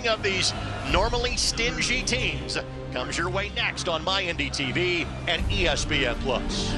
Of these normally stingy teams comes your way next on My Indy TV and ESPN Plus.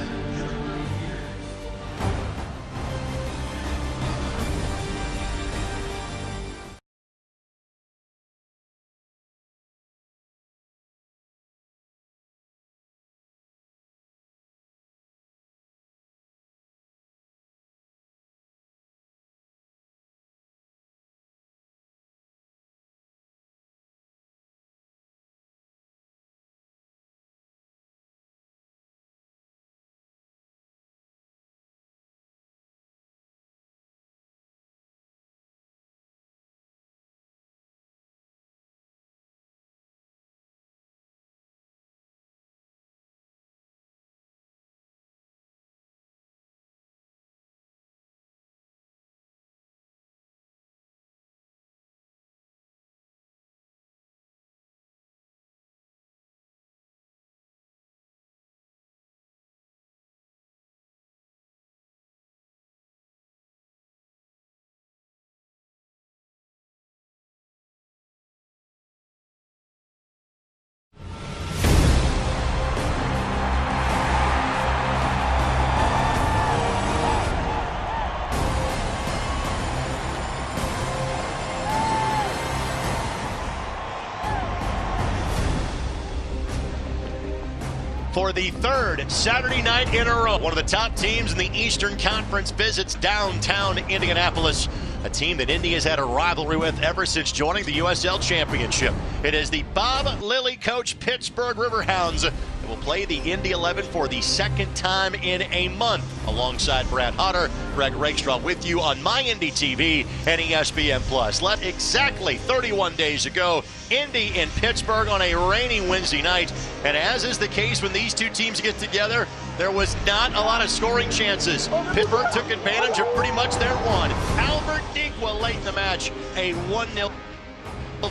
For the third Saturday night in a row, one of the top teams in the Eastern Conference visits downtown Indianapolis, a team that Indy has had a rivalry with ever since joining the USL Championship. It is the Bob Lilly coach Pittsburgh Riverhounds that will play the Indy 11 for the second time in a month. Alongside Brad Hodder, Greg Rakestraw with you on My Indy TV and ESPN Plus. Let exactly 31 days ago, Indy in Pittsburgh on a rainy Wednesday night. And as is the case when these two teams get together, there was not a lot of scoring chances. Pittsburgh took advantage of pretty much their one. Albert Dequa late in the match, a 1-0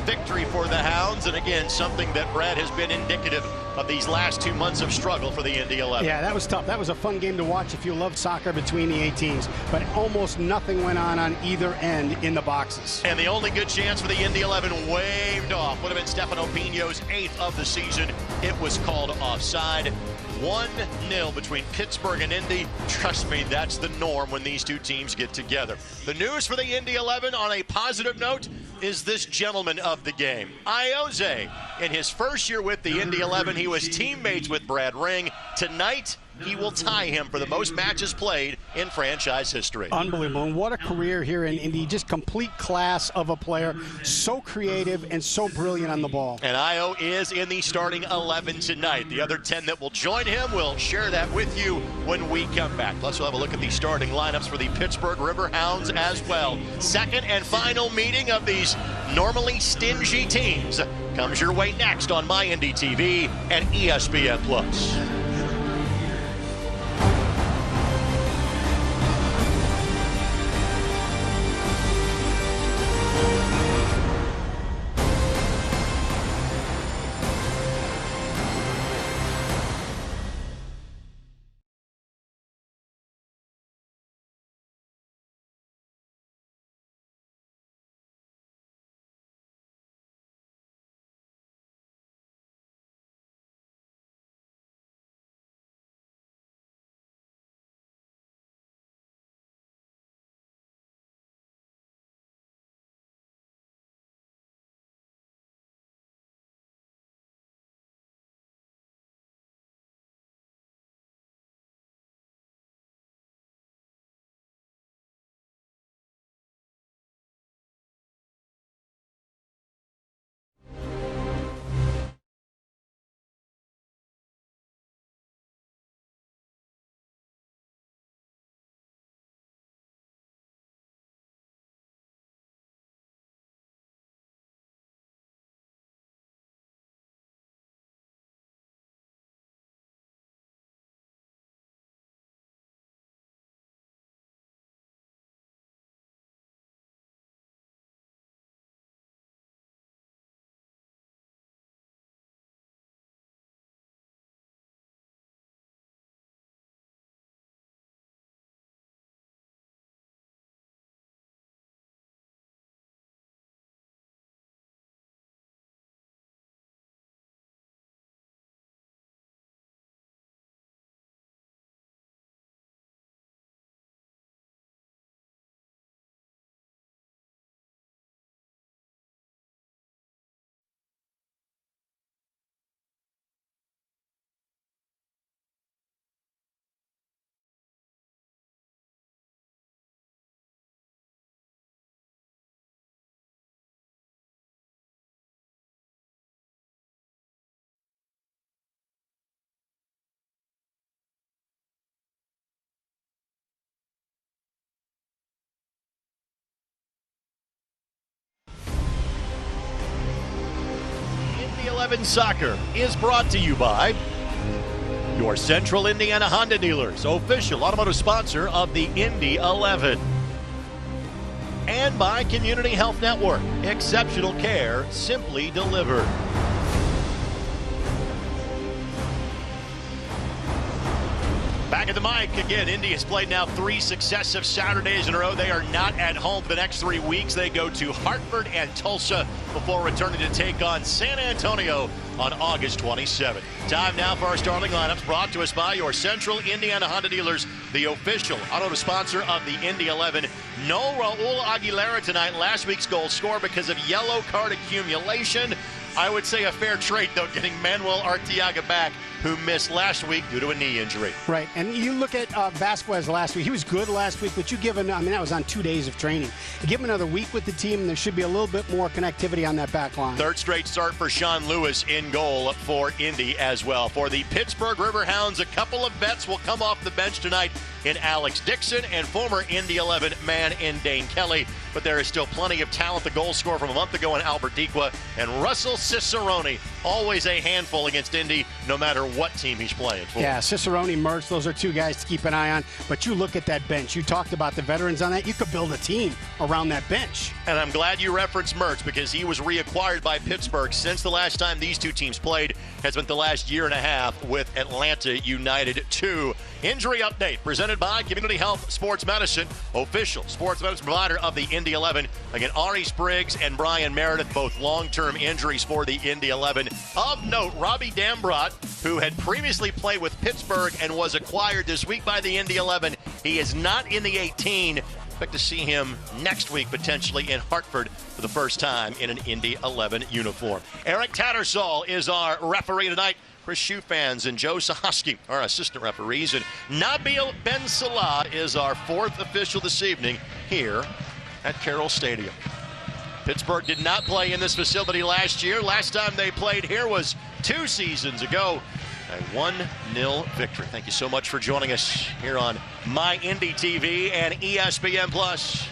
victory for the Hounds, and again, something that Brad has been indicative of these last 2 months of struggle for the Indy 11. Yeah, that was tough. That was a fun game to watch if you love soccer between the 8 teams, but almost nothing went on either end in the boxes. And the only good chance for the Indy 11 waved off would have been Stefano Pino's 8th of the season. It was called offside. 1-0 between Pittsburgh and Indy. Trust me, that's the norm when these two teams get together. The news for the Indy 11 on a positive note is this gentleman of the game, Ioze. In his first year with the Indy 11, he was teammates with Brad Ring. Tonight, he will tie him for the most matches played in franchise history. Unbelievable. And what a career here in Indy. Just complete class of a player. So creative and so brilliant on the ball. And Io is in the starting 11 tonight. The other 10 that will join him, will share that with you when we come back. Plus, we'll have a look at the starting lineups for the Pittsburgh Riverhounds as well. Second and final meeting of these normally stingy teams comes your way next on My Indy TV and ESPN Plus. 11 Soccer is brought to you by your Central Indiana Honda dealers, official automotive sponsor of the Indy 11. And by Community Health Network, exceptional care simply delivered. Back at the mic again. Indy has played now 3 successive Saturdays in a row. They are not at home for the next 3 weeks. They go to Hartford and Tulsa before returning to take on San Antonio on August 27th. Time now for our starting lineups, brought to us by your Central Indiana Honda dealers, the official auto sponsor of the Indy 11. No Raul Aguilera tonight, last week's goal scorer because of yellow card accumulation. I would say a fair trade, though, getting Manuel Arteaga back, who missed last week due to a knee injury. Right, and you look at Vasquez last week. He was good last week, but you give him, that was on 2 days of training. Give him another week with the team, and there should be a little bit more connectivity on that back line. Third straight start for Sean Lewis in goal for Indy as well. For the Pittsburgh Riverhounds, a couple of vets will come off the bench tonight in Alex Dixon and former Indy 11 man in Dane Kelly. But there is still plenty of talent. The goal scorer from a month ago in Albert Diqua and Russell Cicerone, always a handful against Indy, no matter what team he's playing for. Yeah, Cicerone, Mertz, those are two guys to keep an eye on. But you look at that bench. You talked about the veterans on that. You could build a team around that bench. And I'm glad you referenced Mertz because he was reacquired by Pittsburgh since the last time these two teams played has been the last year and a half with Atlanta United 2. Injury update presented by Community Health Sports Medicine, official sports medicine provider of the Indy 11. Again, Ari Spriggs and Brian Meredith, both long-term injuries for the Indy 11. Of note, Robbie Dambrot, who had previously played with Pittsburgh and was acquired this week by the Indy 11. He is not in the 18. Expect to see him next week, potentially in Hartford for the first time in an Indy 11 uniform. Eric Tattersall is our referee tonight. Chris Shufans and Joe Sahoski are assistant referees, and Nabil Ben Salah is our fourth official this evening here at Carroll Stadium. Pittsburgh did not play in this facility last year. Last time they played here was 2 seasons ago. A 1-0 victory. Thank you so much for joining us here on My Indy TV and ESPN Plus.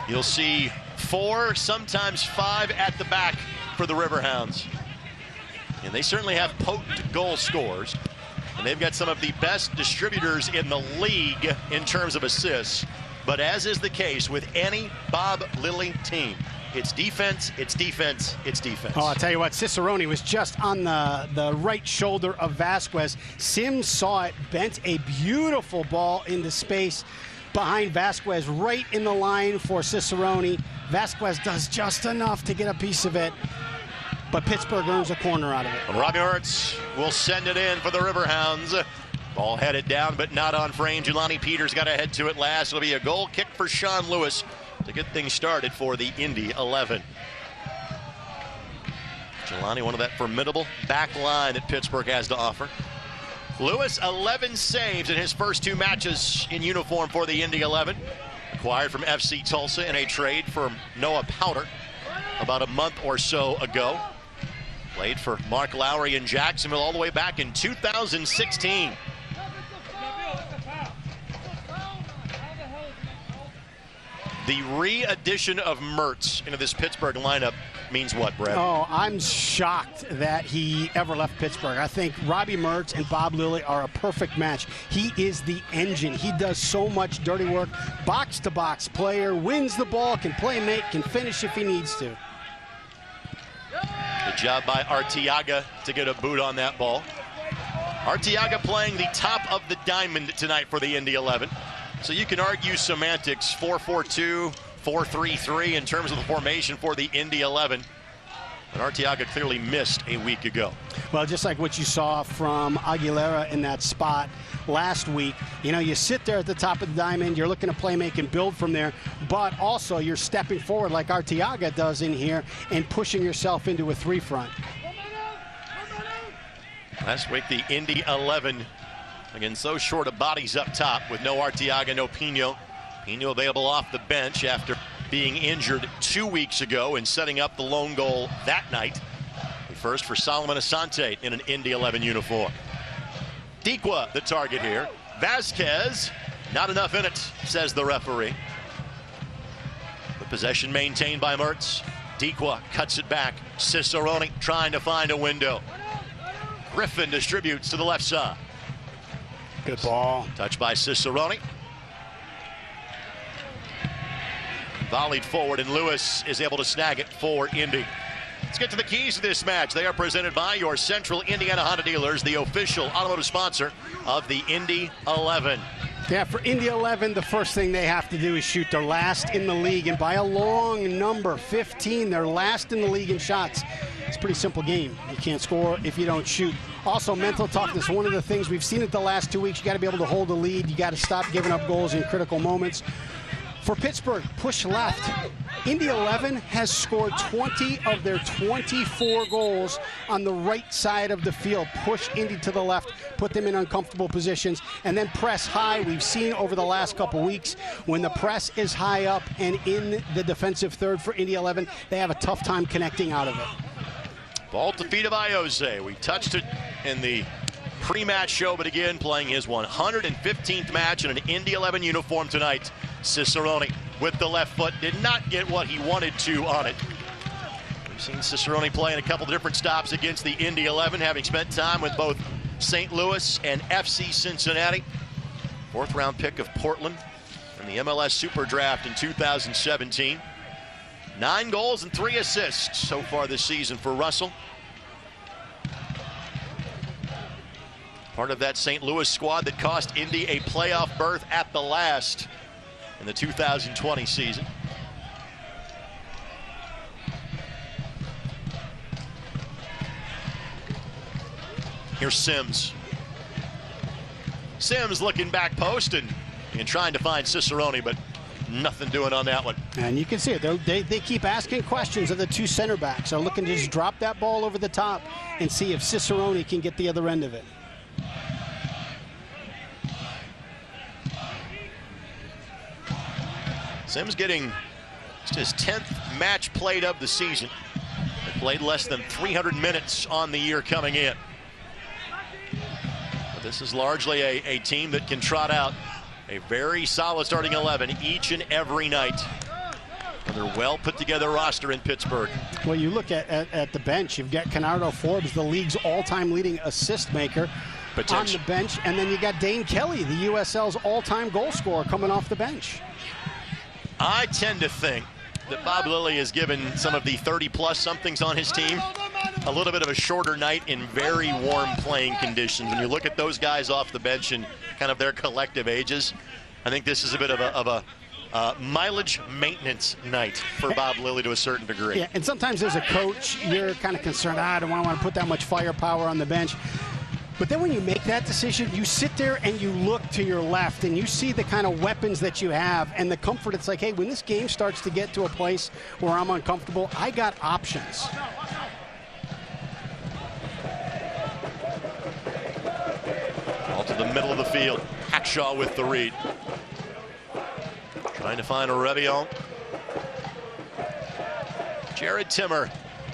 You'll see 4, sometimes 5 at the back for the Riverhounds. And they certainly have potent goal scorers. And they've got some of the best distributors in the league in terms of assists. But as is the case with any Bob Lilly team, it's defense, it's defense, it's defense. Oh, I'll tell you what, Cicerone was just on the right shoulder of Vasquez. Sims saw it, bent a beautiful ball into space behind Vasquez, right in the line for Cicerone. Vasquez does just enough to get a piece of it, but Pittsburgh earns a corner out of it. Robbie Mertz will send it in for the Riverhounds. Ball headed down, but not on frame. Jelani Peters got to head to it last. It'll be a goal kick for Sean Lewis to get things started for the Indy 11. Jelani, one of that formidable back line that Pittsburgh has to offer. Lewis, 11 saves in his first 2 matches in uniform for the Indy 11. Acquired from FC Tulsa in a trade for Noah Powder about a month or so ago. Played for Mark Lowry in Jacksonville all the way back in 2016. The re-addition of Mertz into this Pittsburgh lineup means what, Brad? Oh, I'm shocked that he ever left Pittsburgh. I think Robbie Mertz and Bob Lilly are a perfect match. He is the engine. He does so much dirty work. Box-to-box player, wins the ball, can play, make, can finish if he needs to. Good job by Arteaga to get a boot on that ball. Arteaga playing the top of the diamond tonight for the Indy 11. So you can argue semantics, 4-4-2, 4-3-3 in terms of the formation for the Indy 11. But Arteaga clearly missed a week ago. Well, just like what you saw from Aguilera in that spot last week, you know, you sit there at the top of the diamond, you're looking to play, make, and build from there, but also you're stepping forward like Arteaga does in here and pushing yourself into a 3-front. Last week, the Indy 11, again, so short of bodies up top with no Arteaga, no Pino. Pino available off the bench after being injured 2 weeks ago and setting up the lone goal that night. The first for Solomon Asante in an Indy 11 uniform. Diqua, the target here. Vasquez, not enough in it, says the referee. The Possession maintained by Mertz. Dequa cuts it back. Cicerone trying to find a window. Griffin distributes to the left side. Good ball. Touched by Cicerone. Volleyed forward, and Lewis is able to snag it for Indy. Let's get to the keys to this match. They are presented by your Central Indiana Honda dealers, the official automotive sponsor of the Indy 11. Yeah, for Indy 11, the first thing they have to do is shoot. They're last in the league, and by a long number, 15. They're last in the league in shots. It's a pretty simple game. You can't score if you don't shoot. Also, mental toughness, one of the things we've seen it the last 2 weeks. You got to be able to hold the lead. You got to stop giving up goals in critical moments. For Pittsburgh, push left. Indy 11 has scored 20 of their 24 goals on the right side of the field. Push Indy to the left, put them in uncomfortable positions, and then press high. We've seen over the last couple weeks when the press is high up and in the defensive third for Indy 11, they have a tough time connecting out of it. Ball at the feet of Iose. We touched it in the pre-match show, but again, playing his 115th match in an Indy 11 uniform tonight. Cicerone with the left foot did not get what he wanted to on it. We've seen Cicerone play in a couple of different stops against the Indy 11, having spent time with both St. Louis and FC Cincinnati. Fourth round pick of Portland in the MLS Super Draft in 2017. 9 goals and 3 assists so far this season for Russell. Part of that St. Louis squad that cost Indy a playoff berth at the last in the 2020 season. Here's Sims. Sims looking back post and trying to find Cicerone, but nothing doing on that one. And you can see it. They keep asking questions of the two center backs. They're looking to just drop that ball over the top and see if Cicerone can get the other end of it. Sims getting his 10th match played of the season. They played less than 300 minutes on the year coming in. But this is largely a team that can trot out a very solid starting 11 each and every night. Another well put together roster in Pittsburgh. Well, you look at the bench, you've got Canardo Forbes, the league's all-time leading assist maker on the bench, and then you got Dane Kelly, the USL's all-time goal scorer, coming off the bench. I tend to think that Bob Lilly has given some of the 30-plus somethings on his team a little bit of a shorter night in very warm playing conditions. When you look at those guys off the bench and kind of their collective ages, I think this is a bit of a mileage maintenance night for Bob Lilly to a certain degree. Yeah, and sometimes as a coach, you're kind of concerned, I don't want to put that much firepower on the bench. But then when you make that decision, you sit there and you look to your left and you see the kind of weapons that you have and the comfort. It's like, hey, when this game starts to get to a place where I'm uncomfortable, I got options. Ball to the middle of the field. Hackshaw with the read. Trying to find a Revion. Jared Timmer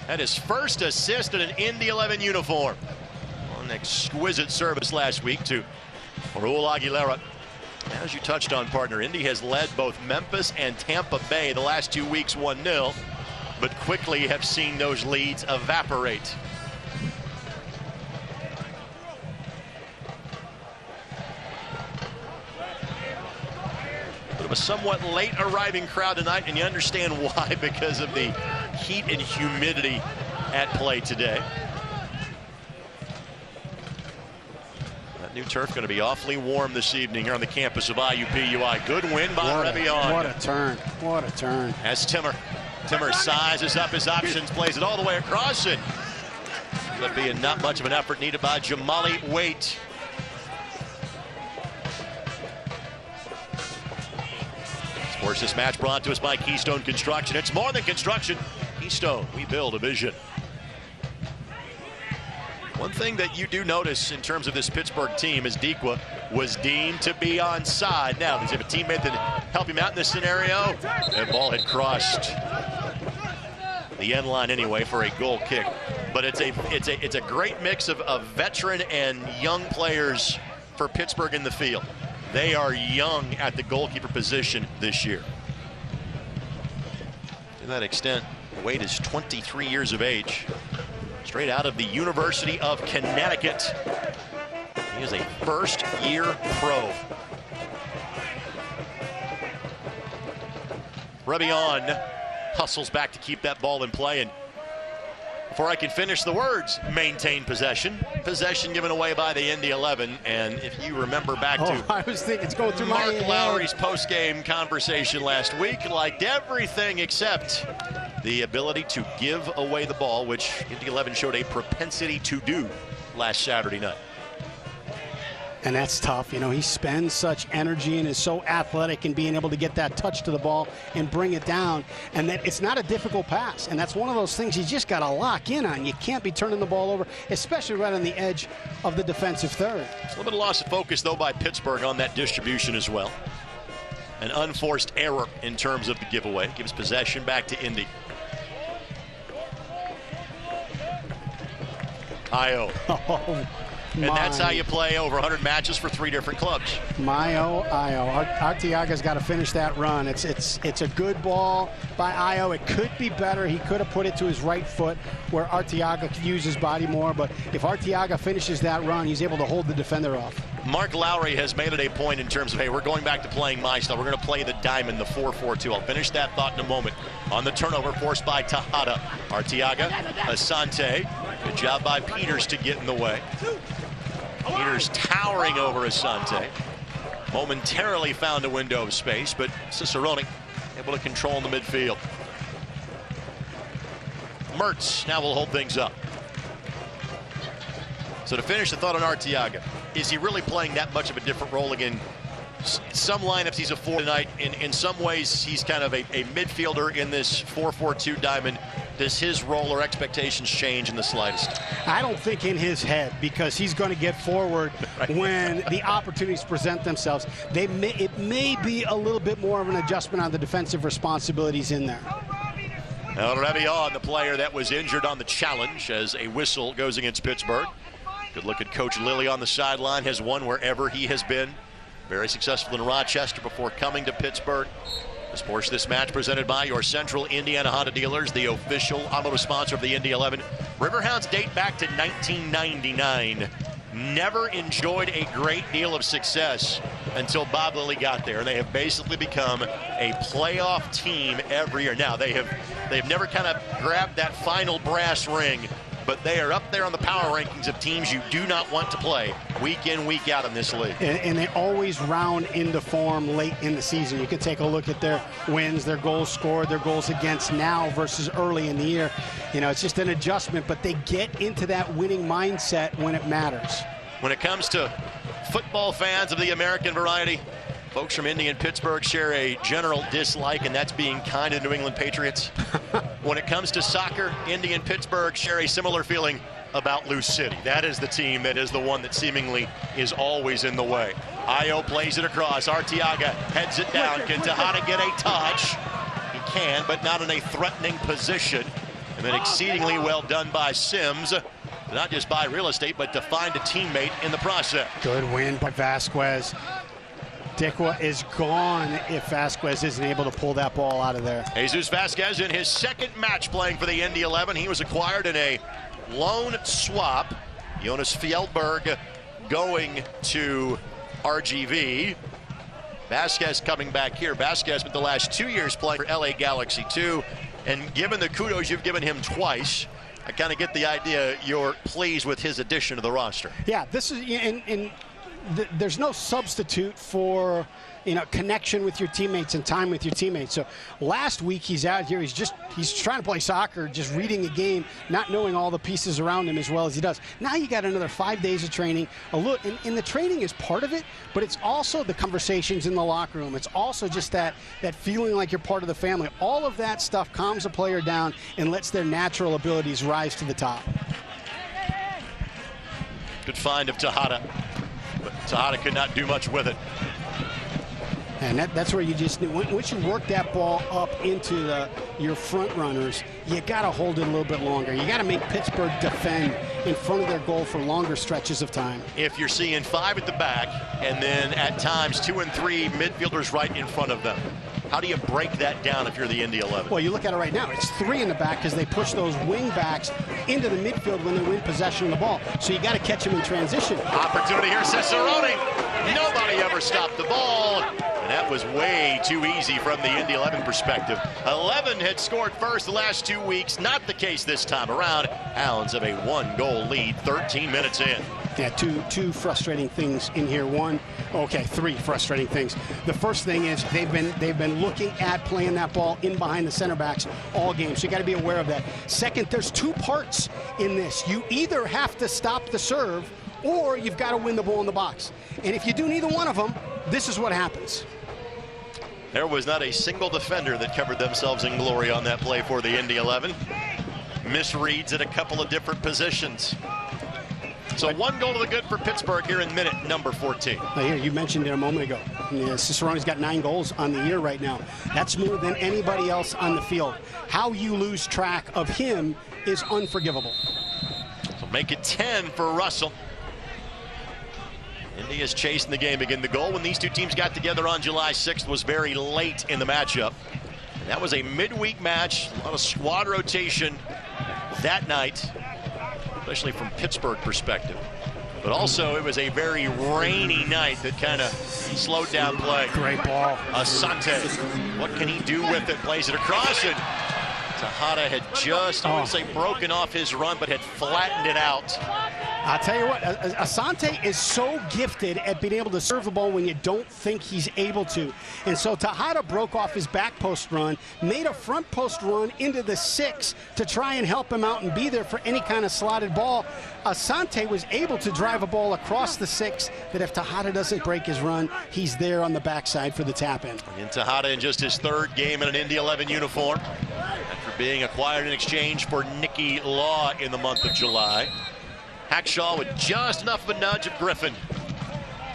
had his first assist in an Indy 11 uniform. An exquisite service last week to Raul Aguilera. As you touched on, partner, Indy has led both Memphis and Tampa Bay the last 2 weeks 1-0, but quickly have seen those leads evaporate. Bit of a somewhat late arriving crowd tonight, and you understand why, because of the heat and humidity at play today. New turf going to be awfully warm this evening here on the campus of IUPUI. Good win by Revion. What a turn. What a turn. As Timmer sizes up his options, plays it all the way across it. Could be not much of an effort needed by Jamali Waite. Of course, this match brought to us by Keystone Construction. It's more than construction. Keystone, we build a vision. One thing that you do notice in terms of this Pittsburgh team is Dequa was deemed to be onside. Now, does he have a teammate that help him out in this scenario? That ball had crossed the end line anyway for a goal kick. But it's a great mix of veteran and young players for Pittsburgh in the field. They are young at the goalkeeper position this year. To that extent, Wade is 23 years of age, straight out of the University of Connecticut. He is a first-year pro. Rebion hustles back to keep that ball in play, and before I can finish the words, maintain possession. Possession given away by the Indy 11, and if you remember back to I was thinking it's going through Mark my Lowry's post-game conversation last week, liked everything except the ability to give away the ball, which Indy 11 showed a propensity to do last Saturday night. And that's tough. You know, he spends such energy and is so athletic in being able to get that touch to the ball and bring it down. And that it's not a difficult pass. And that's one of those things you just got to lock in on. You can't be turning the ball over, especially right on the edge of the defensive third. It's a little bit of loss of focus, though, by Pittsburgh on that distribution as well. An unforced error in terms of the giveaway. Gives possession back to Indy. Io. And that's how you play over 100 matches for 3 different clubs. Arteaga's got to finish that run. It's a good ball by Io. It could be better. He could have put it to his right foot where Arteaga could use his body more. But if Arteaga finishes that run, he's able to hold the defender off. Mark Lowry has made it a point in terms of, hey, we're going back to playing my style. We're going to play the diamond, the 4-4-2. I'll finish that thought in a moment. On the turnover forced by Tejada. Arteaga, Asante. Good job by Peters to get in the way. Peters towering over Asante. Momentarily found a window of space, but Cicerone able to control in the midfield. Mertz now will hold things up. So to finish the thought on Arteaga, is he really playing that much of a different role again? Some lineups he's a 4 tonight. In some ways he's kind of a midfielder in this 4-4-2 diamond. Does his role or expectations change in the slightest? I don't think in his head, because he's going to get forward when the opportunities present themselves. It may be a little bit more of an adjustment on the defensive responsibilities in there. Now Rebion, the player that was injured on the challenge, as a whistle goes against Pittsburgh. Good look at Coach Lilly on the sideline, has won wherever he has been. Very successful in Rochester before coming to Pittsburgh. This portion of this match presented by your Central Indiana Honda dealers, the official automotive sponsor of the Indy 11. Riverhounds date back to 1999. Never enjoyed a great deal of success until Bob Lilly got there. They have basically become a playoff team every year. Now, they've never kind of grabbed that final brass ring, but they are up there on the power rankings of teams you do not want to play week in, week out in this league. And they always round into form late in the season. You can take a look at their wins, their goals scored, their goals against now versus early in the year. You know, it's just an adjustment, but they get into that winning mindset when it matters. When it comes to football fans of the American variety, folks from Indy and Pittsburgh share a general dislike, and that's being kind to New England Patriots. When it comes to soccer, Indy and Pittsburgh share a similar feeling about Lou City. That is the team that is the one that seemingly is always in the way. Io plays it across. Arteaga heads it down. Can Tejada get a touch? He can, but not in a threatening position. And then exceedingly well done by Sims. Not just buy real estate, but to find a teammate in the process. Good win by Vasquez. Dikwa is gone if Vasquez isn't able to pull that ball out of there. Jesus Vasquez in his second match playing for the Indy 11. He was acquired in a loan swap. Jonas Fjellberg going to RGV. Vasquez coming back here. Vasquez spent the last 2 years playing for LA Galaxy 2. And given the kudos you've given him twice, I kind of get the idea you're pleased with his addition to the roster. Yeah, this is there's no substitute for, you know, connection with your teammates and time with your teammates. So last week he's out here, he's trying to play soccer, just reading a game, not knowing all the pieces around him as well as he does. Now you got another 5 days of training. And the training is part of it, but it's also the conversations in the locker room. It's also just that feeling like you're part of the family. All of that stuff calms a player down and lets their natural abilities rise to the top. Good find of Tejada. But Tejada could not do much with it. And that's where you just, once you work that ball up into your front runners, you got to hold it a little bit longer. You got to make Pittsburgh defend in front of their goal for longer stretches of time. If you're seeing 5 at the back, and then at times 2 and 3 midfielders right in front of them, How do you break that down if you're the Indy 11? Well, you look at it right now. It's 3 in the back because they push those wing backs into the midfield when they win possession of the ball. So you got to catch them in transition. Opportunity here, Cicerone. Nobody ever stopped the ball. And that was way too easy from the Indy 11 perspective. 11 had scored first the last 2 weeks. Not the case this time around. Hounds have a 1-goal lead 13 minutes in. Yeah, two frustrating things in here. Three frustrating things. The first thing is they've been looking at playing that ball in behind the center backs all game. So you got to be aware of that. Second, there's 2 parts in this. You either have to stop the serve or you've got to win the ball in the box. And if you do neither one of them, this is what happens. There was not a single defender that covered themselves in glory on that play for the Indy 11. Misreads at a couple of different positions. So 1 goal to the good for Pittsburgh here in minute number 14. Now here, you mentioned it a moment ago. Cicerone's got 9 goals on the year right now. That's more than anybody else on the field. How you lose track of him is unforgivable. So make it 10 for Russell. Indy is chasing the game again. The goal when these two teams got together on July 6th was very late in the matchup. And that was a midweek match, a lot of squad rotation that night, especially from Pittsburgh perspective. But also it was a very rainy night that kind of slowed down play. Great ball. Asante, what can he do with it? Plays it across, and Tejada had just, I wouldn't say broken off his run, but had flattened it out. I'll tell you what, Asante is so gifted at being able to serve the ball when you don't think he's able to. And so Tejada broke off his back post run, made a front post run into the 6 to try and help him out and be there for any kind of slotted ball. Asante was able to drive a ball across the 6 that if Tejada doesn't break his run, he's there on the backside for the tap-in. And Tejada in just his 3rd game in an Indy 11 uniform after being acquired in exchange for Nicky Law in the month of July. Hackshaw with just enough of a nudge of Griffin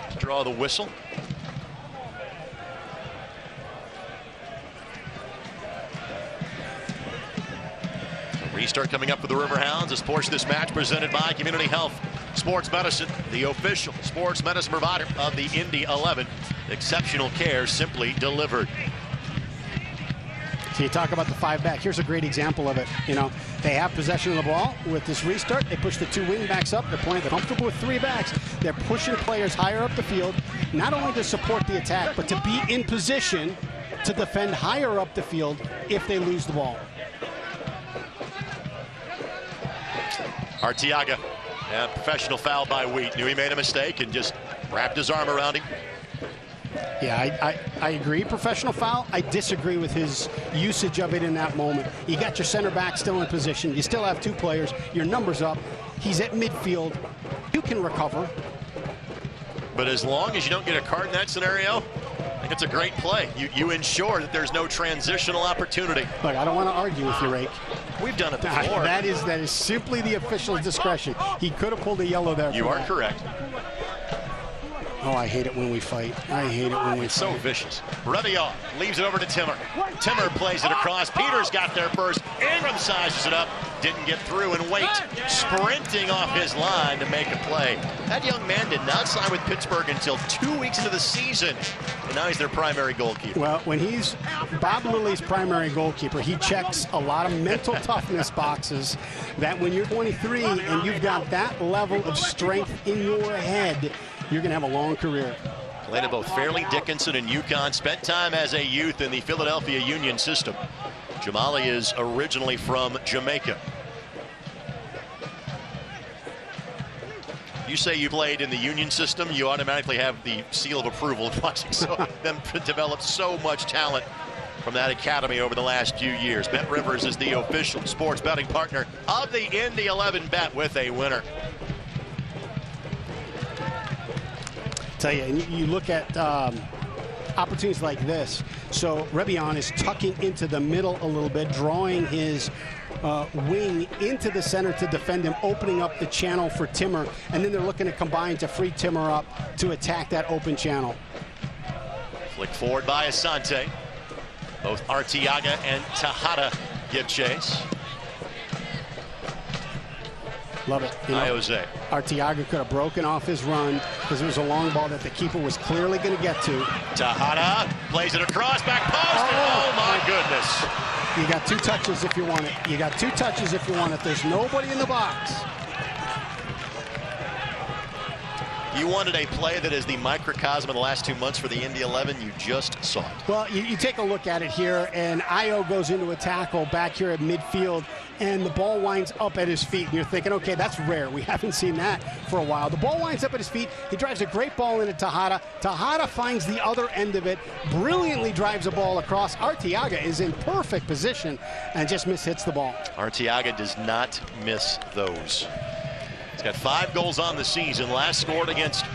to draw the whistle. A restart coming up for the Riverhounds as portion of this match presented by Community Health Sports Medicine, the official sports medicine provider of the Indy 11. Exceptional care simply delivered. So you talk about the 5 back. Here's a great example of it. You know, they have possession of the ball with this restart. They push the 2 wing backs up. They're playing comfortable with 3 backs. They're pushing players higher up the field, not only to support the attack, but to be in position to defend higher up the field if they lose the ball. Arteaga, professional foul by Wheat. Knew he made a mistake and just wrapped his arm around him. Yeah, I agree. Professional foul. I disagree with his usage of it in that moment. You got your center back still in position. You still have 2 players. Your number's up. He's at midfield. You can recover. But as long as you don't get a card in that scenario, I think it's a great play. You ensure that there's no transitional opportunity. Look, I don't want to argue with you, Rake. We've done it before. That is simply the official's discretion. He could have pulled a yellow there. You are correct. Oh, I hate it when we fight. I hate it when we It's fight. so vicious. Revion leaves it over to Timmer. Timmer plays it across. Peters got there first. Ingram sizes it up. Didn't get through, and Waite sprinting off his line to make a play. That young man did not sign with Pittsburgh until 2 weeks into the season, and now he's their primary goalkeeper. Well, when he's Bob Lilly's primary goalkeeper, he checks a lot of mental toughness boxes that when you're 23 and you've got that level of strength in your head, you're going to have a long career. Played at both Fairleigh Dickinson and UConn. Spent time as a youth in the Philadelphia Union system. Jamali is originally from Jamaica. You say you played in the Union system, you automatically have the seal of approval of watching them develop so much talent from that academy over the last few years. Bet Rivers is the official sports betting partner of the Indy 11 bet with a winner. Tell you, and you look at opportunities like this. So Revion is tucking into the middle a little bit, drawing his wing into the center to defend him, opening up the channel for Timmer, and then they're looking to combine to free Timmer up to attack that open channel. Flick forward by Asante. Both Arteaga and Tejada give chase. Love it. You know, Jose. Arteaga could have broken off his run because it was a long ball that the keeper was clearly going to get to. Tejada plays it across, back post. Oh my goodness. You got 2 touches if you want it. You got 2 touches if you want it. There's nobody in the box. You wanted a play that is the microcosm of the last 2 months for the Indy 11. You just saw it. Well, you take a look at it here, and Io goes into a tackle back here at midfield, and the ball winds up at his feet. And you're thinking, okay, that's rare. We haven't seen that for a while. The ball winds up at his feet. He drives a great ball into Tejada. Tejada finds the other end of it, brilliantly drives a ball across. Arteaga is in perfect position and just mishits the ball. Arteaga does not miss those. He's got 5 goals on the season. Last scored against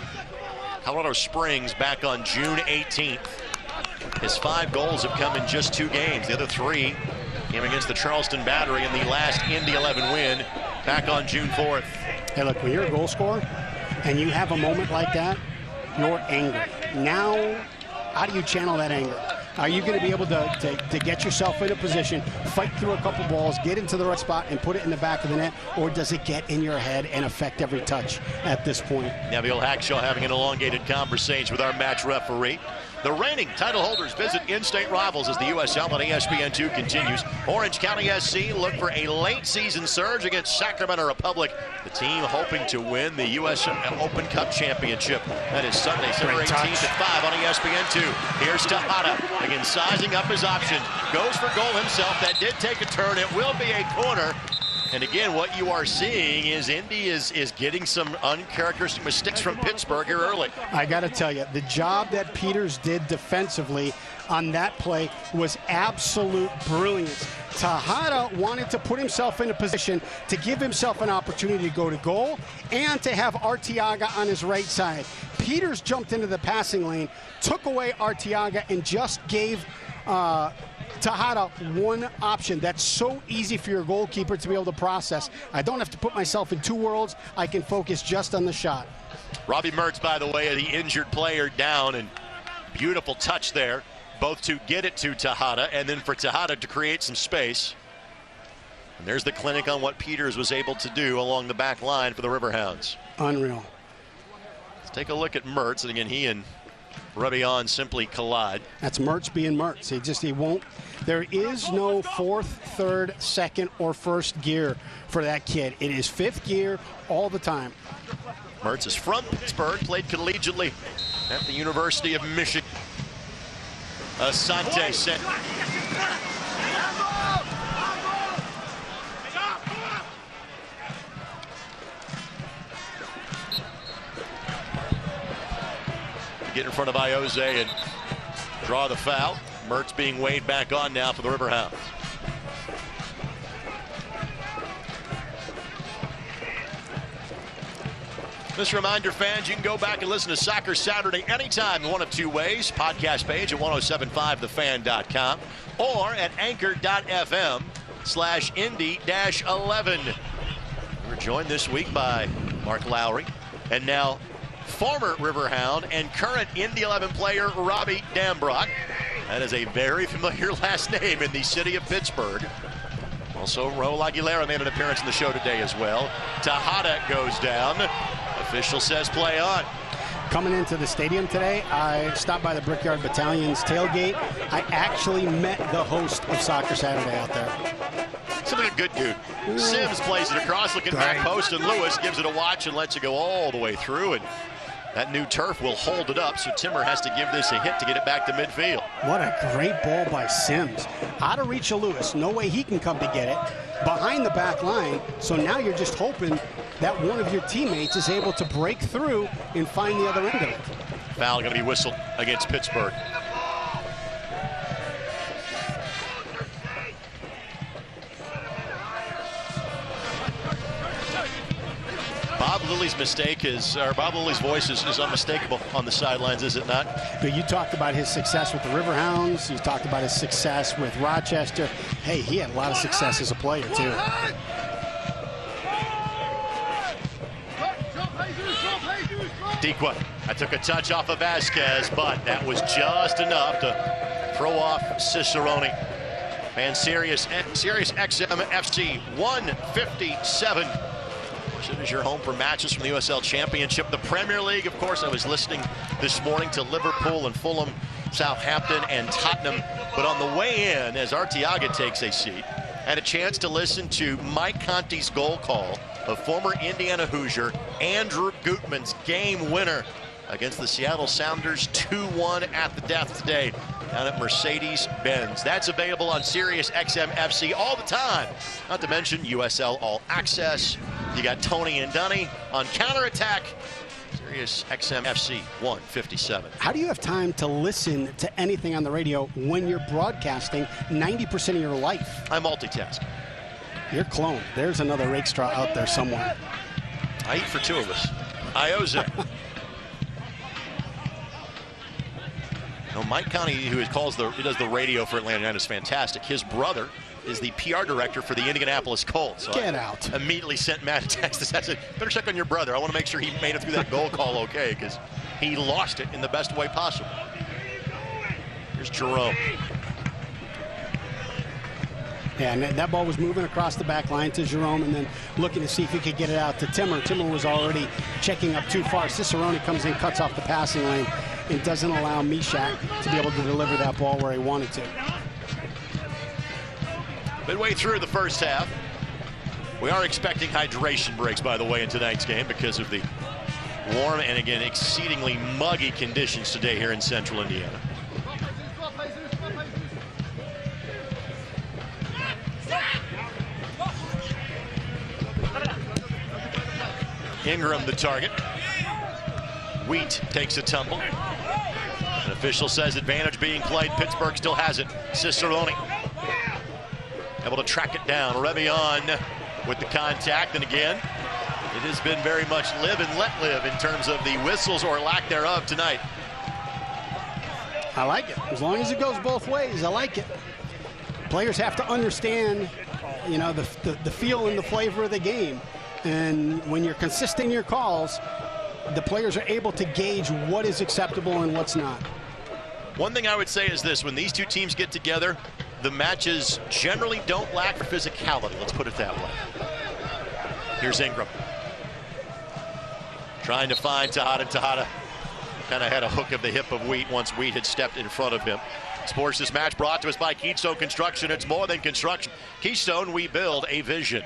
Colorado Springs back on June 18th. His 5 goals have come in just 2 games. The other 3 came against the Charleston Battery in the last Indy 11 win back on June 4th. Hey, look, when you're a goal scorer and you have a moment like that, you're angry. Now, how do you channel that anger? Are you going to be able to get yourself in a position, fight through a couple balls, get into the right spot, and put it in the back of the net? Or does it get in your head and affect every touch at this point? Nabil Hackshaw having an elongated conversation with our match referee. The reigning title holders visit in-state rivals as the USL on ESPN2 continues. Orange County SC look for a late season surge against Sacramento Republic. The team hoping to win the US Open Cup Championship. That is Sunday, September 18th at 5 on ESPN2. Here's Tejada, again sizing up his option. Goes for goal himself. That did take a turn. It will be a corner. And again, what you are seeing is Indy is getting some uncharacteristic mistakes from Pittsburgh here early. I got to tell you, the job that Peters did defensively on that play was absolute brilliance. Tejada wanted to put himself in a position to give himself an opportunity to go to goal and to have Arteaga on his right side. Peters jumped into the passing lane, took away Arteaga, and just gave Tejada one option. That's so easy for your goalkeeper to be able to process. I don't have to put myself in 2 worlds. I can focus just on the shot. Robbie Mertz, by the way, the injured player down, and beautiful touch there, both to get it to Tejada and then for Tejada to create some space. And there's the clinic on what Peters was able to do along the back line for the Riverhounds. Unreal. Let's take a look at Mertz, and again, he and Rebion simply collide. That's Mertz being Mertz. He won't. There is no 4th, 3rd, 2nd, or 1st gear for that kid. It is 5th gear all the time. Mertz is from Pittsburgh, played collegiately at the University of Michigan. Asante sent. Get in front of Jose and draw the foul. Mertz being weighed back on now for the Riverhounds. Just a reminder, fans, you can go back and listen to Soccer Saturday anytime in one of 2 ways. Podcast page at 1075thefan.com or at anchor.fm/Indy-11. We're joined this week by Mark Lowry and now former Riverhound and current Indy 11 player Robbie Dambrock. That is a very familiar last name in the city of Pittsburgh. Also, Raul Aguilera made an appearance in the show today as well. Tejada goes down. Official says play on. Coming into the stadium today, I stopped by the Brickyard Battalion's tailgate. I actually met the host of Soccer Saturday out there. Seems like a good dude. Sims plays it across, looking back post, and Lewis gives it a watch and lets it go all the way through. And that new turf will hold it up, so Timmer has to give this a hit to get it back to midfield. What a great ball by Sims. Out of reach of Lewis. No way he can come to get it. Behind the back line, so now you're just hoping that one of your teammates is able to break through and find the other end of it. Foul going to be whistled against Pittsburgh. Bob Lilly's mistake is, or Bob Lilly's voice is unmistakable on the sidelines, is it not? But you talked about his success with the Riverhounds. You talked about his success with Rochester. Hey, he had a lot of success as a player, too. Dequa, I took a touch off of Vasquez, but that was just enough to throw off Cicerone. And Sirius XM FC 157. It is your home for matches from the USL Championship. The Premier League, of course, I was listening this morning to Liverpool and Fulham, Southampton and Tottenham. But on the way in, as Arteaga takes a seat, I had a chance to listen to Mike Conti's goal call of former Indiana Hoosier Andrew Gutman's game winner against the Seattle Sounders, 2-1 at the death today down at Mercedes-Benz. That's available on Sirius XM FC all the time. Not to mention USL All Access. You got Tony and Dunny on Counterattack. Sirius XM FC 157. How do you have time to listen to anything on the radio when you're broadcasting 90% of your life? I multitask. You're cloned. There's another Rakestraw out there somewhere. I eat for two of us. Ioza. No, Mike Conti, who does the radio for Atlanta United, is fantastic. His brother is the PR director for the Indianapolis Colts. So Get out. Immediately sent Matt a text that said, better check on your brother. I want to make sure he made it through that goal call okay, because he lost it in the best way possible. Here's Jerome. Yeah, and that ball was moving across the back line to Jerome and then looking to see if he could get it out to Timmer. Timmer was already checking up too far. Cicerone comes in, cuts off the passing lane, and doesn't allow Mishak to be able to deliver that ball where he wanted to. Midway through the first half, we are expecting hydration breaks, by the way, in tonight's game because of the warm and, again, exceedingly muggy conditions today here in central Indiana. Ingram the target. Wheat takes a tumble. An official says advantage being played. Pittsburgh still has it. Cicerone able to track it down. Revion with the contact, and again, it has been very much live and let live in terms of the whistles or lack thereof tonight. I like it. As long as it goes both ways, I like it. Players have to understand, you know, the feel and the flavor of the game. And when you're consistent in your calls, the players are able to gauge what is acceptable and what's not. One thing I would say is this: when these two teams get together, the matches generally don't lack physicality. Let's put it that way. Here's Ingram. Trying to find Tejada. Tejada kind of had a hook of the hip of Wheat once Wheat had stepped in front of him. Sports this match brought to us by Keystone Construction. It's more than construction. Keystone, we build a vision.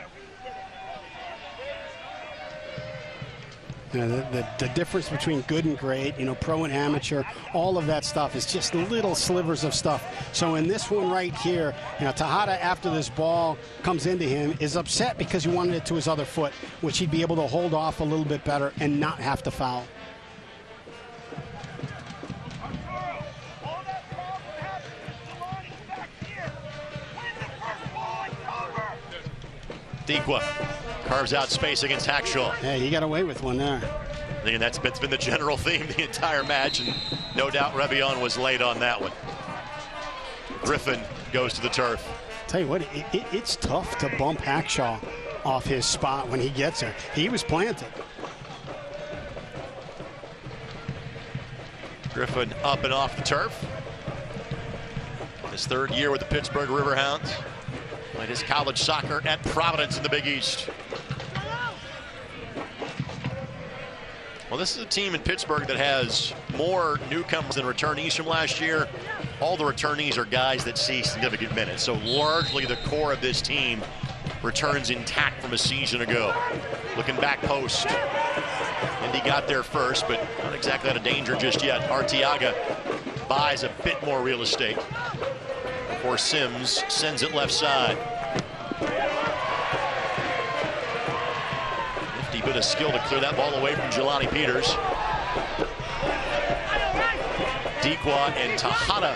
You know, the difference between good and great, you know, pro and amateur, all of that stuff is just little slivers of stuff. So in this one right here, you know, Tejada, after this ball comes into him, is upset because he wanted it to his other foot, which he'd be able to hold off a little bit better and not have to foul. Dequa carves out space against Hackshaw. Yeah, he got away with one there. And that's been the general theme the entire match, and no doubt Revion was late on that one. Griffin goes to the turf. Tell you what, it's tough to bump Hackshaw off his spot when he gets there. He was planted. Griffin up and off the turf. His third year with the Pittsburgh Riverhounds. Played his college soccer at Providence in the Big East. Well, this is a team in Pittsburgh that has more newcomers than returnees from last year. All the returnees are guys that see significant minutes. So largely the core of this team returns intact from a season ago. Looking back post. Indy got there first, but not exactly out of danger just yet. Arteaga buys a bit more real estate before Sims sends it left side. Nifty bit of skill to clear that ball away from Jelani Peters. Dequa and Tejada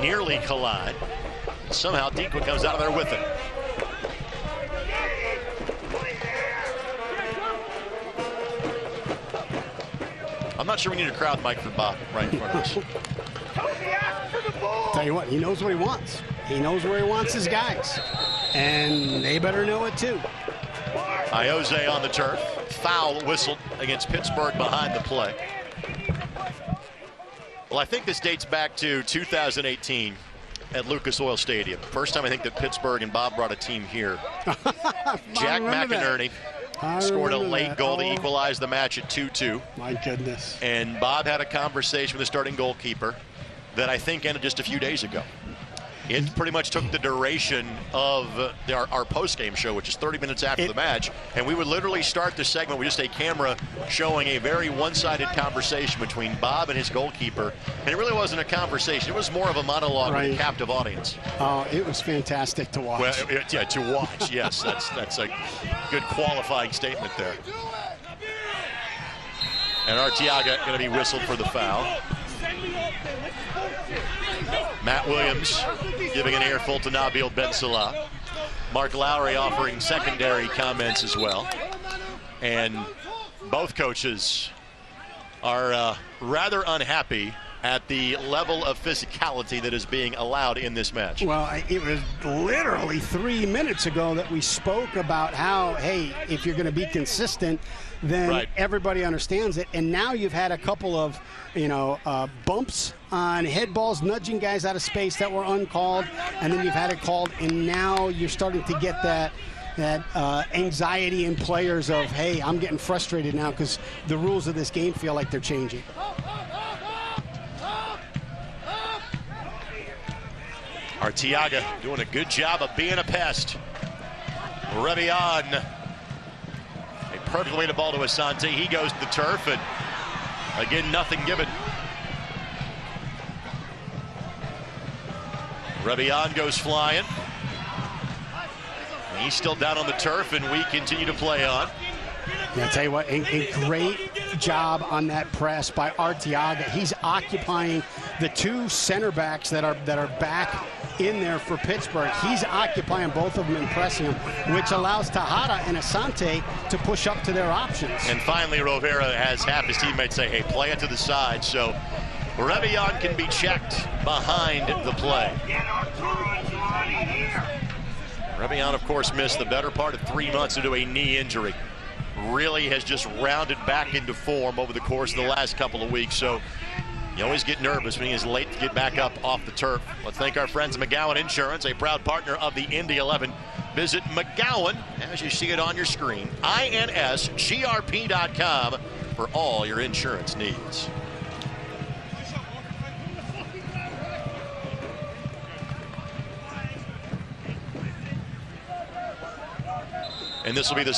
nearly collide. Somehow Dequa comes out of there with it. I'm not sure we need a crowd mic for Bob right in front of us. Tell you what, he knows what he wants. He knows where he wants his guys. And they better know it too. Ioze on the turf. Foul whistled against Pittsburgh behind the play. Well, I think this dates back to 2018. at Lucas Oil Stadium. First time I think that Pittsburgh and Bob brought a team here. Jack McInerney scored a late goal to equalize the match at 2-2. My goodness. And Bob had a conversation with the starting goalkeeper that I think ended just a few days ago. It pretty much took the duration of our post-game show, which is 30 minutes after the match, and we would literally start the segment with just a camera showing a very one-sided conversation between Bob and his goalkeeper, and it really wasn't a conversation. It was more of a monologue with a captive audience. Oh, it was fantastic to watch. Well, yeah, to watch, yes. That's a good qualifying statement there. And Arteaga going to be whistled for the foul. Matt Williams giving an earful to Nabil Ben Salah. Mark Lowry offering secondary comments as well. And both coaches are rather unhappy at the level of physicality that is being allowed in this match. Well, it was literally 3 minutes ago that we spoke about how, hey, if you're going to be consistent, then everybody understands it. And now you've had a couple of, bumps on head balls, nudging guys out of space that were uncalled, and then you've had it called, and now you're starting to get that anxiety in players of, hey, I'm getting frustrated now because the rules of this game feel like they're changing. Arteaga doing a good job of being a pest. Rebian, a perfect way to ball to Asante. He goes to the turf, and again, nothing given. Rebian goes flying. And he's still down on the turf, and we continue to play on. I'll tell you what, a great job on that press by Arteaga. He's occupying the two center backs that are back in there for Pittsburgh. He's occupying both of them and pressing them, which allows Tejada and Asante to push up to their options. And finally, Rovera has half his teammates say, hey, play it to the side. So Rebian can be checked behind the play. Rebian, of course, missed the better part of 3 months due to a knee injury. Really has just rounded back into form over the course of the last couple of weeks. So you always get nervous when he is late to get back up off the turf. Let's thank our friends at McGowan Insurance, a proud partner of the Indy 11. Visit McGowan, as you see it on your screen, insgrp.com for all your insurance needs. And this will be the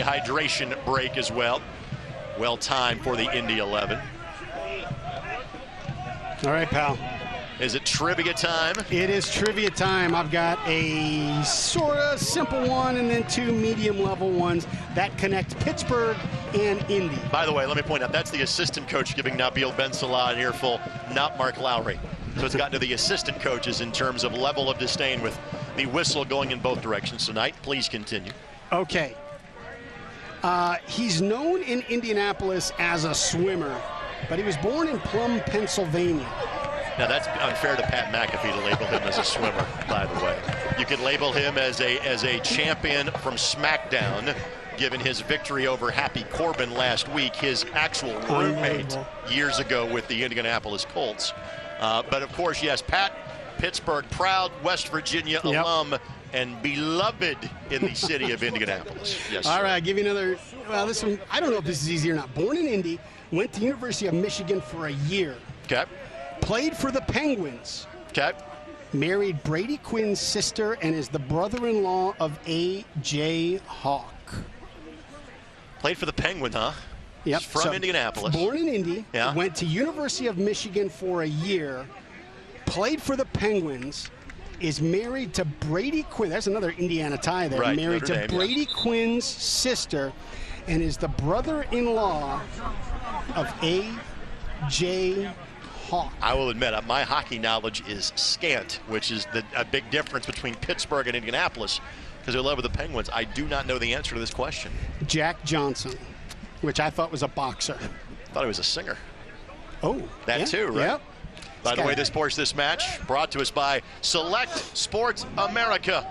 hydration break as well. Well timed for the Indy 11. All right, pal. Is it trivia time? It is trivia time. I've got a sort of simple one and then two medium-level ones that connect Pittsburgh and Indy. By the way, let me point out, that's the assistant coach giving Nabil Ben Salah an earful, not Mark Lowry. So it's gotten to the assistant coaches in terms of level of disdain with the whistle going in both directions tonight. Please continue. Okay. He's known in Indianapolis as a swimmer, but he was born in Plum, Pennsylvania. Now that's unfair to Pat McAfee to label him as a swimmer, by the way. You could label him as a champion from SmackDown, given his victory over Happy Corbin last week, his actual roommate years ago with the Indianapolis Colts. But of course, yes, Pat, Pittsburgh, proud West Virginia alum, and beloved in the city of Indianapolis. Yes. All right, I'll give you another. Well, this one, I don't know if this is easy or not. Born in Indy, went to University of Michigan for a year. Okay. Played for the Penguins. Okay. Married Brady Quinn's sister and is the brother-in-law of A.J. Hawk. Played for the Penguins, huh? Yep. He's from Indianapolis. Born in Indy. Yeah. Went to University of Michigan for a year. Played for the Penguins. Is married to Brady Quinn. That's another Indiana tie there. Right, married Notre to Dame, Brady Quinn's sister and is the brother-in-law of A.J. Hawk. I will admit, my hockey knowledge is scant, which is a big difference between Pittsburgh and Indianapolis because they're love with the Penguins. I do not know the answer to this question. Jack Johnson, which I thought was a boxer. I thought he was a singer. Oh, that too, right? Yep. By the way, this match brought to us by Select Sports America.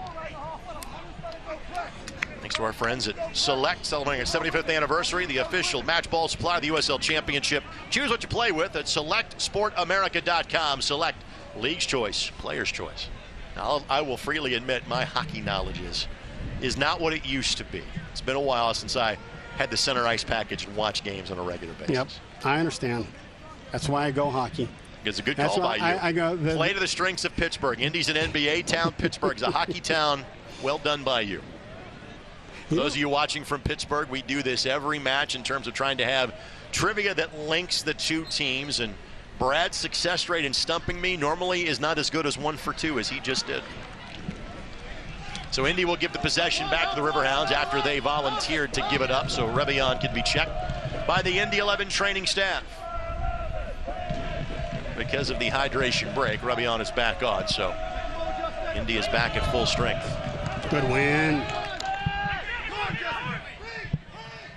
Thanks to our friends at Select, celebrating its 75th anniversary, the official match ball supplier of the USL Championship. Choose what you play with at SelectSportAmerica.com. Select, League's choice, player's choice. Now, I will freely admit my hockey knowledge is not what it used to be. It's been a while since I had the center ice package and watched games on a regular basis. Yep, I understand. That's why I go hockey. It's a good call by you. I go play to the strengths of Pittsburgh. Indy's an NBA town. Pittsburgh's a hockey town. Well done by you. For those of you watching from Pittsburgh, we do this every match in terms of trying to have trivia that links the two teams. And Brad's success rate in stumping me normally is not as good as 1 for 2 as he just did. So Indy will give the possession back to the Riverhounds after they volunteered to give it up, so Revion can be checked by the Indy 11 training staff. Because of the hydration break, Revion is back on, so Indy is back at full strength. Good win.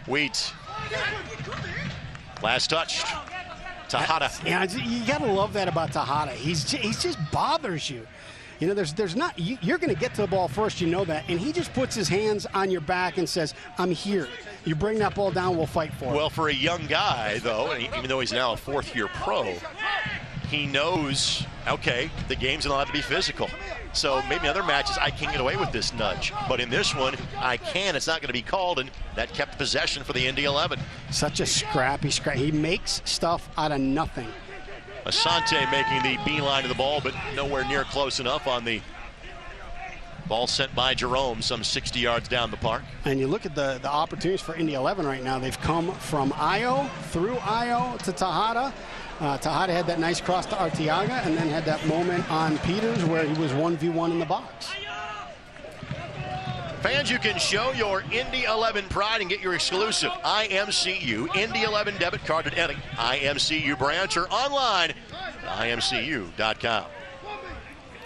Wheat. Last touch. Tejada. Yeah, you got to love that about Tejada. He just bothers you. You know, there's not, you're going to get to the ball first, you know that, and he just puts his hands on your back and says, I'm here. You bring that ball down, we'll fight for it. Well, for a young guy, though, and even though he's now a fourth-year pro, he knows, okay, the game's allowed to be physical. So maybe in other matches, I can't get away with this nudge. But in this one, I can. It's not going to be called, and that kept possession for the Indy 11. Such a scrappy. He makes stuff out of nothing. Asante making the beeline to the ball, but nowhere near close enough on the ball sent by Jerome some 60 yards down the park. And you look at the opportunities for Indy 11 right now. They've come from Io, through Io to Tejada. Tejada had that nice cross to Arteaga and then had that moment on Peters where he was 1v1 in the box. Fans, you can show your Indy 11 pride and get your exclusive IMCU Indy 11 debit card at any IMCU branch or online at imcu.com.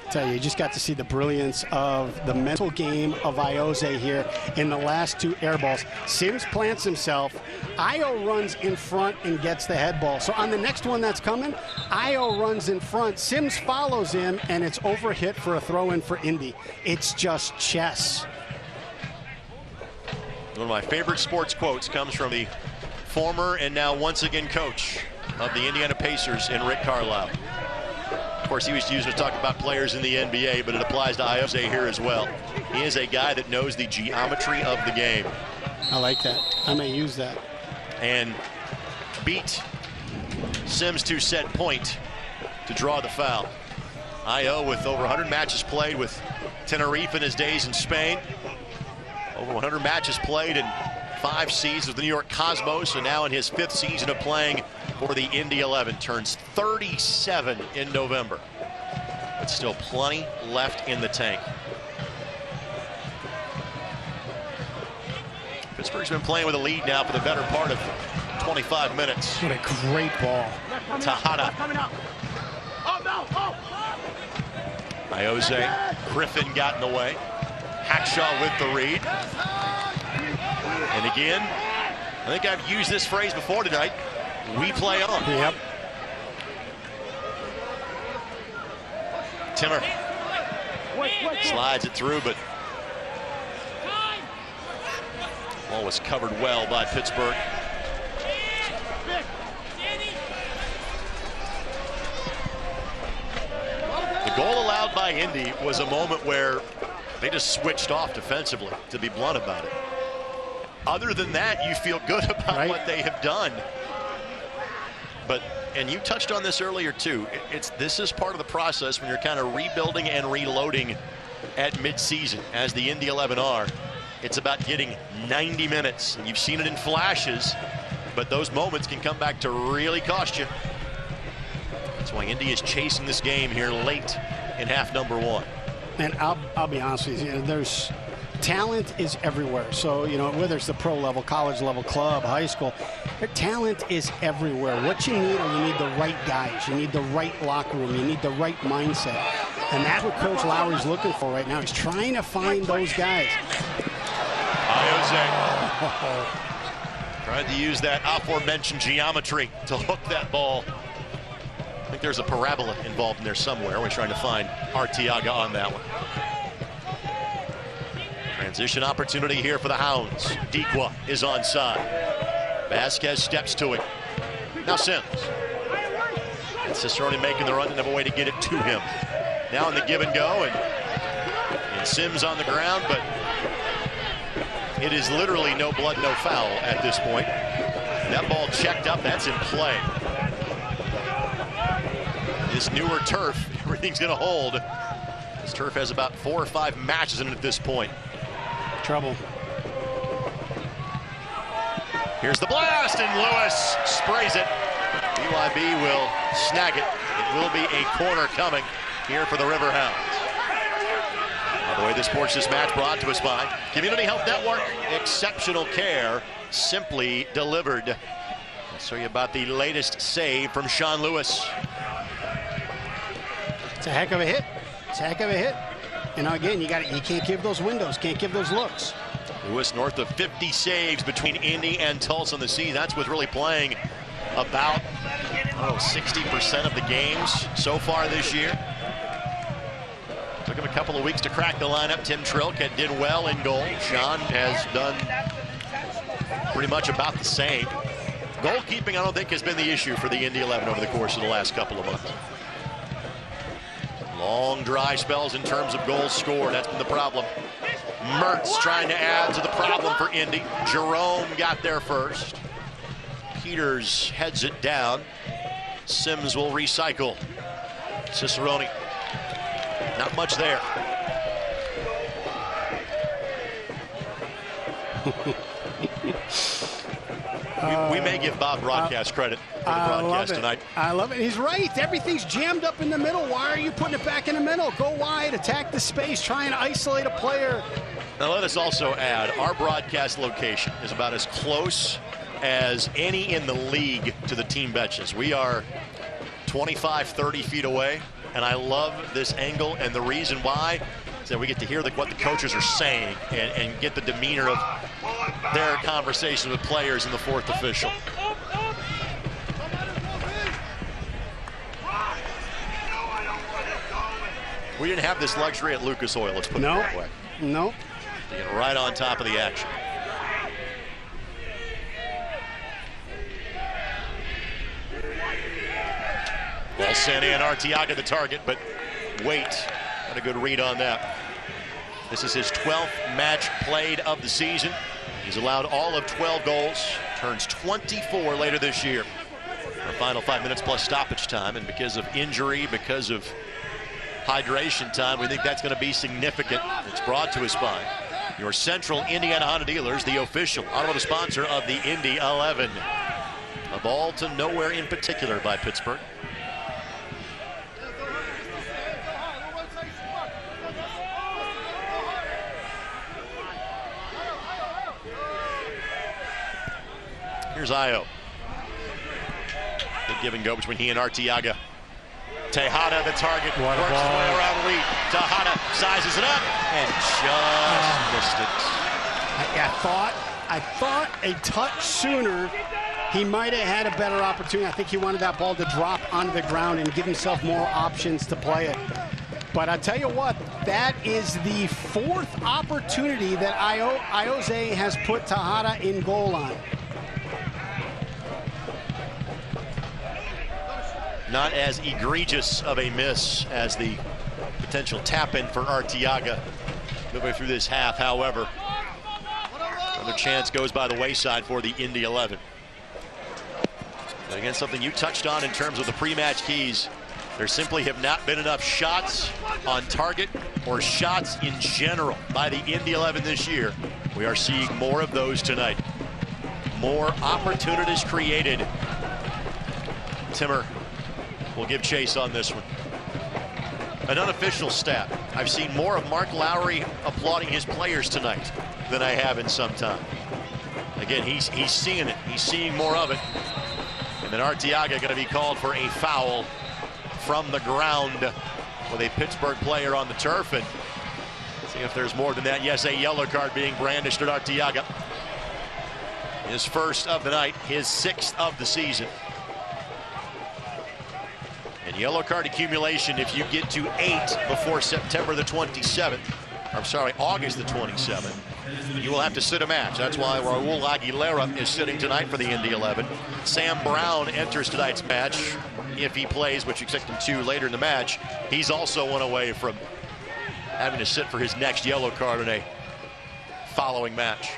I tell you just got to see the brilliance of the mental game of Iose here in the last 2 air balls. Sims plants himself. Io runs in front and gets the head ball. So on the next one that's coming, Io runs in front. Sims follows him, and it's overhit for a throw-in for Indy. It's just chess. One of my favorite sports quotes comes from the former and now once again coach of the Indiana Pacers in Rick Carlisle. Of course, he was used to talk about players in the NBA, but it applies to Iose here as well. He is a guy that knows the geometry of the game. I like that. I may use that. And beat Sims to set point to draw the foul. Io with over 100 matches played with Tenerife in his days in Spain. Over 100 matches played in 5 seasons with the New York Cosmos, and now in his 5th season of playing for the Indy 11. Turns 37 in November. But still plenty left in the tank. Pittsburgh's been playing with a lead now for the better part of 25 minutes. What a great ball. Tejada. Iose, Griffin got in the way. Hackshaw with the read. And again, I think I've used this phrase before tonight. We play on. Yep. Timmer slides it through, but ball was covered well by Pittsburgh. The goal allowed by Indy was a moment where they just switched off defensively, to be blunt about it. Other than that, you feel good about what they have done. But, and you touched on this earlier too, this is part of the process when you're kind of rebuilding and reloading at midseason, as the Indy 11 are. It's about getting 90 minutes, and you've seen it in flashes, but those moments can come back to really cost you. That's why Indy is chasing this game here late in half number 1. And I'll be honest with you, there's talent is everywhere. So, you know, whether it's the pro level, college level, club, high school, talent is everywhere. What you need the right guys. You need the right locker room. You need the right mindset. And that's what Coach Lowry's looking for right now. He's trying to find those guys. Iose tried to use that aforementioned geometry to hook that ball. I think there's a parabola involved in there somewhere. We're trying to find Arteaga on that one. Transition opportunity here for the Hounds. Dequa is onside. Vasquez steps to it. Now Sims. Cicerone making the run, didn't have a way to get it to him. Now in the give and go, and Sims on the ground, but it is literally no blood, no foul at this point. That ball checked up, that's in play. This newer turf, everything's going to hold. This turf has about 4 or 5 matches in it at this point. Trouble. Here's the blast, and Lewis sprays it. BYB will snag it. It will be a corner coming here for the Riverhounds. By the way, this portion of this match brought to us by Community Health Network. Exceptional care, simply delivered. I'll show you about the latest save from Sean Lewis. It's a heck of a hit. It's a heck of a hit. You know, again, you can't give those windows, can't give those looks. Lewis north of 50 saves between Indy and Tulsa in the season. That's with really playing about 60% of the games so far this year. Took him a couple of weeks to crack the lineup. Tim Trilk did well in goal. Sean has done pretty much about the same. Goalkeeping, I don't think, has been the issue for the Indy 11 over the course of the last couple of months. Long dry spells in terms of goals scored. That's been the problem. Mertz trying to add to the problem for Indy. Jerome got there first. Peters heads it down. Sims will recycle. Cicerone. Not much there. We may give Bob broadcast credit for the broadcast tonight. I love it. He's right. Everything's jammed up in the middle. Why are you putting it back in the middle? Go wide, attack the space, try and isolate a player. Now let us also add, our broadcast location is about as close as any in the league to the team benches. We are 25, 30 feet away, and I love this angle, and the reason why is that we get to hear what the coaches are saying and get the demeanor of their conversations with players and the fourth official. We didn't have this luxury at Lucas Oil, let's put it that way. Nope. Being right on top of the action. Ball sent in, Arteaga the target, but wait. Got a good read on that. This is his 12th match played of the season. He's allowed all of 12 goals, turns 24 later this year. Our final 5 minutes plus stoppage time, and because of injury, because of hydration time, we think that's going to be significant. It's brought to us by your Central Indiana Honda dealers, the official automotive sponsor of the Indy 11. A ball to nowhere in particular by Pittsburgh. Here's Io. Big give and go between he and Arteaga. Tejada, the target, works his way around Reed. Tejada sizes it up and just missed it. I thought a touch sooner he might have had a better opportunity. I think he wanted that ball to drop onto the ground and give himself more options to play it. But I tell you what, that is the 4th opportunity that Iose has put Tejada in goal on. Not as egregious of a miss as the potential tap-in for Arteaga midway through this half. However, another chance goes by the wayside for the Indy 11. And again, something you touched on in terms of the pre-match keys. There simply have not been enough shots on target or shots in general by the Indy 11 this year. We are seeing more of those tonight. More opportunities created. Timmer will give chase on this one. An unofficial stat. I've seen more of Mark Lowry applauding his players tonight than I have in some time. Again, he's seeing it. He's seeing more of it. And then Arteaga going to be called for a foul from the ground with a Pittsburgh player on the turf. And see if there's more than that. Yes, a yellow card being brandished at Arteaga. His first of the night, his 6th of the season. And yellow card accumulation, if you get to 8 before September the 27th, I'm sorry, August the 27th, you will have to sit a match. That's why Raul Aguilera is sitting tonight for the Indy 11. Sam Brown enters tonight's match. if he plays, which you expect him to later in the match, he's also one away from having to sit for his next yellow card in a following match.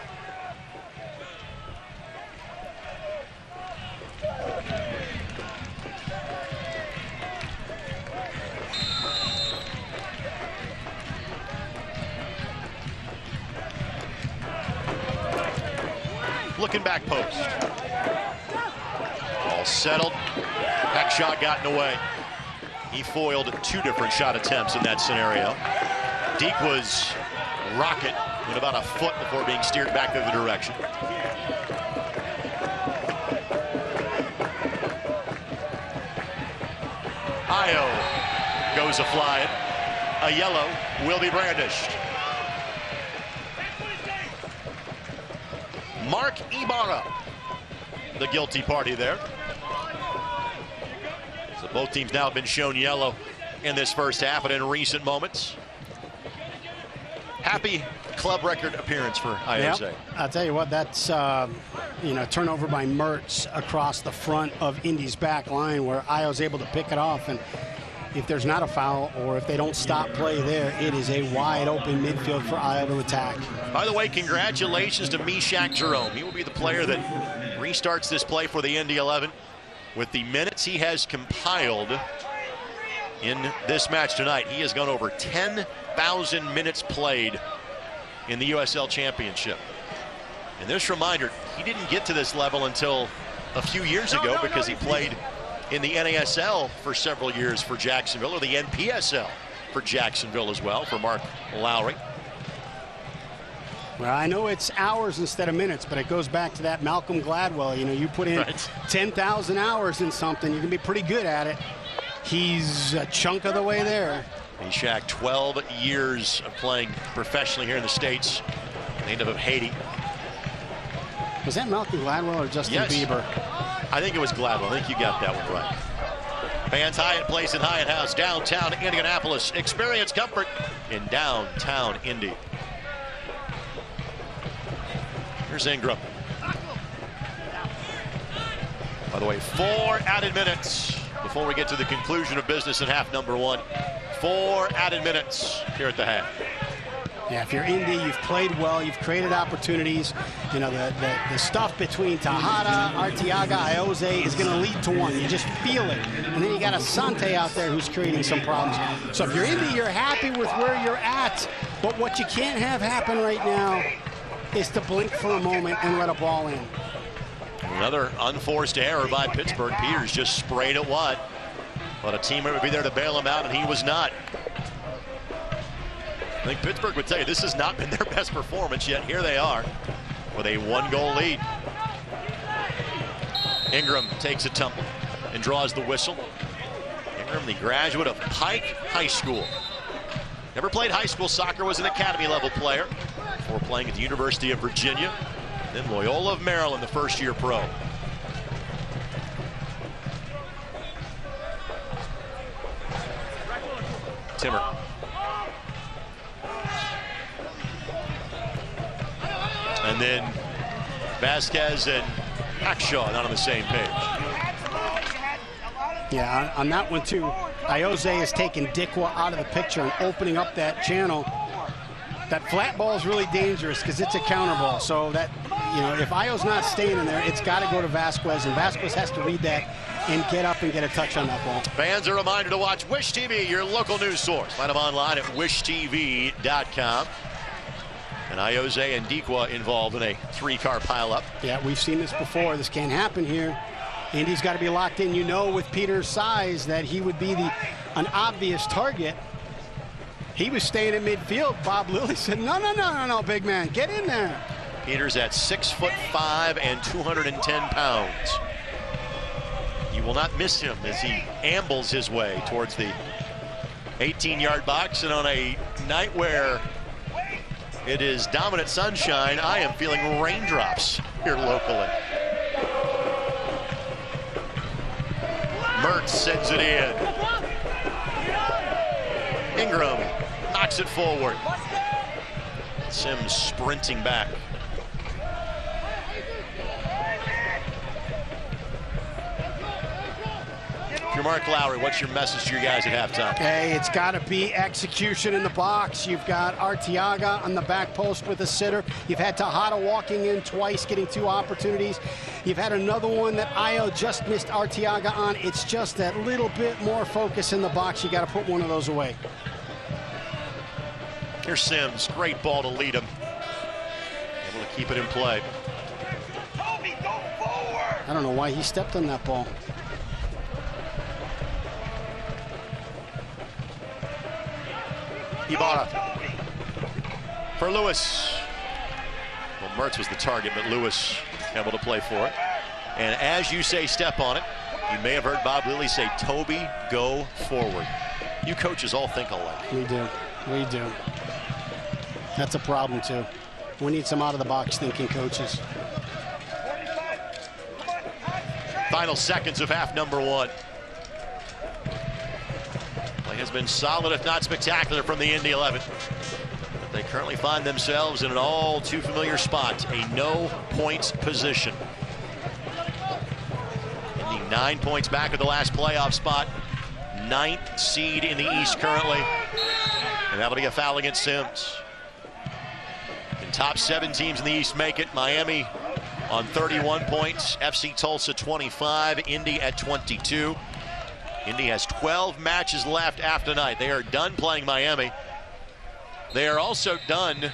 Looking back post. All settled. Heck shot gotten away. He foiled 2 different shot attempts in that scenario. Deke was rocket with about a foot before being steered back the other direction. Io goes a flying. A yellow will be brandished. Mark Ibarra, the guilty party there. So both teams now have been shown yellow in this first half, and in recent moments. Happy club record appearance for IOZ. Yep. I'll tell you what, that's turnover by Mertz across the front of Indy's back line, where Io's able to pick it off, and if there's not a foul or if they don't stop play there, it is a wide open midfield for Io to attack. By the way, congratulations to Meshach Jerome. He will be the player that restarts this play for the Indy 11 with the minutes he has compiled in this match tonight. He has gone over 10,000 minutes played in the USL Championship. And this reminder, he didn't get to this level until a few years ago because he played in the NASL for several years for Jacksonville, or the NPSL for Jacksonville as well, for Mark Lowry. Well, I know it's hours instead of minutes, but it goes back to that Malcolm Gladwell. You put in 10,000 hours in something, you can be pretty good at it. He's a chunk of the way there. Meshach, 12 years of playing professionally here in the States, native of Haiti. Was that Malcolm Gladwell or Justin Bieber? I think it was Gladwell. I think you got that one right. Fans Hyatt Place in Hyatt House, downtown Indianapolis. Experience comfort in downtown Indy. Here's Ingram. By the way, 4 added minutes before we get to the conclusion of business in half number 1. 4 added minutes here at the half. Yeah, if you're Indy, you've played well, you've created opportunities. The stuff between Tejada, Arteaga, Ioze is going to lead to one. You just feel it. And then you got Asante out there who's creating some problems. So if you're Indy, you're happy with where you're at. But what you can't have happen right now is to blink for a moment and let a ball in. Another unforced error by Pittsburgh. Peters just sprayed it wide. But a teammate would be there to bail him out, and he was not. I think Pittsburgh would tell you this has not been their best performance, yet here they are with a 1-goal lead. Ingram takes a tumble and draws the whistle. Ingram, the graduate of Pike High School. Never played high school soccer, was an academy level player before playing at the University of Virginia, then Loyola of Maryland, the first-year pro. Timmer. And then Vasquez and Hackshaw not on the same page. Yeah, on that one too, Ioze has taken Dikwa out of the picture and opening up that channel. That flat ball is really dangerous because it's a counter ball. So that, if Io's not staying in there, it's got to go to Vasquez, and Vasquez has to read that and get up and get a touch on that ball. Fans, a reminder to watch Wish TV, your local news source. Find them online at wishtv.com. And Ioze and Dikwa involved in a 3-car pileup. Yeah, we've seen this before. This can't happen here. Indy's got to be locked in. With Peter's size that he would be an obvious target. He was staying in midfield. Bob Lilly said, no, big man, get in there. Peters at 6'5" and 210 pounds. You will not miss him as he ambles his way towards the 18-yard box. And on a night where it is dominant sunshine, I am feeling raindrops here locally. Mertz sends it in. Ingram knocks it forward. Sims sprinting back. If you're Mark Lowry, what's your message to your guys at halftime? Hey, it's got to be execution in the box. You've got Arteaga on the back post with a sitter. You've had Tejada walking in twice, getting 2 opportunities. You've had another one that Ayo just missed Arteaga on. It's just that little bit more focus in the box. You got to put one of those away. Here's Sims, great ball to lead him. Able to keep it in play. I don't know why he stepped on that ball. Ibarra for Lewis. Well, Mertz was the target, but Lewis able to play for it. And as you say, step on it, you may have heard Bob Lilly say, Toby, go forward. You coaches all think alike. We do. We do. That's a problem, too. We need some out-of-the-box thinking coaches. Final seconds of half number 1. Play has been solid, if not spectacular, from the Indy 11. But they currently find themselves in an all too familiar spot, a no-points position. Indy 9 points back of the last playoff spot. 9th seed in the East currently. And able to get a foul against Sims. And top 7 teams in the East make it. Miami on 31 points, FC Tulsa 25, Indy at 22. Indy has 12 matches left after tonight. They are done playing Miami. They are also done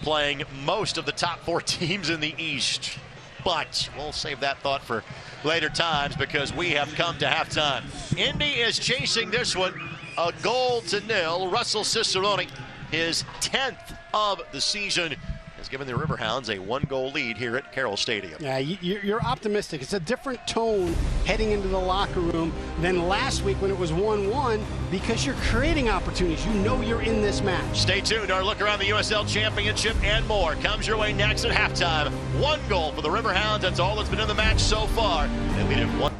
playing most of the top 4 teams in the East. But we'll save that thought for later times because we have come to halftime. Indy is chasing this one, a 0-0. Russell Cicerone, his 10th of the season, has given the Riverhounds a 1-goal lead here at Carroll Stadium. Yeah, you're optimistic. It's a different tone heading into the locker room than last week when it was 1-1 because you're creating opportunities. You know you're in this match. Stay tuned. Our look around the USL Championship and more comes your way next at halftime. 1 goal for the Riverhounds. That's all that's been in the match so far. They lead it 1.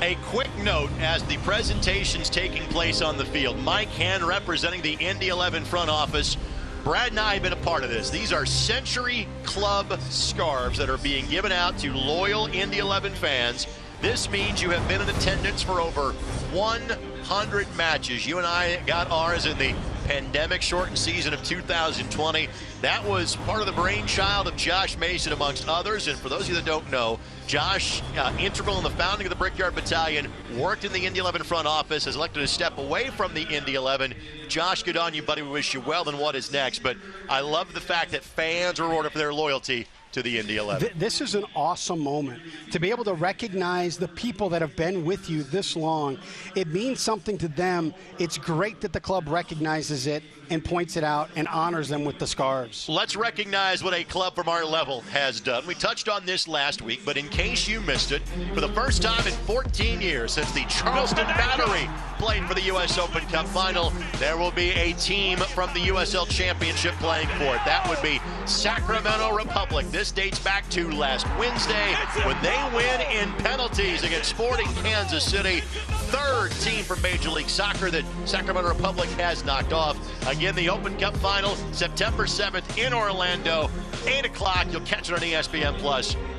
A quick note as the presentation's taking place on the field. Mike Henn representing the Indy 11 front office. Brad and I have been a part of this. These are Century Club scarves that are being given out to loyal Indy 11 fans. This means you have been in attendance for over 100 matches. You and I got ours in the pandemic-shortened season of 2020. That was part of the brainchild of Josh Mason, amongst others. And for those of you that don't know, Josh, integral in the founding of the Brickyard Battalion, worked in the Indy 11 front office, has elected to step away from the Indy 11. Josh, good on you, buddy. We wish you well in what is next. But I love the fact that fans are rewarded for their loyalty to the Indy 11. This is an awesome moment to be able to recognize the people that have been with you this long. It means something to them. It's great that the club recognizes it and points it out and honors them with the scarves. Let's recognize what a club from our level has done. We touched on this last week, but in case you missed it, for the first time in 14 years since the Charleston Battery played for the U.S. Open Cup Final, there will be a team from the USL Championship playing for it. That would be Sacramento Republic. This dates back to last Wednesday when they win in penalties against Sporting Kansas City. Third team from Major League Soccer that Sacramento Republic has knocked off. Again, the Open Cup Final, September 7th in Orlando, 8 o'clock. You'll catch it on ESPN+.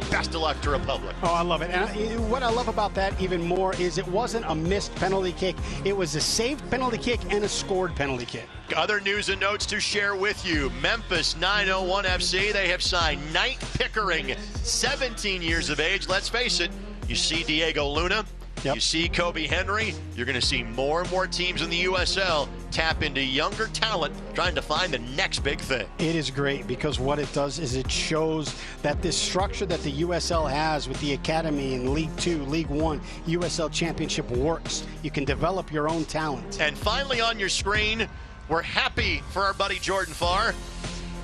Best of luck to Republic. Oh, I love it. And what I love about that even more is it wasn't a missed penalty kick. It was a saved penalty kick and a scored penalty kick. Other news and notes to share with you. Memphis 901 FC, they have signed Knight Pickering, 17 years of age. Let's face it, you see Diego Luna, you see Kobe Henry, you're going to see more and more teams in the USL tap into younger talent trying to find the next big thing. It is great because what it does is it shows that this structure that the USL has with the academy in League 2, League 1, USL Championship works. You can develop your own talent. And finally on your screen, we're happy for our buddy Jordan Farr.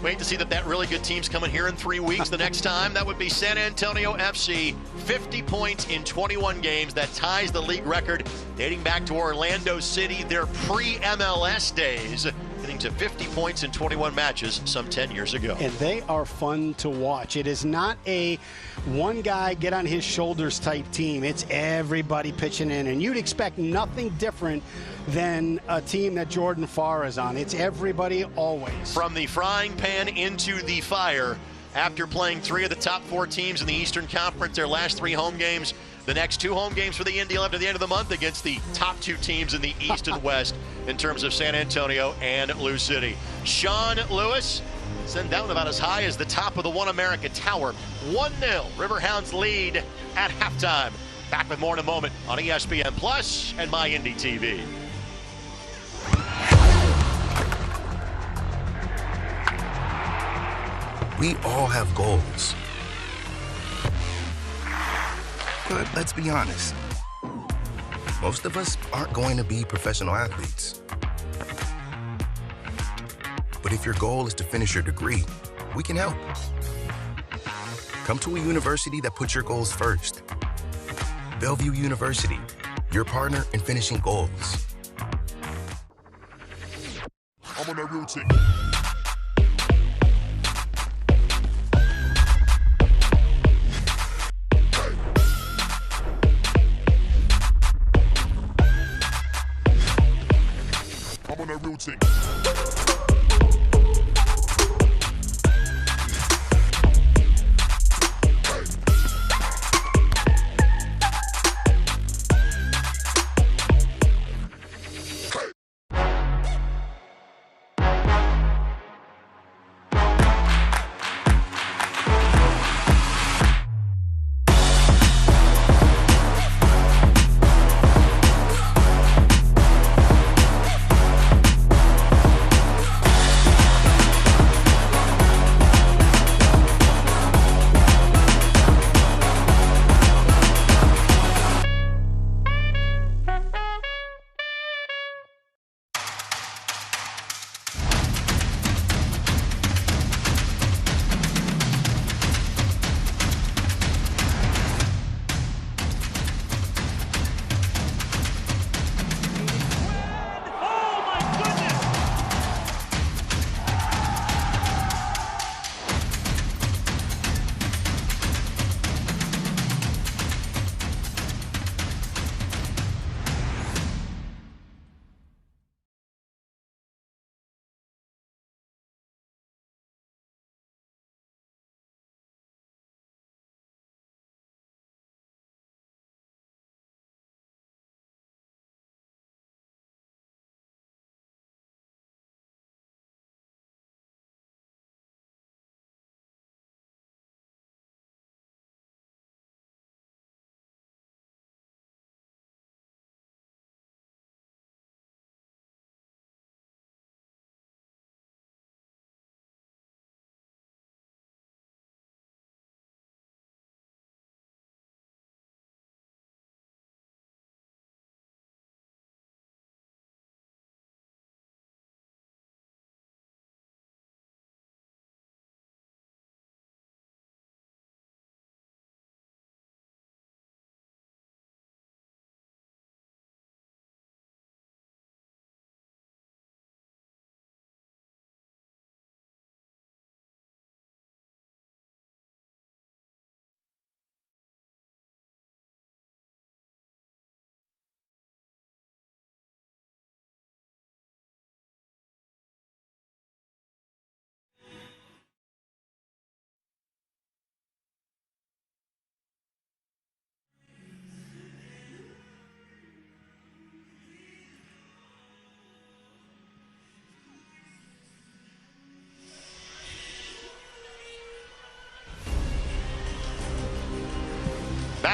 Wait to see that really good team's coming here in 3 weeks. The next time, that would be San Antonio FC, 50 points in 21 games. That ties the league record dating back to Orlando City, their pre-MLS days, getting to 50 points in 21 matches some 10 years ago. And they are fun to watch. It is not a one guy get on his shoulders type team. It's everybody pitching in, and you'd expect nothing different than a team that Jordan Farr is on. It's everybody always. From the frying pan into the fire, after playing 3 of the top 4 teams in the Eastern Conference, their last 3 home games, the next 2 home games for the Indy 11 at the end of the month against the top 2 teams in the East and West in terms of San Antonio and Lou City. Sean Lewis sent down about as high as the top of the One America Tower. 1-0, Riverhounds lead at halftime. Back with more in a moment on ESPN Plus and My Indy TV. We all have goals. But let's be honest, most of us aren't going to be professional athletes. But if your goal is to finish your degree, we can help. Come to a university that puts your goals first. Bellevue University, your partner in finishing goals. I'm on that routine. Routine.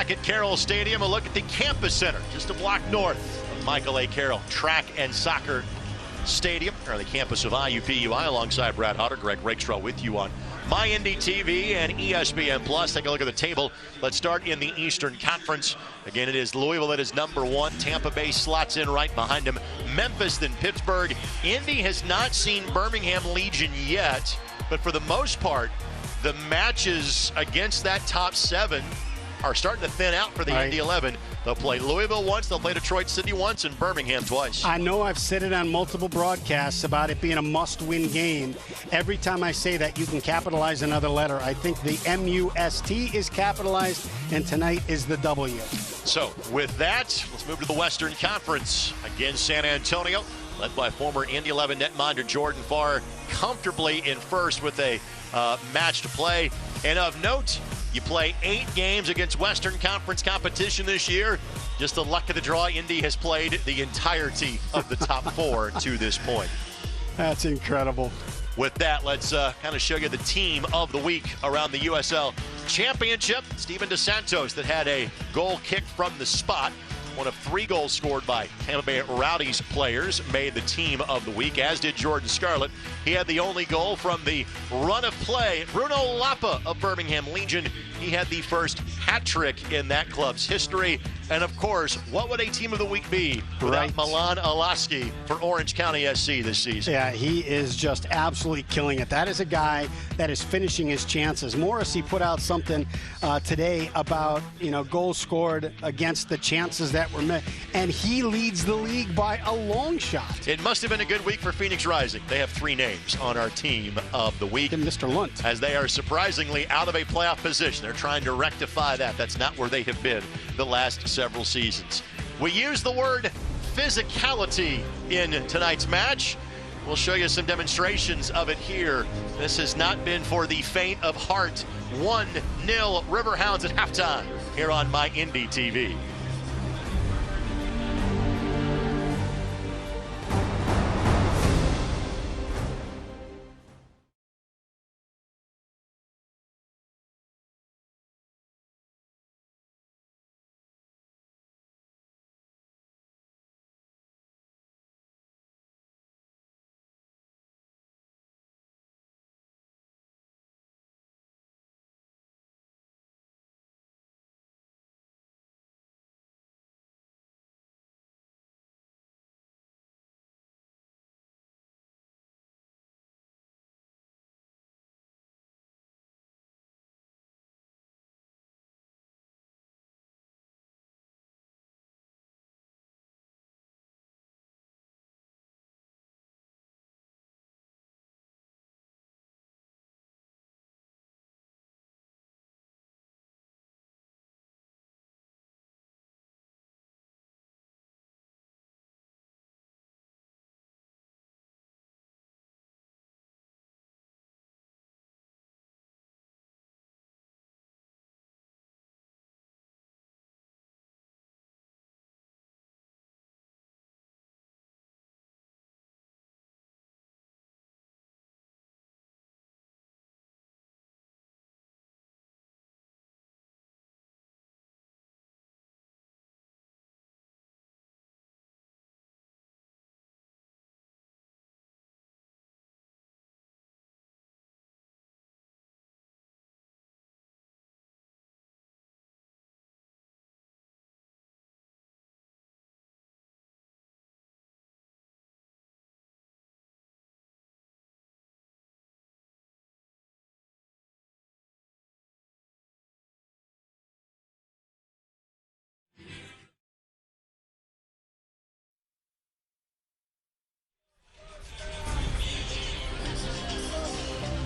Back at Carroll Stadium, a look at the Campus Center, just a block north of Michael A. Carroll Track and Soccer Stadium, or the campus of IUPUI, alongside Brad Hutter, Greg Rakestraw with you on My Indy TV and ESPN Plus. Take a look at the table. Let's start in the Eastern Conference. Again, it is Louisville that is number one. Tampa Bay slots in right behind them. Memphis, then Pittsburgh. Indy has not seen Birmingham Legion yet, but for the most part, the matches against that top seven are starting to thin out for the Indy 11. They'll play Louisville once, they'll play Detroit City once, and Birmingham twice. I know I've said it on multiple broadcasts about it being a must-win game. Every time I say that, you can capitalize another letter. I think the M-U-S-T is capitalized, and tonight is the W. So, with that, let's move to the Western Conference. Again, San Antonio, led by former Indy 11 netminder Jordan Farr, comfortably in first with a match to play. And of note, you play 8 games against Western Conference competition this year. Just the luck of the draw, Indy has played the entirety of the top 4 to this point. That's incredible. With that, let's kind of show you the team of the week around the USL Championship. Steven DeSantos that had a goal kicked from the spot. One of 3 goals scored by Tampa Bay Rowdies players made the team of the week, as did Jordan Scarlett. He had the only goal from the run of play. Bruno Lapa of Birmingham Legion, he had the first hat trick in that club's history. And of course, what would a team of the week be without Milan Alaski for Orange County SC this season? Yeah, he is just absolutely killing it. That is a guy that is finishing his chances. Morrissey put out something today about, goals scored against the chances that were met, and he leads the league by a long shot. It must have been a good week for Phoenix Rising. They have 3 names on our team of the week. And Mr. Lunt. As they are surprisingly out of a playoff position. They're trying to rectify that. That's not where they have been the last several seasons. We use the word physicality in tonight's match. We'll show you some demonstrations of it here. This has not been for the faint of heart. 1-0 Riverhounds at halftime here on My Indy TV.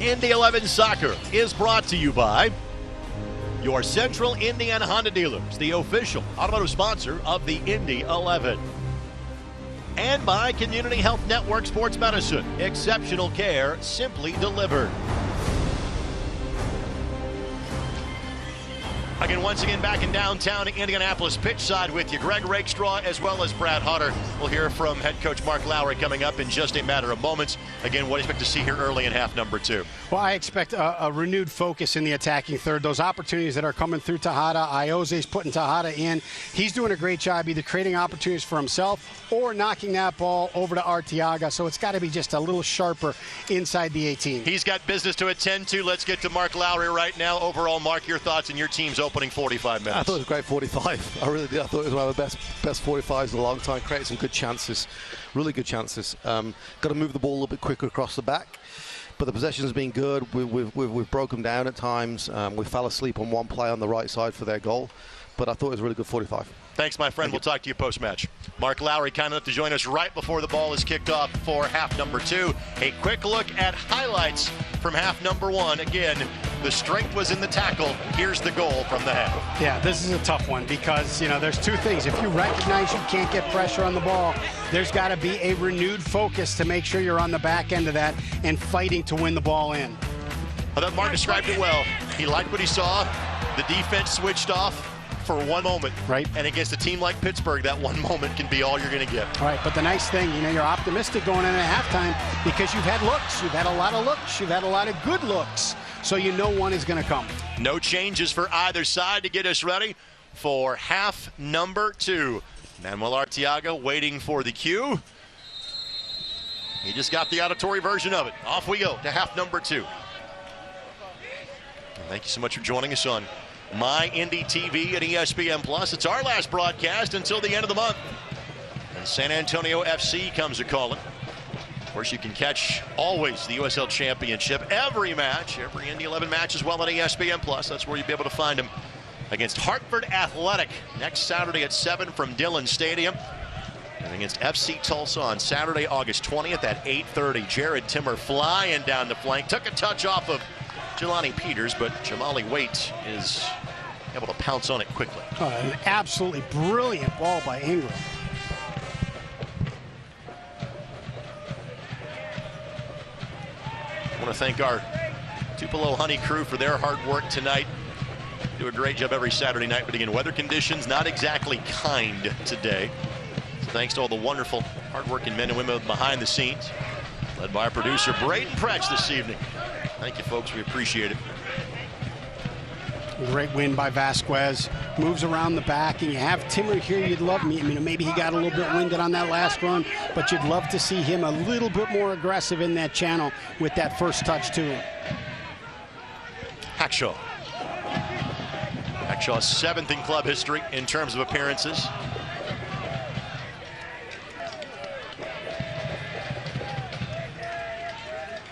Indy 11 Soccer is brought to you by your Central Indiana Honda dealers, the official automotive sponsor of the Indy 11. And by Community Health Network Sports Medicine, exceptional care simply delivered. Again, once again, back in downtown Indianapolis, pitch side with you, Greg Rakestraw as well as Brad Hutter. We'll hear from head coach Mark Lowry coming up in just a matter of moments. Again, what do you expect to see here early in half number 2? Well, I expect a renewed focus in the attacking third. Those opportunities that are coming through Tejada, Iose's putting Tejada in. He's doing a great job either creating opportunities for himself or knocking that ball over to Arteaga. So it's got to be just a little sharper inside the 18. He's got business to attend to. Let's get to Mark Lowry right now. Overall, Mark, your thoughts and your team's opening 45 minutes. I thought it was a great 45. I really did. I thought it was one of the best 45s in a long time. Created some good chances, really good chances. Got to move the ball a little bit quicker across the back. But the possession's been good. We've broken down at times. We fell asleep on one play on the right side for their goal. But I thought it was a really good 45. Thanks, my friend. We'll talk to you post-match. Mark Lowry kind enough to join us right before the ball is kicked off for half number 2. A quick look at highlights from half number 1. Again, the strength was in the tackle. Here's the goal from the half. Yeah, this is a tough one because, you know, there's two things. If you recognize you can't get pressure on the ball, there's got to be a renewed focus to make sure you're on the back end of that and fighting to win the ball in. I thought Mark described it well. He liked what he saw. The defense switched off for one moment. Right. And against a team like Pittsburgh, that one moment can be all you're going to get. All right, but the nice thing, you know, you're optimistic going into halftime because you've had looks. You've had a lot of looks. You've had a lot of good looks. So you know one is going to come. No changes for either side to get us ready for half number 2. Manuel Arteaga waiting for the cue. He just got the auditory version of it. Off we go to half number 2. Thank you so much for joining us on My Indy TV and ESPN Plus. It's our last broadcast until the end of the month. And San Antonio FC comes a-calling. Of course, you can catch always the USL Championship, every match, every Indy 11 match as well on ESPN Plus. That's where you'll be able to find them against Hartford Athletic next Saturday at 7 from Dillon Stadium. And against FC Tulsa on Saturday, August 20th at 8:30. Jared Timmer flying down the flank. Took a touch off of Jelani Peters, but Jamali Waite is able to pounce on it quickly. An absolutely brilliant ball by Ingram. I want to thank our Tupelo Honey crew for their hard work tonight. Do a great job every Saturday night, but again, weather conditions not exactly kind today. So thanks to all the wonderful, hard-working men and women behind the scenes, led by our producer, Braden Pretch, this evening. Thank you, folks. We appreciate it. Great win by Vasquez. Moves around the back, and you have Timmer here. You'd love me. I mean, maybe he got a little bit winded on that last run, but you'd love to see him a little bit more aggressive in that channel with that first touch to him. Hackshaw. Hackshaw's 7th in club history in terms of appearances.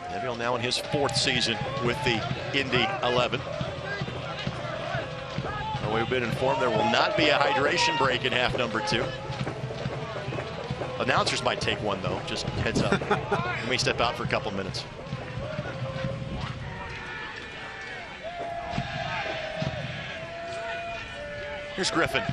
Neville now in his 4th season with the Indy 11. We've been informed there will not be a hydration break in half number 2. Announcers might take one, though. Just heads up. We may step out for a couple minutes. Here's Griffin.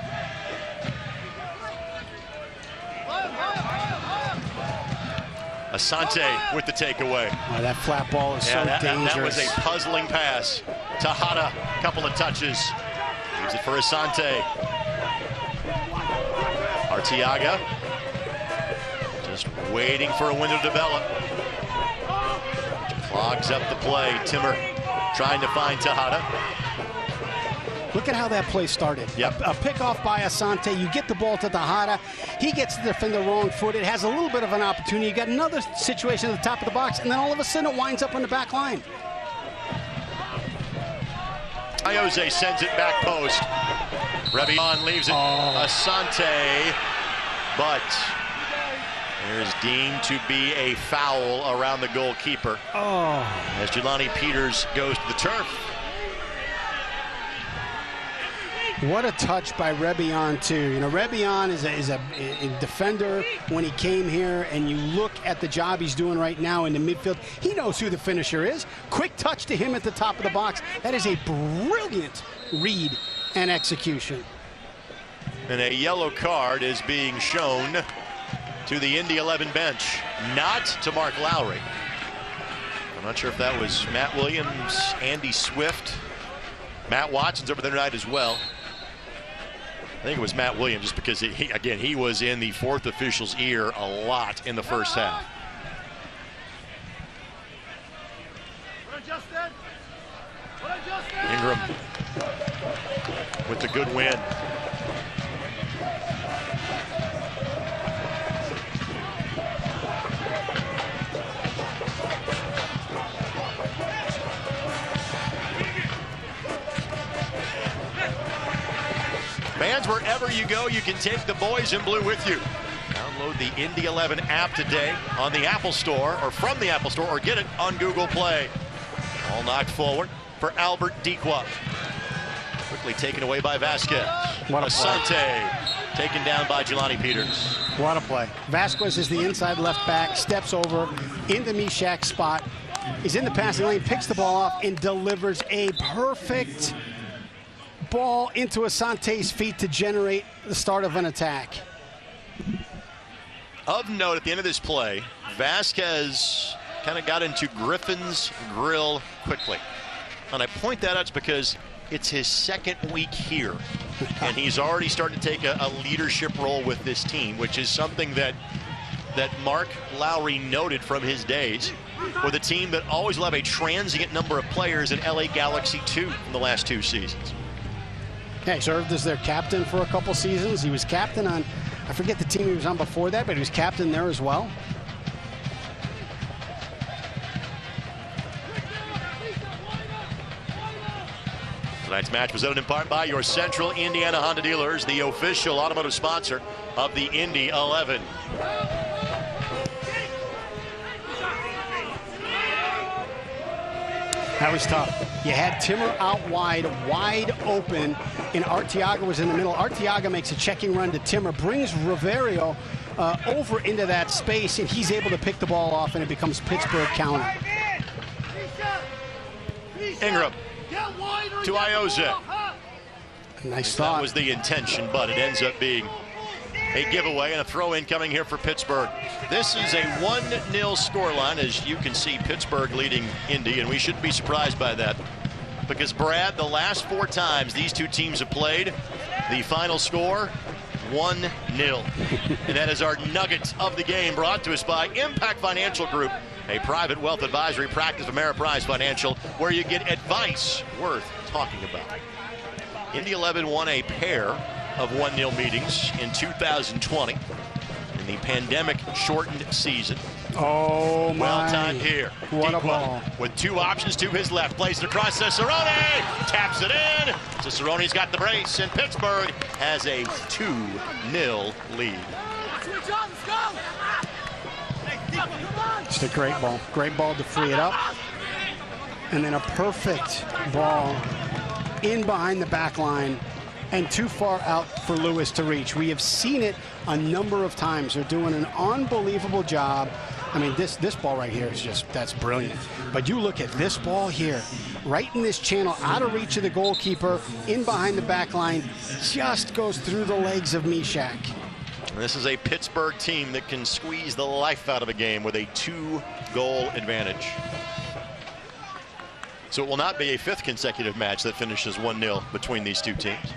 Asante with the takeaway. Oh, that flat ball is so dangerous. That was a puzzling pass. Tejada, couple of touches. Leaves it for Asante. Arteaga just waiting for a window to develop. Clogs up the play. Timmer trying to find Tejada. Look at how that play started. Yep. A pickoff by Asante. You get the ball to Tejada. He gets the defender wrong foot. It has a little bit of an opportunity. You got another situation at the top of the box, and then all of a sudden it winds up on the back line. Iose sends it back post. Rebion leaves it. Asante, but there's deemed to be a foul around the goalkeeper. As Jelani Peters goes to the turf. What a touch by Rebion, too. You know, Rebion is a defender when he came here, and you look at the job he's doing right now in the midfield. He knows who the finisher is. Quick touch to him at the top of the box. That is a brilliant read and execution. And a yellow card is being shown to the Indy 11 bench, not to Mark Lowry. I'm not sure if that was Matt Williams, Andy Swift, Matt Watson's over there tonight as well. I think it was Matt Williams, just because he was in the fourth official's ear a lot in the first half. Ingram with the good win. Fans, wherever you go, you can take the boys in blue with you. Download the Indy 11 app today on the Apple Store, or from the Apple Store, or get it on Google Play. All knocked forward for Albert Dequa. Quickly taken away by Vasquez. What a Asante taken down by Jelani Peters. What a play. Vasquez is the inside left back, steps over into Mishak's spot. He's in the passing lane, picks the ball off, and delivers a perfect ball into Asante's feet to generate the start of an attack. Of note, at the end of this play, Vasquez kind of got into Griffin's grill quickly. And I point that out because it's his second week here. And he's already starting to take a leadership role with this team, which is something that Mark Lowry noted from his days with a team that always will have a transient number of players in LA Galaxy 2 in the last 2 seasons. Yeah, he served as their captain for a couple seasons. He was captain on, I forget the team he was on before that, but he was captain there as well. Tonight's match presented in part by your Central Indiana Honda dealers, the official automotive sponsor of the Indy 11. That was tough. You had Timmer out wide open, and Arteaga was in the middle. Arteaga makes a checking run to Timmer, brings Riverio over into that space, and he's able to pick the ball off, and it becomes Pittsburgh counter. Ingram to Ioza. Nice thought. That was the intention, but it ends up being a giveaway and a throw-in coming here for Pittsburgh. This is a 1-0 scoreline. As you can see, Pittsburgh leading Indy, and we shouldn't be surprised by that, because Brad, the last 4 times these two teams have played, the final score 1-0. And that is our nugget of the game, brought to us by Impact Financial Group, a private wealth advisory practice of Ameriprise Financial, where you get advice worth talking about. Indy 11 won a pair of 1-0 meetings in 2020 in the pandemic-shortened season. Oh, my. Well timed here. What Dequa a ball. with 2 options to his left. Plays it across Cicerone. Taps it in. Cicerone's got the brace, and Pittsburgh has a 2-0 lead. Just a great ball. Great ball to free it up. And then a perfect ball in behind the back line and too far out for Lewis to reach. We have seen it a number of times. They're doing an unbelievable job. I mean, this ball right here is just, that's brilliant. But you look at this ball here, right in this channel, out of reach of the goalkeeper, in behind the back line, just goes through the legs of Mishak. This is a Pittsburgh team that can squeeze the life out of a game with a 2-goal advantage. So it will not be a 5th consecutive match that finishes 1-0 between these two teams.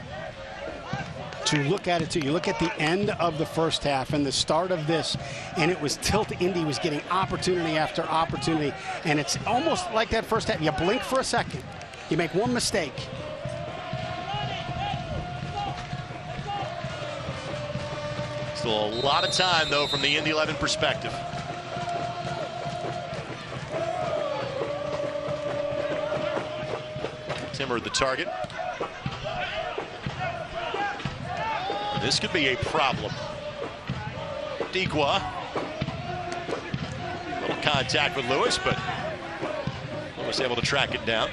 To look at it too, you look at the end of the first half and the start of this, and it was tilt. Indy was getting opportunity after opportunity, and it's almost like that first half. You blink for a second, you make one mistake. Still a lot of time, though, from the Indy 11 perspective. Timmer the target. This could be a problem. Dequa. A little contact with Lewis, but Lewis able to track it down.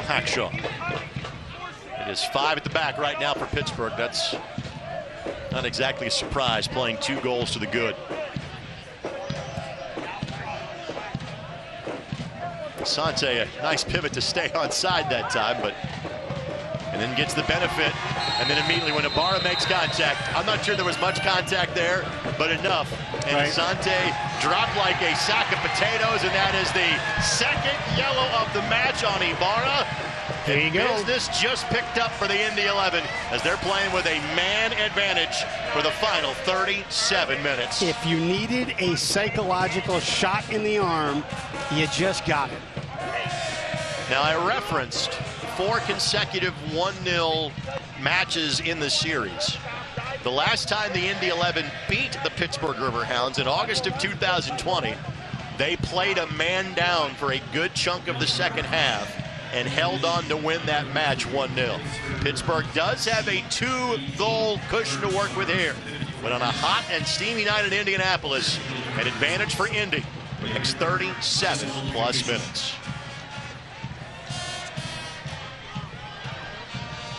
Hackshaw. It is 5 at the back right now for Pittsburgh. That's not exactly a surprise, playing 2 goals to the good. Asante, a nice pivot to stay onside that time, but and then gets the benefit, and then immediately when Ibarra makes contact, I'm not sure there was much contact there, but enough. And right. Asante dropped like a sack of potatoes, and that is the second yellow of the match on Ibarra. There you go. Business just picked up for the Indy 11 as they're playing with a man advantage for the final 37 minutes. If you needed a psychological shot in the arm, you just got it. Now, I referenced 4 consecutive 1-0 matches in the series. The last time the Indy 11 beat the Pittsburgh Riverhounds in August of 2020, they played a man down for a good chunk of the second half and held on to win that match 1-0. Pittsburgh does have a 2-goal cushion to work with here, but on a hot and steamy night in Indianapolis, an advantage for Indy for the next 37 plus minutes.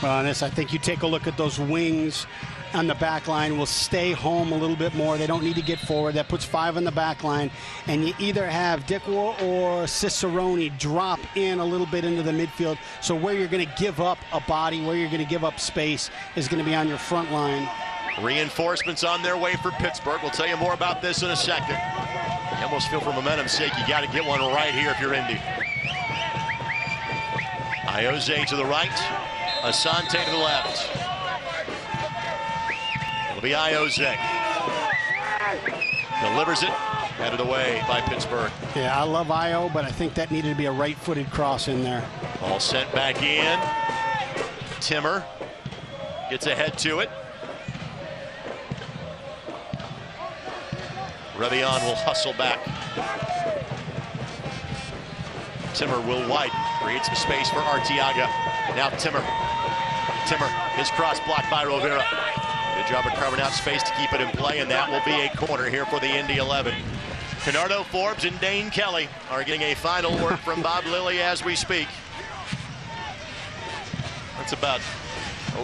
Well, on this, I think you take a look at those wings on the back line will stay home a little bit more. They don't need to get forward. That puts 5 on the back line. And you either have Dickwar or Cicerone drop in a little bit into the midfield. So where you're going to give up a body, where you're going to give up space is going to be on your front line. Reinforcements on their way for Pittsburgh. We'll tell you more about this in a second. You almost feel for momentum's sake, you got to get one right here if you're Indy. Ioze to the right, Asante to the left. It'll be Ioze. Delivers it, headed away by Pittsburgh. Yeah, I love Io, but I think that needed to be a right-footed cross in there. All sent back in. Timmer gets ahead to it. Revion will hustle back. Timmer will widen, create some space for Arteaga. Now Timmer, his cross blocked by Rivera. Good job of carving out space to keep it in play, and that will be a corner here for the Indy 11. Canardo Forbes and Dane Kelly are getting a final word from Bob Lilly as we speak. That's about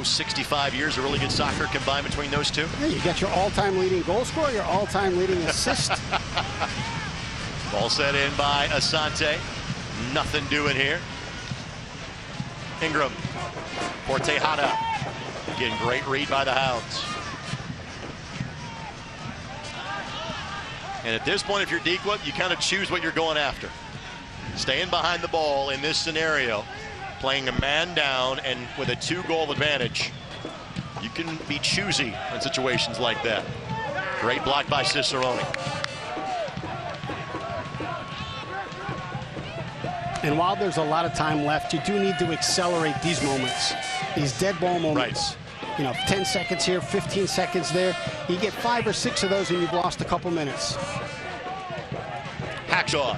65 years of really good soccer combined between those two. Yeah, you got your all-time leading goal scorer, your all-time leading assist. Ball set in by Asante. Nothing doing here. Ingram for Tejada. Again, great read by the Hounds. And at this point, if you're Dequip, you kind of choose what you're going after. Staying behind the ball in this scenario, playing a man down and with a 2-goal advantage, you can be choosy in situations like that. Great block by Cicerone. And while there's a lot of time left, you do need to accelerate these moments, these dead ball moments. Right. You know, 10 seconds here, 15 seconds there. You get 5 or 6 of those and you've lost a couple minutes. Hackshaw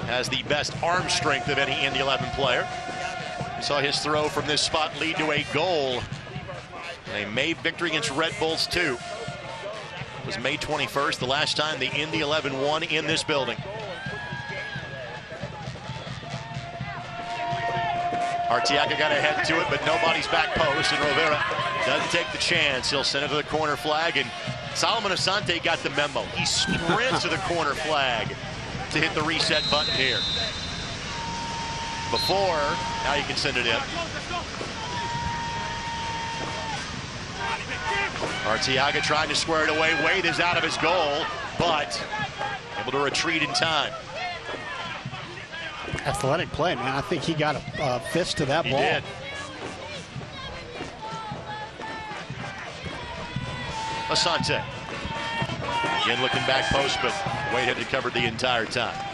has the best arm strength of any Indy 11 player. We saw his throw from this spot lead to a goal. A May victory against Red Bulls 2. It was May 21st, the last time the Indy 11 won in this building. Arteaga got ahead to it, but nobody's back post, and Rivera doesn't take the chance. He'll send it to the corner flag, and Solomon Asante got the memo. He sprints to the corner flag to hit the reset button here. Before, now you can send it in. Arteaga trying to square it away. Wade is out of his goal, but able to retreat in time. Athletic play, man. I think he got a fist to that ball. He did. Asante. Again looking back post, but Wade had it covered the entire time.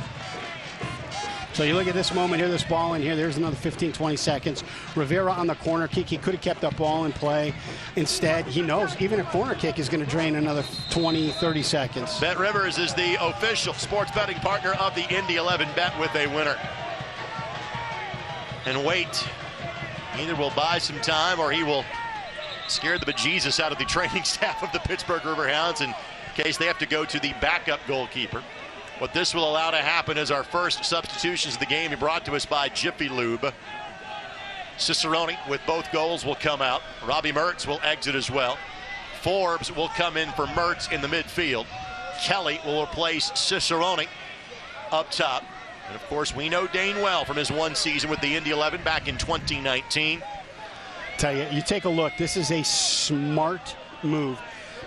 So you look at this moment here, this ball in here, there's another 15, 20 seconds. Rivera on the corner kick, he could have kept that ball in play. Instead, he knows even a corner kick is going to drain another 20, 30 seconds. Bet Rivers is the official sports betting partner of the Indy 11 Bet with a winner. And wait, either will buy some time or he will scare the bejesus out of the training staff of the Pittsburgh Riverhounds in case they have to go to the backup goalkeeper. What this will allow to happen is our first substitutions of the game brought to us by Jiffy Lube. Cicerone with both goals will come out. Robbie Mertz will exit as well. Forbes will come in for Mertz in the midfield. Kelly will replace Cicerone up top. And of course, we know Dane well from his one season with the Indy 11 back in 2019. Tell you, you take a look. This is a smart move.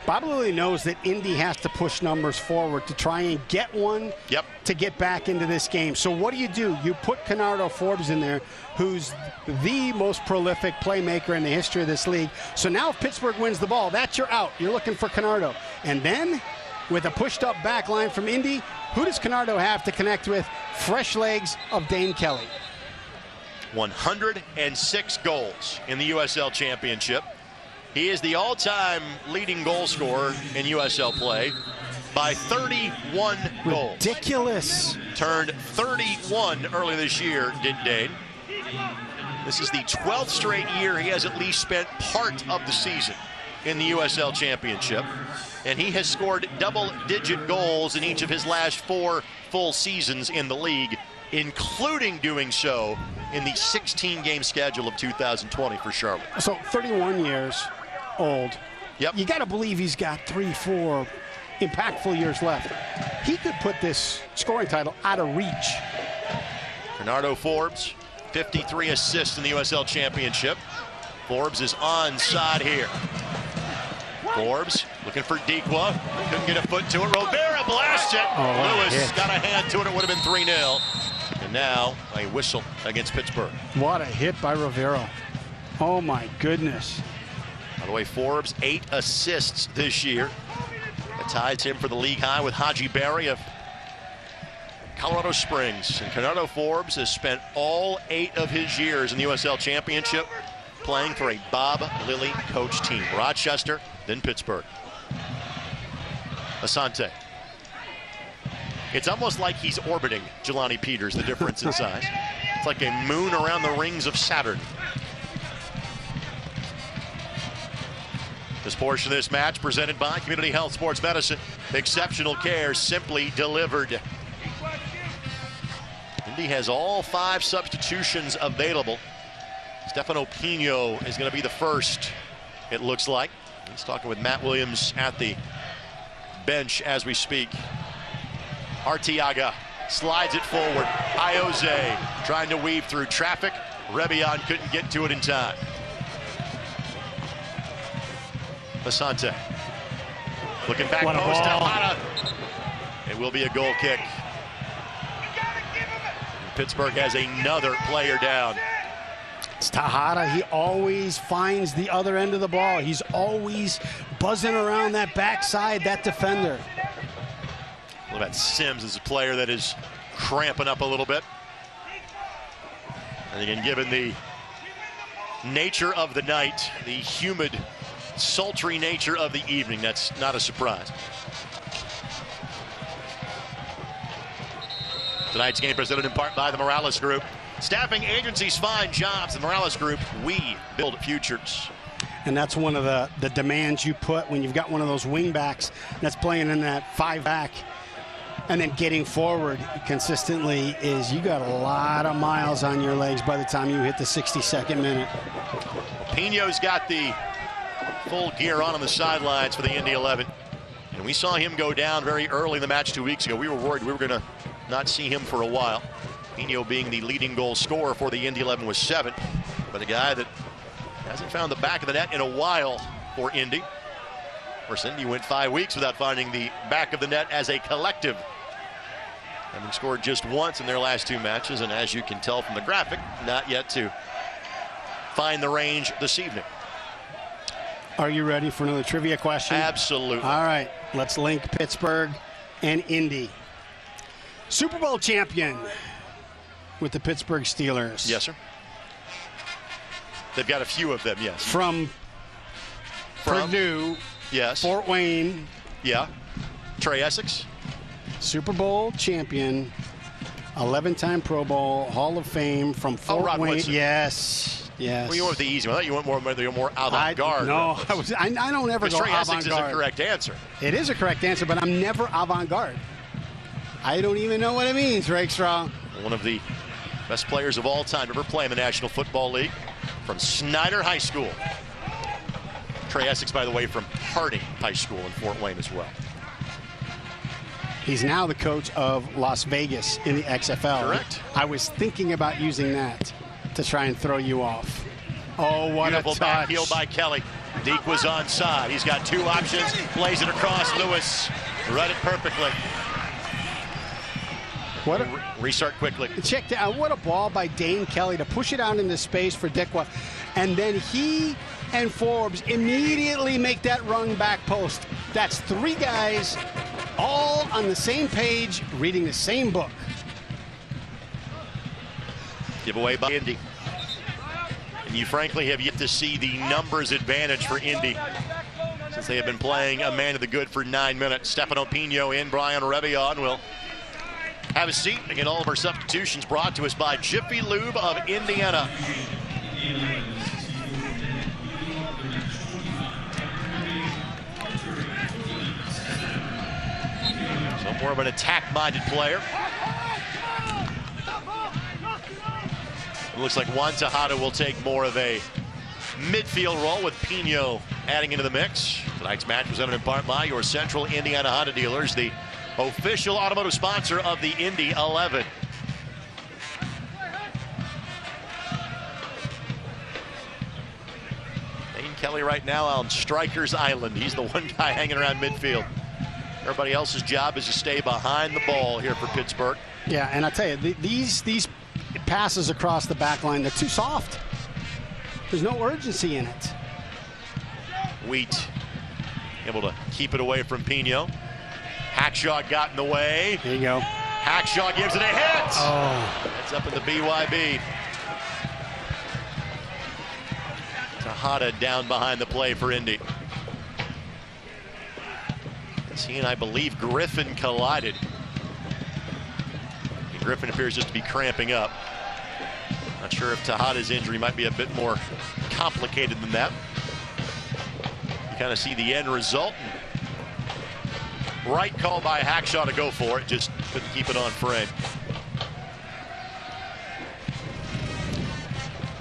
Bob Lilly knows that Indy has to push numbers forward to try and get one to get back into this game. So what do? You put Canardo Forbes in there, who's the most prolific playmaker in the history of this league. So now if Pittsburgh wins the ball, that's your out. You're looking for Canardo. And then with a pushed-up back line from Indy, who does Canardo have to connect with? Fresh legs of Dane Kelly. 106 goals in the USL Championship. He is the all-time leading goal scorer in USL play by 31 goals. Ridiculous. Turned 31 early this year, did Dane. This is the 12th straight year he has at least spent part of the season in the USL Championship. And he has scored double-digit goals in each of his last 4 full seasons in the league, including doing so in the 16-game schedule of 2020 for Charlotte. So 31 years old. Yep. You got to believe he's got 3-4 impactful years left. He could put this scoring title out of reach. Canardo Forbes, 53 assists in the USL Championship. Forbes is onside here. Forbes looking for Dequa. Couldn't get a foot to it. Rivera blasts it. Lewis got a hand to it. It would have been 3-0. And now a whistle against Pittsburgh. What a hit by Rivera. Oh, my goodness. By the way, Forbes, 8 assists this year. That ties him for the league high with Haji Berry of Colorado Springs. And Canardo Forbes has spent all 8 of his years in the USL Championship playing for a Bob Lilly coach team. Rochester, then Pittsburgh. Asante. It's almost like he's orbiting Jelani Peters, the difference in size. It's like a moon around the rings of Saturn. This portion of this match presented by Community Health Sports Medicine. Exceptional care simply delivered. Indy has all 5 substitutions available. Stefano Pino is going to be the first, it looks like. He's talking with Matt Williams at the bench as we speak. Arteaga slides it forward. Ioze trying to weave through traffic. Rebion couldn't get to it in time. Asante looking back post. Tejada. It will be a goal kick. Pittsburgh has another player down. It's Tejada. He always finds the other end of the ball. He's always buzzing around that backside, that defender. What about Sims as a player that is cramping up a little bit? And again, given the nature of the night, the humid, sultry nature of the evening, that's not a surprise. Tonight's game presented in part by the Morales Group. Staffing agencies find jobs. The Morales Group, we build futures. And that's one of the demands you put when you've got one of those wing backs that's playing in that 5-back and then getting forward consistently is you got a lot of miles on your legs by the time you hit the 62nd minute. Pino's got the full gear on the sidelines for the Indy 11. And we saw him go down very early in the match 2 weeks ago. We were worried we were going to not see him for a while. Pino being the leading goal scorer for the Indy 11 with 7. But a guy that hasn't found the back of the net in a while for Indy. Of course, Indy went 5 weeks without finding the back of the net as a collective. Having scored just once in their last 2 matches, and as you can tell from the graphic, not yet to find the range this evening. Are you ready for another trivia question? Absolutely. All right, let's link Pittsburgh and Indy. Super Bowl champion with the Pittsburgh Steelers. Yes, sir. They've got a few of them, yes. From Purdue. Yes. Fort Wayne. Yeah. Trey Essex. Super Bowl champion, 11-time Pro Bowl, Hall of Fame from Fort Wayne. Woodson. Yes, yes. Well, you went with the easy one. I thought you went more avant-garde. No, I don't ever go Trey avant-garde. Essex is a correct answer. It is a correct answer, but I'm never avant-garde. I don't even know what it means, Rakestraw. One of the best players of all time to ever play in the National Football League from Snyder High School. Trey Essex, by the way, from Harding High School in Fort Wayne as well. He's now the coach of Las Vegas in the XFL. Correct. I was thinking about using that to try and throw you off. Oh, what Beautiful a touch. back heel by Kelly. Deke was onside. He's got two options. Plays it across. Lewis read it perfectly. What Restart quickly. Check out what a ball by Dane Kelly to push it out into space for Dikwa. And then he and Forbes immediately make that run back post. That's three guys all on the same page, reading the same book. Giveaway by Indy. And you frankly have yet to see the numbers advantage for Indy since they have been playing a man of the good for 9 minutes. Stefano Pino in, Brian Rebion will have a seat. Again, all of our substitutions brought to us by Jiffy Lube of Indiana. So more of an attack-minded player. It looks like Juan Tejada will take more of a midfield role with Pino adding into the mix. Tonight's match presented in part by your Central Indiana Honda dealers, the official automotive sponsor of the Indy 11. Dane Kelly right now on Strikers Island. He's the one guy hanging around midfield. Everybody else's job is to stay behind the ball here for Pittsburgh. Yeah, and I tell you, these passes across the back line, they're too soft. There's no urgency in it. Wheat able to keep it away from Pino. Hackshaw got in the way. There you go. Hackshaw gives it a hit. Oh. That's up in the BYB. Tejada down behind the play for Indy. He and I believe Griffin collided. And Griffin appears just to be cramping up. Not sure if Tejada's injury might be a bit more complicated than that. You kind of see the end result. Right call by Hackshaw to go for it, just couldn't keep it on frame.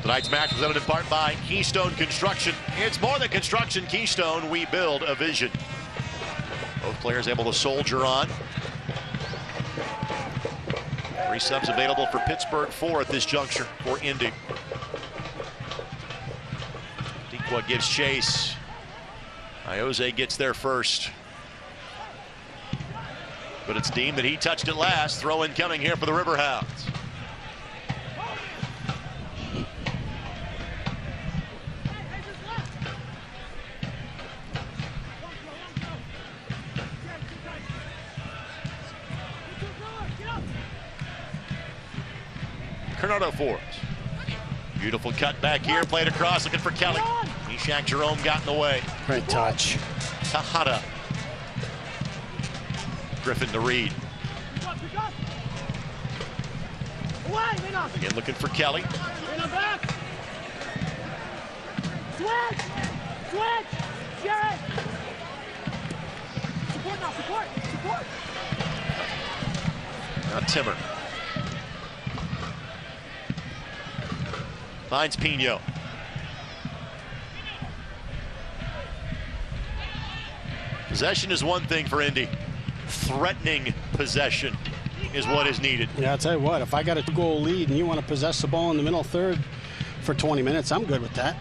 Tonight's match presented in part by Keystone Construction. It's more than construction. Keystone, we build a vision. Both players able to soldier on. 3 subs available for Pittsburgh, 4 at this juncture for Indy. Dikwa gives chase. Iose gets there first. But it's deemed that he touched it last. Throw in coming here for the Riverhounds. Bernardo Forbes. Beautiful cut back here, played across, looking for Kelly. Meshach Jerome got in the way. Great touch. Tejada. Griffin to Reed. Again looking for Kelly. Switch! Jared! Support now, support! Now Timmer. Finds Pino. Possession is one thing for Indy. Threatening possession is what is needed. Yeah, I'll tell you what, if I got a 2-goal lead and you want to possess the ball in the middle third for 20 minutes, I'm good with that.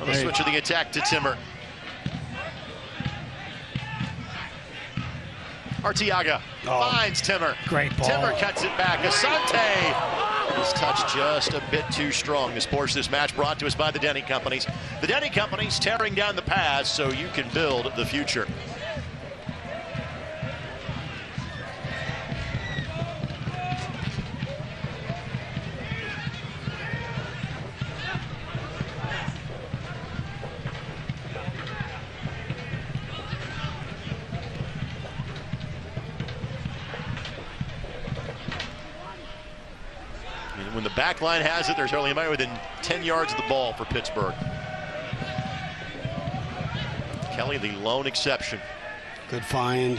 On the switch of the attack to Timmer. Arteaga finds Timmer. Great ball. Timmer cuts it back. Asante. His touch just a bit too strong. This portion of this match brought to us by the Denny Companies. The Denny Companies tearing down the past so you can build the future. When the back line has it, there's only anybody within 10 yards of the ball for Pittsburgh. Kelly, the lone exception. Good find.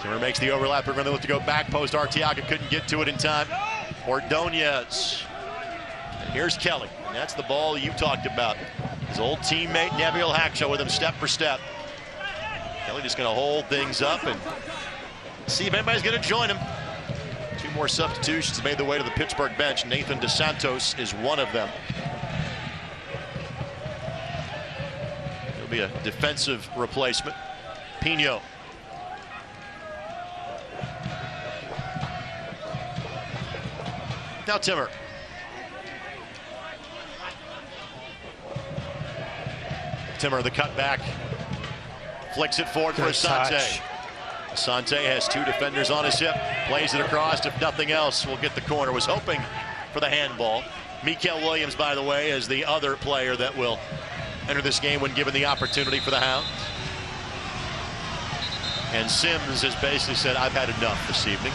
Timmer makes the overlap. We're going to look to go back post. Arteaga couldn't get to it in time. Ordonez. And here's Kelly. And that's the ball you talked about. His old teammate, Nabil Hackshaw, with him step for step. Kelly just going to hold things up and see if anybody's going to join him. Two more substitutions made their way to the Pittsburgh bench. Nathan DeSantos is one of them. He'll be a defensive replacement. Pino. Now Timmer. Timmer, the cutback, flicks it forward for Asante. Asante has two defenders on his hip, plays it across. If nothing else, will get the corner. Was hoping for the handball. Mikael Williams, by the way, is the other player that will enter this game when given the opportunity for the Hounds. And Sims has basically said, I've had enough this evening.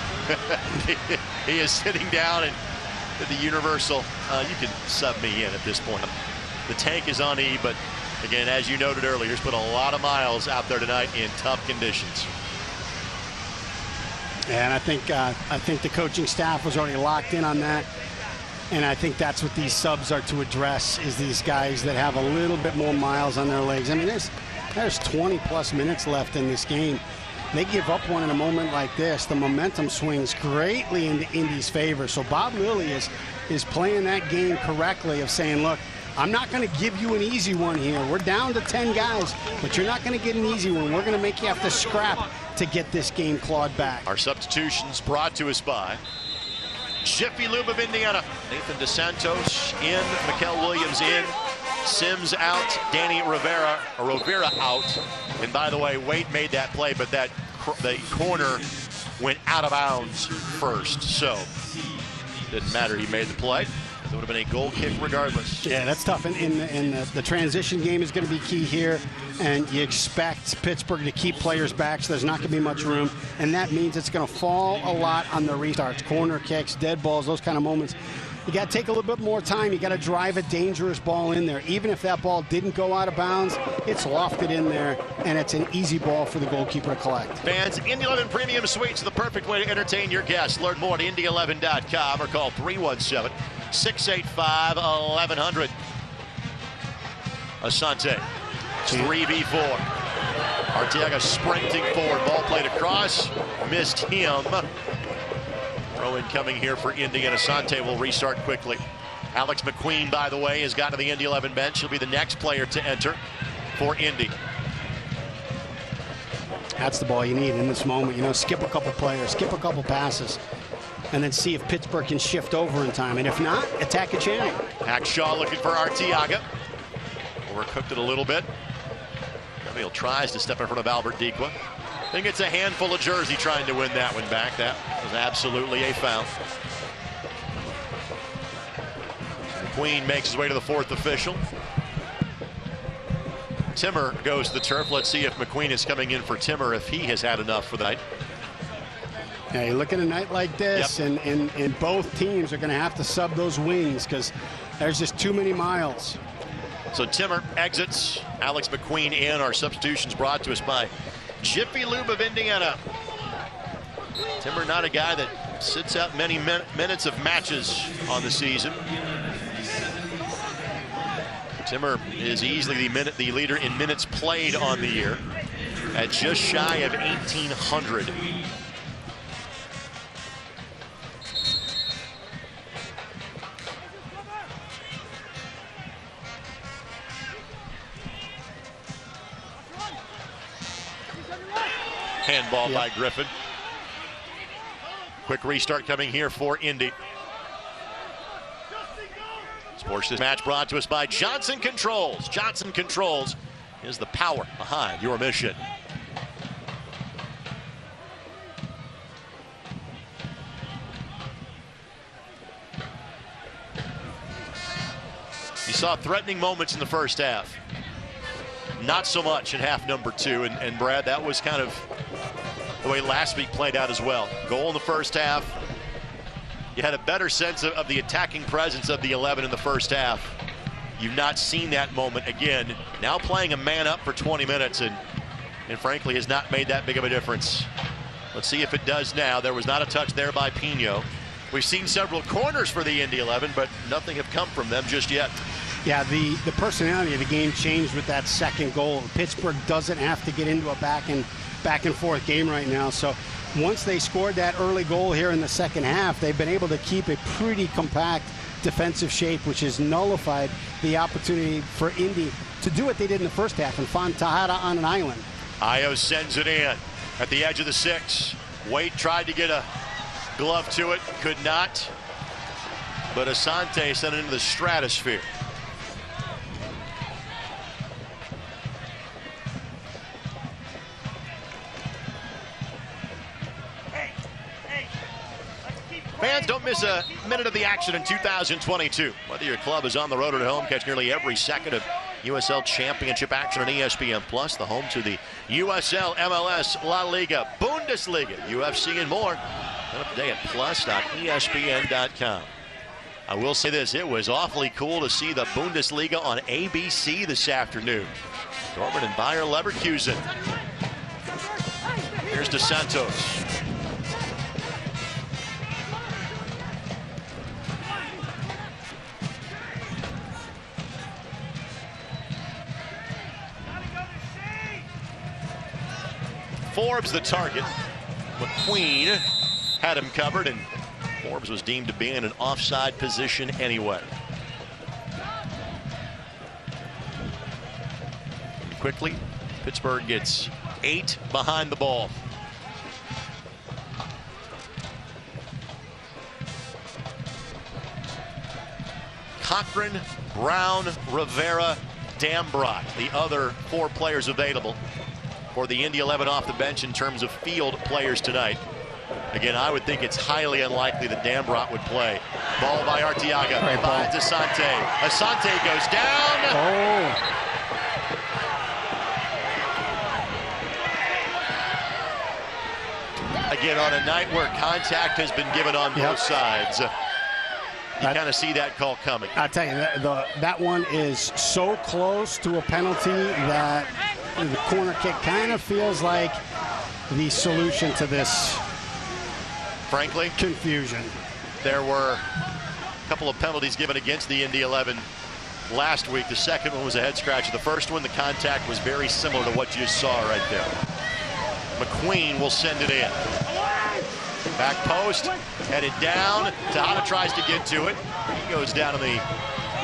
He is sitting down and the universal, you can sub me in at this point. The tank is on E, but again, as you noted earlier, he's put a lot of miles out there tonight in tough conditions. And I think the coaching staff was already locked in on that. And I think that's what these subs are to address, is these guys that have a little bit more miles on their legs. I mean, there's 20+ minutes left in this game. They give up one in a moment like this, the momentum swings greatly into Indy's favor. So Bob Lilly is playing that game correctly, of saying, look, I'm not going to give you an easy one here. We're down to 10 guys, but you're not going to get an easy one. We're going to make you have to scrap to get this game clawed back. Our substitutions brought to us by Jiffy Lube of Indiana. Nathan DeSantos in, Mikael Williams in, Sims out, Danny Rivera out. And by the way, Wade made that play, but the corner went out of bounds first. So didn't matter, he made the play. It would have been a goal kick regardless. Yeah, that's tough. And the transition game is going to be key here. And you expect Pittsburgh to keep players back, so there's not going to be much room. And that means it's going to fall a lot on the restarts. Corner kicks, dead balls, those kind of moments. You got to take a little bit more time. You got to drive a dangerous ball in there. Even if that ball didn't go out of bounds, it's lofted in there, and it's an easy ball for the goalkeeper to collect. Fans, Indy 11 Premium Suites, the perfect way to entertain your guests. Learn more at Indy11.com or call 317-685-1100. Asante, 3v4. Arteaga sprinting forward, ball played across, missed him. Throw-in coming here for Indy, and Asante will restart quickly. Alex McQueen, by the way, has got to the Indy 11 bench. He'll be the next player to enter for Indy. That's the ball you need in this moment. You know, skip a couple players, skip a couple passes, and then see if Pittsburgh can shift over in time. And if not, attack a channel. Hackshaw looking for Arteaga. Overcooked it a little bit. Gabriel tries to step in front of Albert Dikwa. I think it's a handful of jersey trying to win that one back. That was absolutely a foul. McQueen makes his way to the fourth official. Timmer goes to the turf. Let's see if McQueen is coming in for Timmer, if he has had enough for the night. Yeah, you look at a night like this, Yep. and both teams are going to have to sub those wings because there's just too many miles. So Timmer exits. Alex McQueen in. Our substitutions brought to us by Jiffy Lube of Indiana. Timmer, not a guy that sits out many minutes of matches on the season. Timmer is easily the leader in minutes played on the year at just shy of 1,800. Handball by Griffin. Quick restart coming here for Indy. Sports this match brought to us by Johnson Controls. Johnson Controls is the power behind your mission. You saw threatening moments in the first half. Not so much in half number two. And Brad, that was kind of the way last week played out as well. Goal in the first half. You had a better sense of the attacking presence of the 11 in the first half. You've not seen that moment again. Now playing a man up for 20 minutes and frankly has not made that big of a difference. Let's see if it does now. There was not a touch there by Pino. We've seen several corners for the Indy 11, but nothing have come from them just yet. Yeah, the personality of the game changed with that second goal. Pittsburgh doesn't have to get into a back and forth game right now. So once they scored that early goal here in the second half, they've been able to keep a pretty compact defensive shape, which has nullified the opportunity for Indy to do what they did in the first half and find Tejada on an island. Io sends it in at the edge of the 6. Wade tried to get a glove to it, could not. But Asante sent it into the stratosphere. Fans, don't miss a minute of the action in 2022. Whether your club is on the road or at home, catch nearly every second of USL Championship action on ESPN+, the home to the USL, MLS, La Liga, Bundesliga, UFC, and more. Up today at plus.espn.com. I will say this, it was awfully cool to see the Bundesliga on ABC this afternoon. Dortmund and Bayer Leverkusen. Here's Dos Santos. Forbes the target. McQueen had him covered, and Forbes was deemed to be in an offside position anyway. Quickly, Pittsburgh gets 8 behind the ball. Cochran, Brown, Rivera, Dambrot, the other 4 players available for the Indy 11 off the bench in terms of field players tonight. Again, I would think it's highly unlikely that Dambrot would play. Ball by Arteaga, finds Asante. Asante goes down. Oh. Again, on a night where contact has been given on both sides, you kind of see that call coming. I tell you, that one is so close to a penalty that the corner kick kind of feels like the solution to this, frankly, confusion. There were a couple of penalties given against the Indy 11 last week. The second one was a head scratcher. The first one, the contact was very similar to what you saw right there. McQueen will send it in. Back post, headed down. Tejada tries to get to it. He goes down in the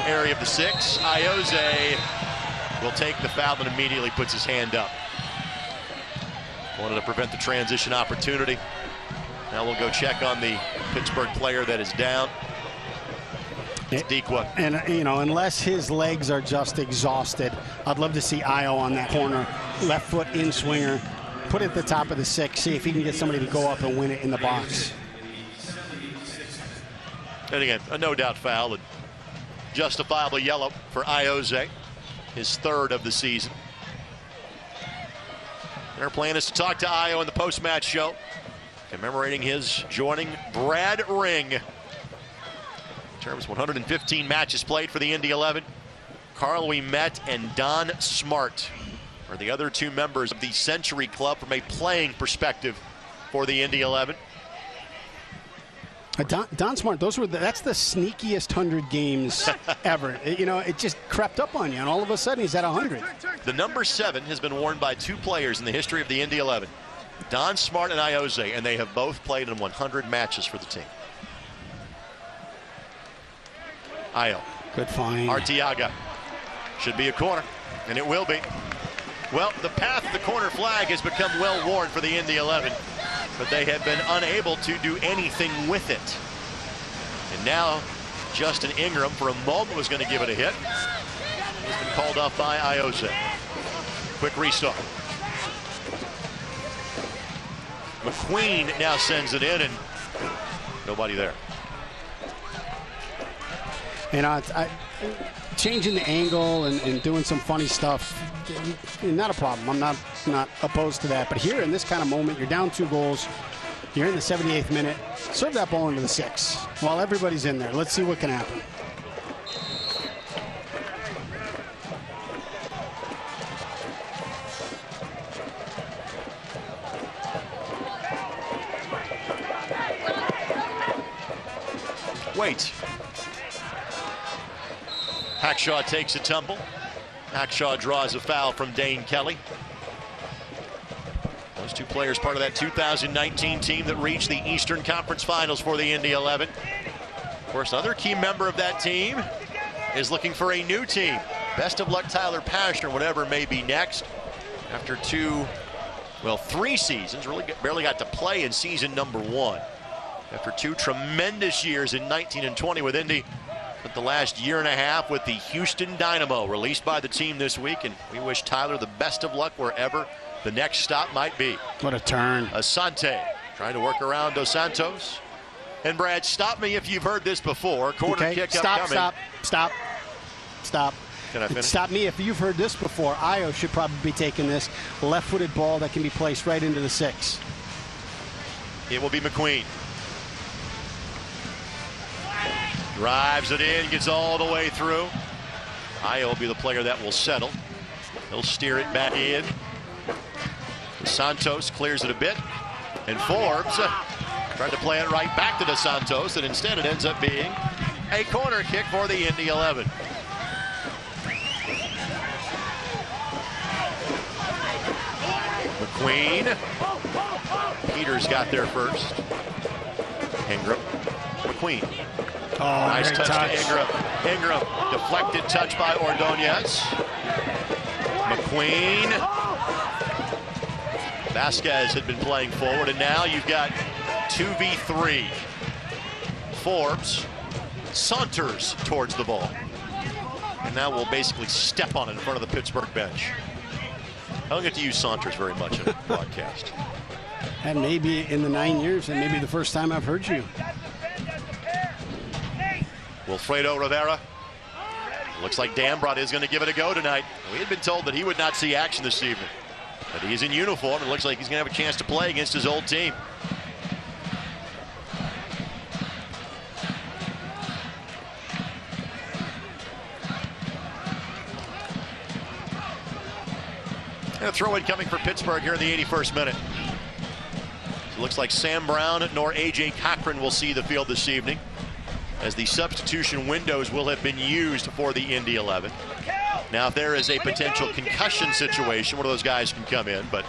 area of the 6. Ioze will take the foul and immediately puts his hand up. Wanted to prevent the transition opportunity. Now we'll go check on the Pittsburgh player that is down. It's Dequa. And, you know, unless his legs are just exhausted, I'd love to see Io on that corner. Left foot in swinger. Put it at the top of the 6. See if he can get somebody to go up and win it in the box. And again, a no doubt foul. And justifiable yellow for Ioze. His 3rd of the season. And our plan is to talk to Io in the post-match show, commemorating his joining Brad Ring. In terms of 115 matches played for the Indy 11, Carl Ouimet and Don Smart are the other 2 members of the Century Club from a playing perspective for the Indy 11. Don Smart, that's the sneakiest 100 games ever. You know, it just crept up on you, and all of a sudden he's at 100. The number 7 has been worn by 2 players in the history of the Indy 11, Don Smart and Ioze, and they have both played in 100 matches for the team. Io. Good find. Arteaga. Should be a corner, and it will be. Well, the path of the corner flag has become well worn for the Indy 11, but they have been unable to do anything with it. And now Justin Ingram for a moment was going to give it a hit. He's been called off by Ioze. Quick restart. McQueen now sends it in, and nobody there. You know, changing the angle and doing some funny stuff, not a problem. I'm not opposed to that. But here in this kind of moment, you're down 2 goals. You're in the 78th minute. Serve that ball into the 6 while everybody's in there. Let's see what can happen. Wait. Hackshaw takes a tumble. Hackshaw draws a foul from Dane Kelly. Those two players part of that 2019 team that reached the Eastern Conference Finals for the Indy 11. Of course, another key member of that team is looking for a new team. Best of luck, Tyler Pashner, whatever may be next. After 3 seasons, really barely got to play in season number 1. After 2 tremendous years in 19 and 20 with Indy, spent the last year and a half with the Houston Dynamo, released by the team this week, and we wish Tyler the best of luck wherever the next stop might be. What a turn. Asante trying to work around Dos Santos. And Brad, stop me if you've heard this before. Corner kick upcoming. Stop. Can I finish? Stop me if you've heard this before. Io should probably be taking this left-footed ball that can be placed right into the 6. It will be McQueen. Drives it in, gets all the way through. Io will be the player that will settle. He'll steer it back in. Santos clears it a bit. And Forbes tried to play it right back to Dos Santos, and instead it ends up being a corner kick for the Indy 11. McQueen. Peters got there first. Ingram. McQueen. Oh, nice touch to Ingram. Ingram, deflected touch by Ordonez. McQueen. Vasquez had been playing forward, and now you've got 2v3. Forbes saunters towards the ball. And now we'll basically step on it in front of the Pittsburgh bench. I don't get to use saunters very much in a broadcast. And maybe in the 9 years, and maybe the first time I've heard you. Wilfredo Rivera. Looks like Dambrot is going to give it a go tonight. We had been told that he would not see action this evening. But he's in uniform, and looks like he's going to have a chance to play against his old team. And a throw-in coming for Pittsburgh here in the 81st minute. So it looks like Sam Brown nor A.J. Cochran will see the field this evening, as the substitution windows will have been used for the Indy 11. Now, if there is a potential concussion situation, one of those guys can come in, but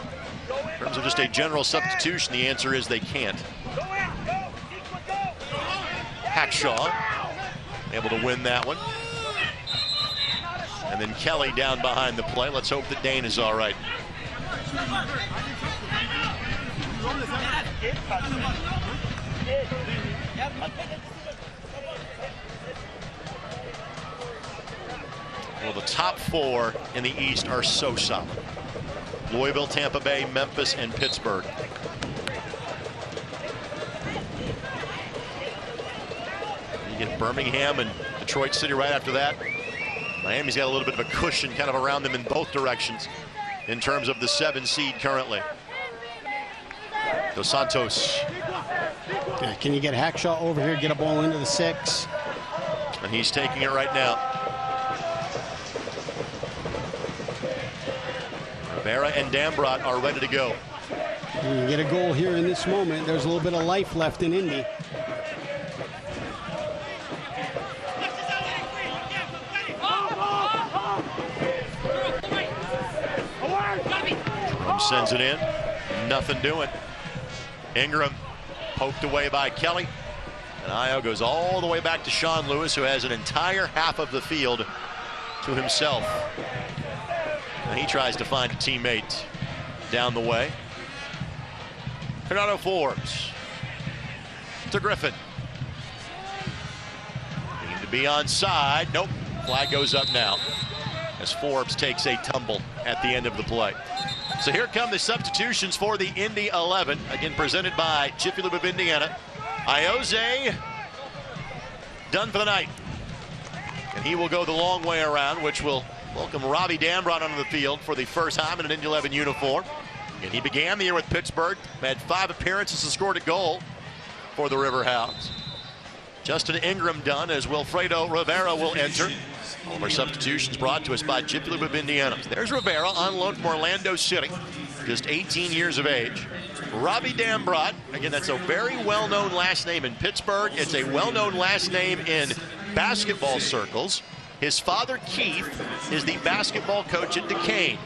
in terms of just a general substitution, the answer is they can't. Hackshaw able to win that one. And then Kelly down behind the play. Let's hope that Dane is all right. Well, the top 4 in the East are so solid. Louisville, Tampa Bay, Memphis, and Pittsburgh. You get Birmingham and Detroit City right after that. Miami's got a little bit of a cushion kind of around them in both directions in terms of the 7 seed currently. Dos Santos. Yeah, can you get Hackshaw over here, get a ball into the 6? And he's taking it right now. Rivera and Dambrot are ready to go. You get a goal here in this moment. There's a little bit of life left in Indy. Drum sends it in. Nothing doing. Ingram poked away by Kelly. And Io goes all the way back to Sean Lewis, who has an entire half of the field to himself. And he tries to find a teammate down the way. Bernardo Forbes to Griffin. Need to be onside. Nope. Flag goes up now as Forbes takes a tumble at the end of the play. So here come the substitutions for the Indy 11. Again, presented by Jiffy Lube of Indiana. Ioze done for the night. And he will go the long way around, which will welcome Robbie Dambrot onto the field for the first time in an Indy 11 uniform. And he began the year with Pittsburgh, had 5 appearances and scored a goal for the Riverhounds. Justin Ingram done as Wilfredo Rivera will enter. All of our substitutions brought to us by Jiffy Lube of Indiana. There's Rivera on loan from Orlando City, just 18 years of age. Robbie Dambrot, again, that's a very well-known last name in Pittsburgh. It's a well-known last name in basketball circles. His father, Keith, is the basketball coach at Duquesne.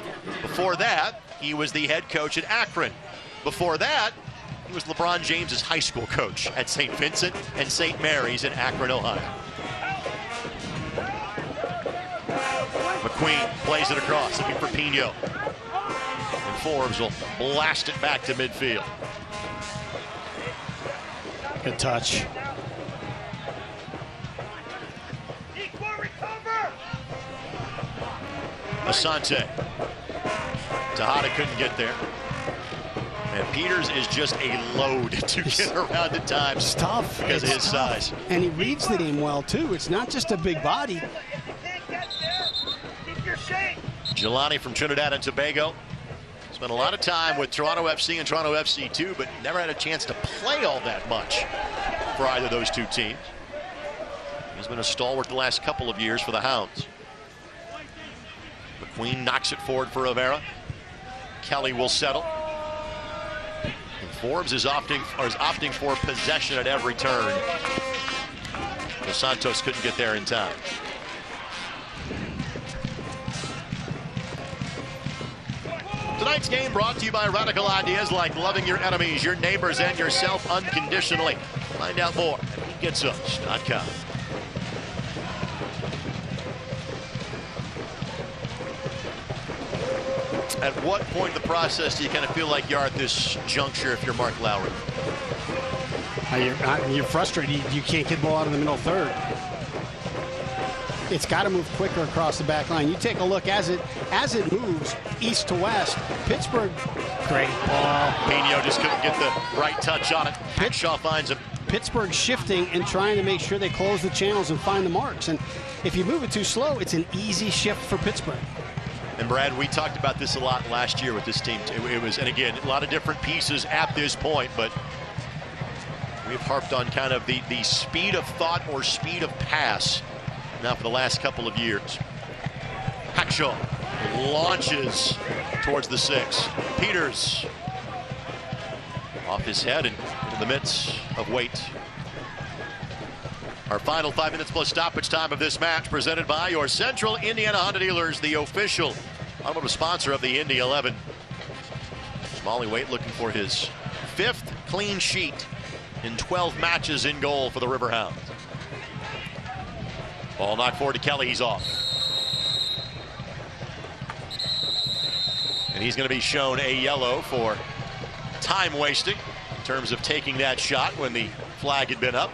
Before that, he was the head coach at Akron. Before that, he was LeBron James's high school coach at St. Vincent and St. Mary's in Akron, Ohio. McQueen plays it across, looking for Pino. And Forbes will blast it back to midfield. Good touch. Asante. Tejada couldn't get there. And Peters is just a load to get around at times. It's tough. Because of his size. And he reads the game well, too. It's not just a big body. Jelani from Trinidad and Tobago. Spent a lot of time with Toronto FC and Toronto FC 2, but never had a chance to play all that much for either of those two teams. He's been a stalwart the last couple of years for the Hounds. McQueen knocks it forward for Rivera. Kelly will settle. And Forbes is opting for possession at every turn. Dos Santos couldn't get there in time. Tonight's game brought to you by radical ideas like loving your enemies, your neighbors, and yourself unconditionally. Find out more at getsups.com. At what point in the process do you kind of feel like you're at this juncture if you're Mark Lowry? You're frustrated. You can't get the ball out of the middle third. It's got to move quicker across the back line. You take a look as it moves east to west. Pittsburgh, great ball. Pino just couldn't get the right touch on it. Shaw finds him. Pittsburgh shifting and trying to make sure they close the channels and find the marks. And if you move it too slow, it's an easy shift for Pittsburgh. And Brad, we talked about this a lot last year with this team. It was, and again, a lot of different pieces at this point, but we've harped on kind of the speed of thought or speed of pass now for the last couple of years. Hackshaw launches towards the 6. Peters off his head and into the midst of weight. Our final 5 minutes plus stoppage time of this match presented by your Central Indiana Honda dealers, the official automotive sponsor of the Indy 11. Molly Waite looking for his 5th clean sheet in 12 matches in goal for the Riverhounds. Ball knocked forward to Kelly, he's off. And he's going to be shown a yellow for time wasting in terms of taking that shot when the flag had been up.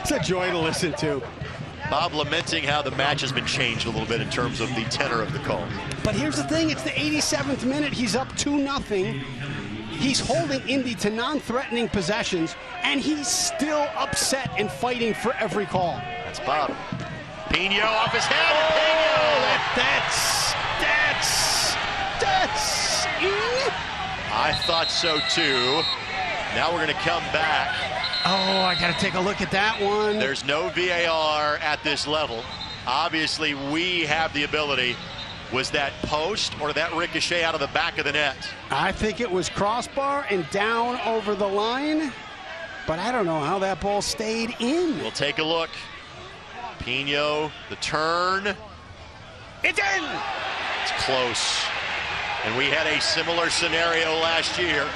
It's a joy to listen to. Bob lamenting how the match has been changed a little bit in terms of the tenor of the call. But here's the thing, it's the 87th minute. He's up 2-0. He's holding Indy to non-threatening possessions, and he's still upset and fighting for every call. That's Bob. Pino off his head. That's. I thought so too. Now we're going to come back. Oh, I got to take a look at that one. There's no VAR at this level. Obviously, we have the ability. Was that post or did that ricochet out of the back of the net? I think it was crossbar and down over the line, but I don't know how that ball stayed in. We'll take a look. Pino, the turn. It's in! It's close. And we had a similar scenario last year.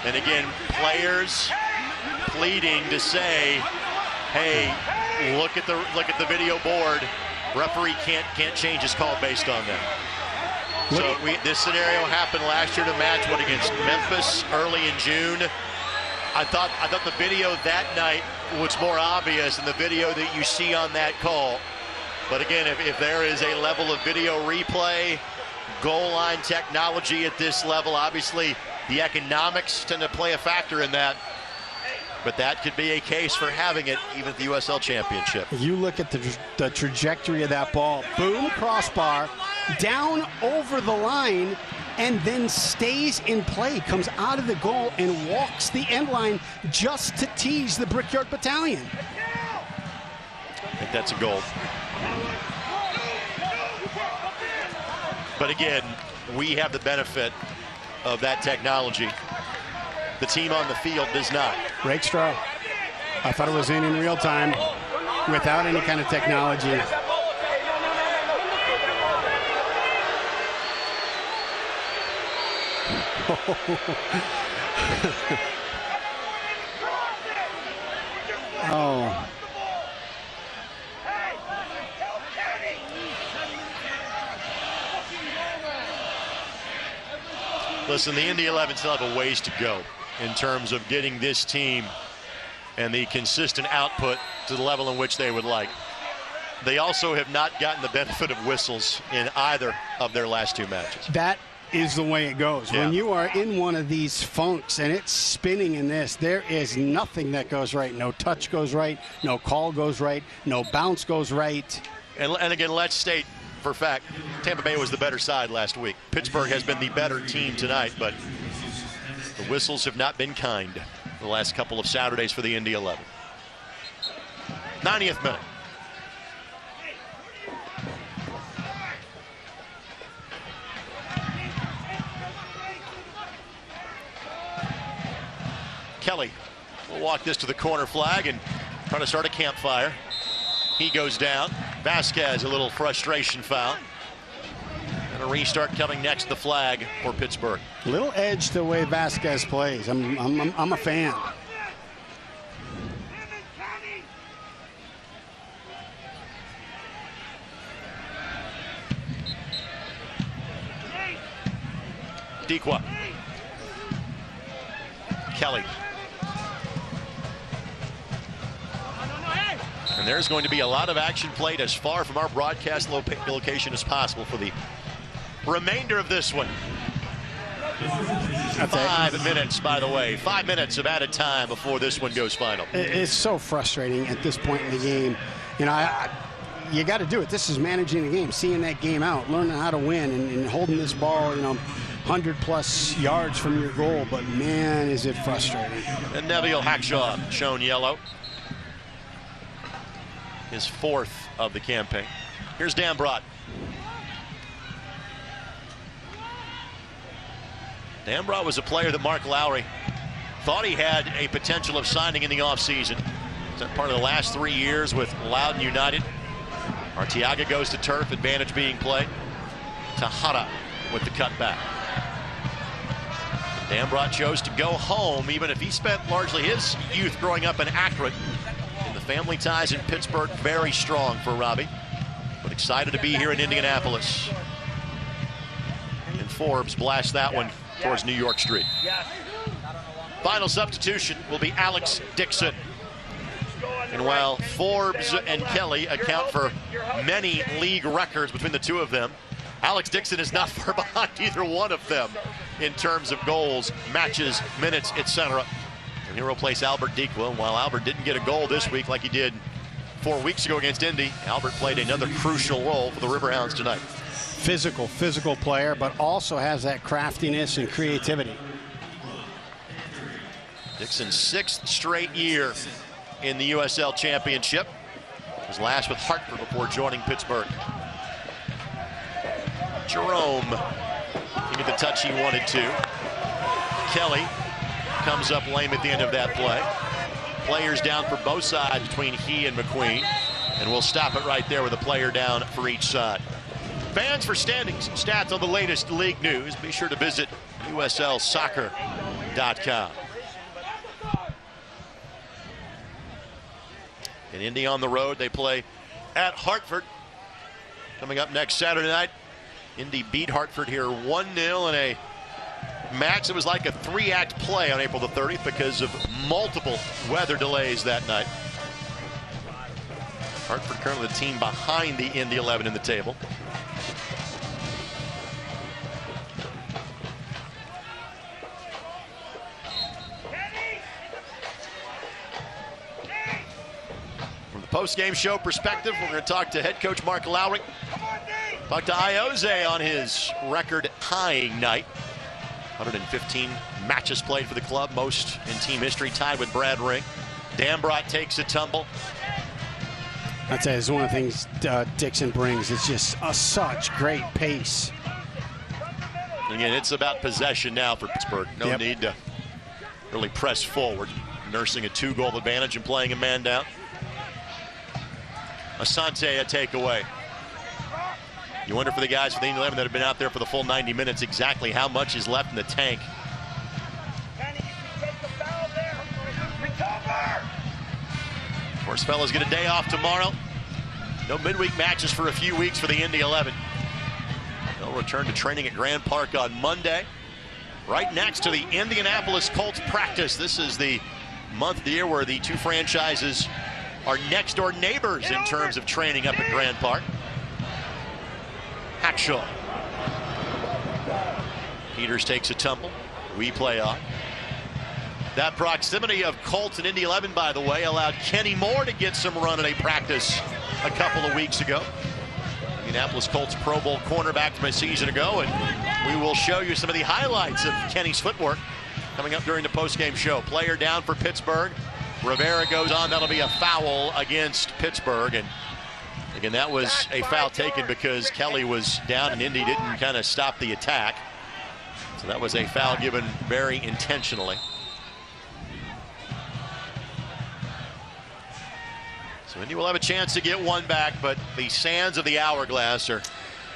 And again, players pleading to say, hey, look at the video board. Referee can't change his call based on that. So this scenario happened last year to match what against Memphis early in June. I thought the video that night was more obvious than the video that you see on that call. But again, if there is a level of video replay, goal line technology at this level, obviously the economics tend to play a factor in that. But that could be a case for having it even at the USL Championship. You look at the trajectory of that ball. Boom, crossbar, down over the line, and then stays in play, comes out of the goal and walks the end line just to tease the Brickyard Battalion. I think that's a goal. But again, we have the benefit of that technology. The team on the field does not. Rakestraw. I thought it was in real time. without any kind of technology. Oh. Listen, the Indy 11 still have a ways to go in terms of getting this team and the consistent output to the level in which they would like. They also have not gotten the benefit of whistles in either of their last 2 matches. That is the way it goes. Yeah. When you are in one of these funks and it's spinning in this, there is nothing that goes right. No touch goes right, no call goes right, no bounce goes right. And again, let's state for fact, Tampa Bay was the better side last week. Pittsburgh has been the better team tonight, but the whistles have not been kind the last couple of Saturdays for the Indy 11. 90th minute. Kelly will walk this to the corner flag and try to start a campfire. He goes down. Vasquez, a little frustration foul. And a restart coming next to the flag for Pittsburgh. Little edge to the way Vasquez plays. I'm a fan. Dequa. Kelly. And there's going to be a lot of action played as far from our broadcast location as possible for the remainder of this one. 5 minutes, by the way. 5 minutes of added time before this one goes final. It's so frustrating at this point in the game. You know, you got to do it. This is managing the game, seeing that game out, learning how to win, and holding this ball, you know, 100+ yards from your goal. But, man, is it frustrating. And Neville Hackshaw shown yellow. His 4th of the campaign. Here's Dambrot. Dambrot was a player that Mark Lowry thought he had a potential of signing in the offseason. It's part of the last 3 years with Loudoun United. Arteaga goes to turf, advantage being played. Tejada with the cutback. Dambrot chose to go home, even if he spent largely his youth growing up in Akron. And the family ties in Pittsburgh very strong for Robbie, but excited to be here in Indianapolis. And Forbes blasts that one towards New York Street. Final substitution will be Alex Dixon. And while Forbes and Kelly account for many league records between the two of them, Alex Dixon is not far behind either one of them in terms of goals, matches, minutes, etc. And he'll replace Albert Dequa. And while Albert didn't get a goal this week like he did 4 weeks ago against Indy, Albert played another crucial role for the Riverhounds tonight. Physical player, but also has that craftiness and creativity. Dixon's 6th straight year in the USL Championship. His last with Hartford before joining Pittsburgh. Jerome didn't get the touch he wanted to. Kelly comes up lame at the end of that play. Players down for both sides between he and McQueen. And we'll stop it right there with a player down for each side. Fans, for standings and stats on the latest league news, be sure to visit uslsoccer.com. In Indy on the road, they play at Hartford. Coming up next Saturday night, Indy beat Hartford here 1-0 in a match that was like a 3-act play on April the 30th because of multiple weather delays that night. Hartford currently the team behind the Indy 11 in the table. Post-game show perspective, we're going to talk to head coach Mark Lowry. Talk to Ioze on his record-tying night. 115 matches played for the club, most in team history, tied with Brad Ring. Dambrot takes a tumble. I'd say it's one of the things Dixon brings. It's just such great pace. Again, it's about possession now for Pittsburgh. No need to really press forward. Nursing a 2-goal advantage and playing a man down. Asante a takeaway. You wonder for the guys for the Indy 11 that have been out there for the full 90 minutes exactly how much is left in the tank. Of course, fellas get a day off tomorrow. No midweek matches for a few weeks for the Indy 11. They'll return to training at Grand Park on Monday. Right next to the Indianapolis Colts practice. This is the month of the year where the two franchises are next door neighbors in terms of training up at Grand Park. Hackshaw. Peters takes a tumble. We play on. That proximity of Colts and Indy 11, by the way, allowed Kenny Moore to get some run at a practice a couple of weeks ago. Indianapolis Colts Pro Bowl cornerback from a season ago, and we will show you some of the highlights of Kenny's footwork coming up during the postgame show. Player down for Pittsburgh. Rivera goes on. That'll be a foul against Pittsburgh. And again, that was a foul taken because Kelly was down and Indy didn't kind of stop the attack. So that was a foul given very intentionally. So Indy will have a chance to get one back, but the sands of the hourglass are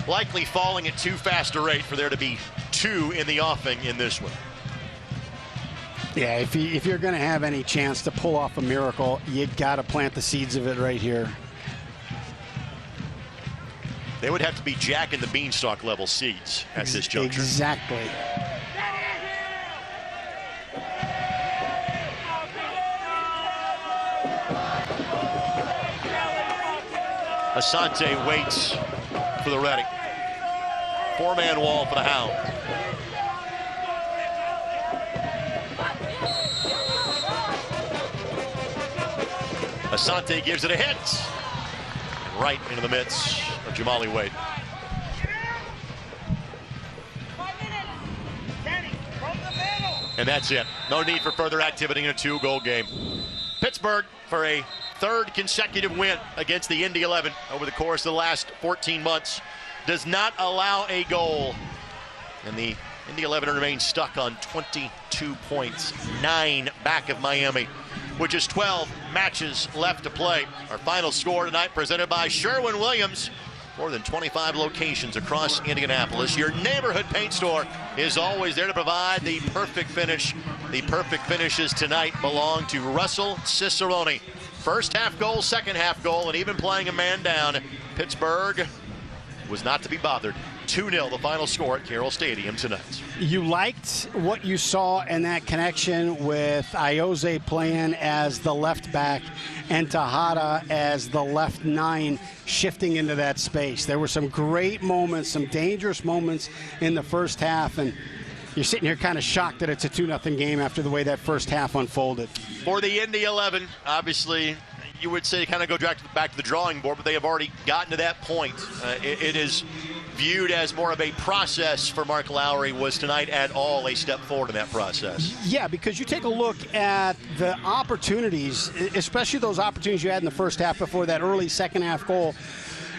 likely falling at too fast a rate for there to be two in the offing in this one. Yeah, if you're going to have any chance to pull off a miracle, you got to plant the seeds of it right here. They would have to be Jack and the Beanstalk level seeds at this juncture. Exactly. Asante waits for the ready. Four-man wall for the Hound. Asante gives it a hit. And right into the midst of Jamali Wade. And that's it. No need for further activity in a two-goal game. Pittsburgh for a third consecutive win against the Indy 11 over the course of the last 14 months. Does not allow a goal. And the Indy 11 remains stuck on 22 points, 9 back of Miami, with just 12 matches left to play. Our final score tonight presented by Sherwin-Williams. More than 25 locations across Indianapolis. Your neighborhood paint store is always there to provide the perfect finish. The perfect finishes tonight belong to Russell Cicerone. First half goal, second half goal, and even playing a man down, Pittsburgh was not to be bothered. 2-0 the final score at Carroll Stadium tonight. You liked what you saw in that connection with Ioze playing as the left back and Tejada as the left 9 shifting into that space. There were some great moments, some dangerous moments in the first half, and you're sitting here kind of shocked that it's a 2-0 game after the way that first half unfolded. For the Indy 11, obviously, you would say kind of go back to the drawing board, but they have already gotten to that point. It is viewed as more of a process for Mark Lowry. Was tonight at all a step forward in that process? Yeah, because you take a look at the opportunities, especially those opportunities you had in the first half before that early second half goal.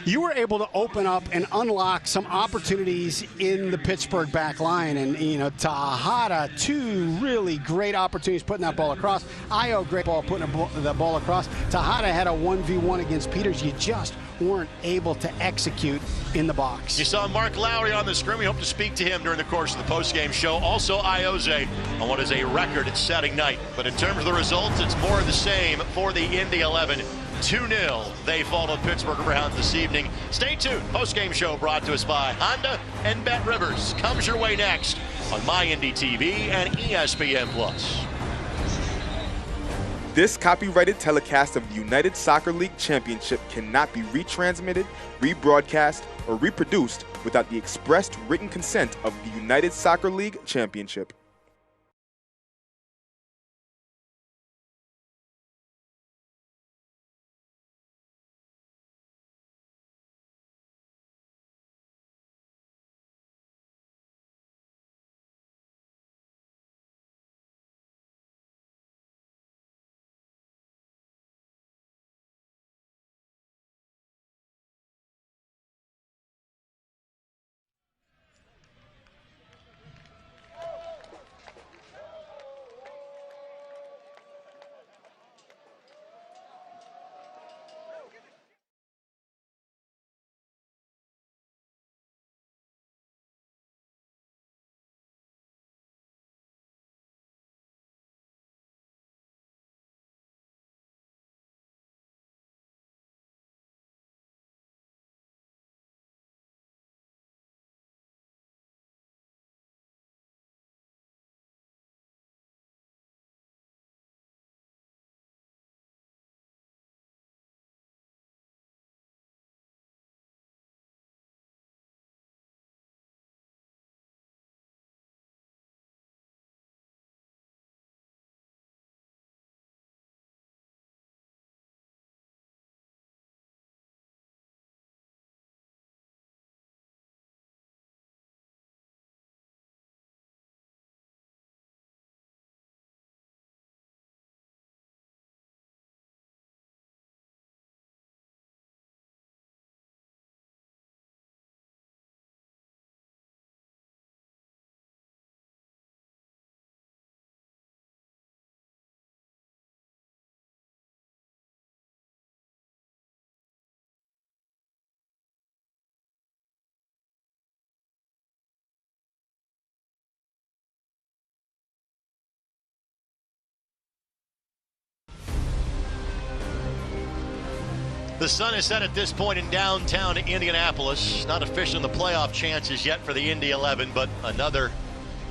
You were able to open up and unlock some opportunities in the Pittsburgh back line. And, you know, Tejada, 2 really great opportunities putting that ball across. Io, great ball putting the ball across. Tejada had a 1v1 against Peters. You just weren't able to execute in the box. You saw Mark Lowry on the screen. We hope to speak to him during the course of the postgame show. Also, Ioze on what is a record-setting night. But in terms of the results, it's more of the same for the Indy 11. 2-0. They fall to Pittsburgh Riverhounds this evening. Stay tuned. Postgame show brought to us by Honda and Bet Rivers comes your way next on MyIndy TV and ESPN+. This copyrighted telecast of the United Soccer League Championship cannot be retransmitted, rebroadcast, or reproduced without the expressed written consent of the United Soccer League Championship. The sun is set at this point in downtown Indianapolis. Not official in the playoff chances yet for the Indy 11, but another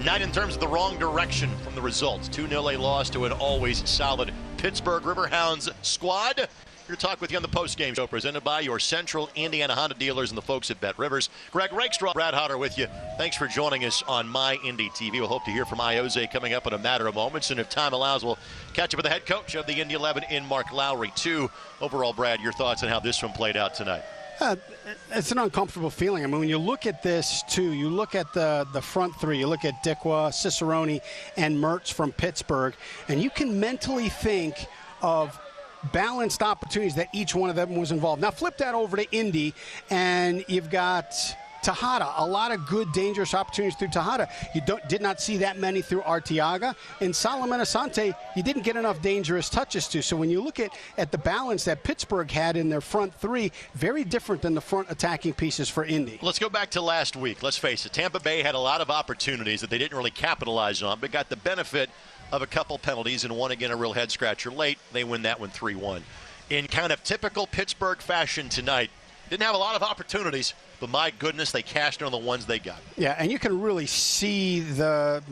night in terms of the wrong direction from the results. 2-0 a loss to an always solid Pittsburgh Riverhounds squad. Here to talk with you on the postgame show presented by your Central Indiana Honda dealers and the folks at Bet Rivers. Greg Rakestraw, Brad Hodder with you. Thanks for joining us on My Indy TV. We'll hope to hear from Iose coming up in a matter of moments, and if time allows, we'll catch up with the head coach of the Indy 11 in Mark Lowry, too. Overall, Brad, your thoughts on how this one played out tonight? It's an uncomfortable feeling. I mean, when you look at this, too, you look at the front three. You look at Dikwa, Cicerone, and Mertz from Pittsburgh, and you can mentally think of balanced opportunities that each one of them was involved. Now flip that over to Indy, and you've got Tejada. A lot of good, dangerous opportunities through Tejada. You did not see that many through Arteaga. And Solomon Asante, you didn't get enough dangerous touches to. So when you look at the balance that Pittsburgh had in their front three, very different than the front attacking pieces for Indy. Let's go back to last week. Let's face it, Tampa Bay had a lot of opportunities that they didn't really capitalize on, but got the benefit of a couple penalties, and one again a real head scratcher late. They win that one 3-1. In kind of typical Pittsburgh fashion tonight, didn't have a lot of opportunities, but my goodness, they cashed in on the ones they got. Yeah, and you can really see the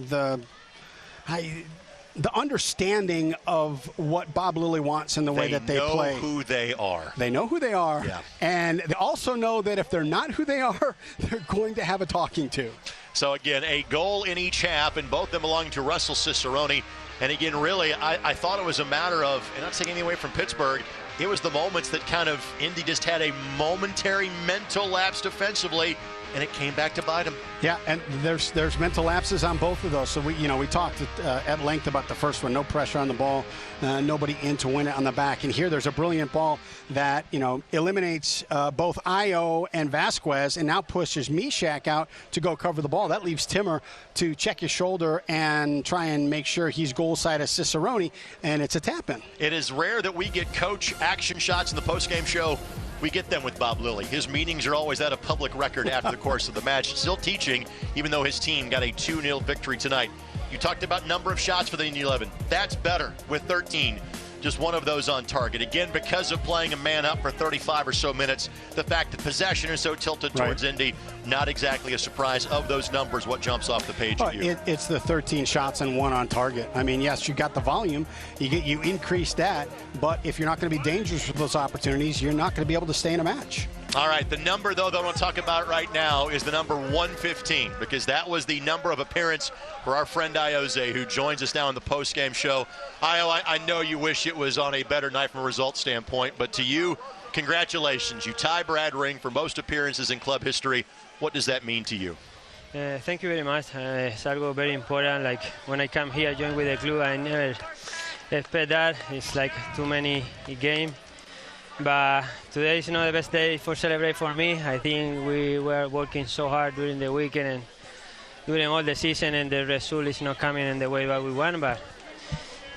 understanding of what Bob Lilly wants in the way that they play. They know who they are. They know who they are, yeah. And they also know that if they're not who they are, they're going to have a talking to. So, again, a goal in each half, and both of them belong to Russell Cicerone. And, again, really, I thought it was a matter of, and not taking anything away from Pittsburgh, it was the moments that kind of Indy just had a momentary mental lapse defensively, and it came back to bite them. Yeah, and there's mental lapses on both of those. So we talked at length about the first one. No pressure on the ball, nobody in to win it on the back. And here there's a brilliant ball that eliminates both Io and Vasquez, and now pushes Mishak out to go cover the ball. That leaves Timmer to check his shoulder and try and make sure he's goal side of Cicerone, and it's a tap in. It is rare that we get coach action shots in the postgame show. We get them with Bob Lilly. His meetings are always at a public record after the course of the match. Still teaching, even though his team got a 2-0 victory tonight. You talked about number of shots for the Indy 11. That's better with 13. Just one of those on target. Again, because of playing a man up for 35 or so minutes, the fact that possession is so tilted towards Indy, not exactly a surprise. Of those numbers, what jumps off the page at you? It's the 13 shots and 1 on target. I mean, yes, you got the volume. You increase that, but if you're not going to be dangerous with those opportunities, you're not going to be able to stay in a match. All right, the number, though, that I want to talk about right now is the number 115, because that was the number of appearance for our friend Iose, who joins us now on the postgame show. Io, I know you wish it was on a better night from a result standpoint, but to you, congratulations. You tie Brad Ring for most appearances in club history. What does that mean to you? Thank you very much. It's algo very important. Like when I come here, join with the club, I never expect that. It's like too many games. But today is not the best day for celebrate for me. I think we were working so hard during the weekend and during all the season, and the result is not coming in the way that we want. But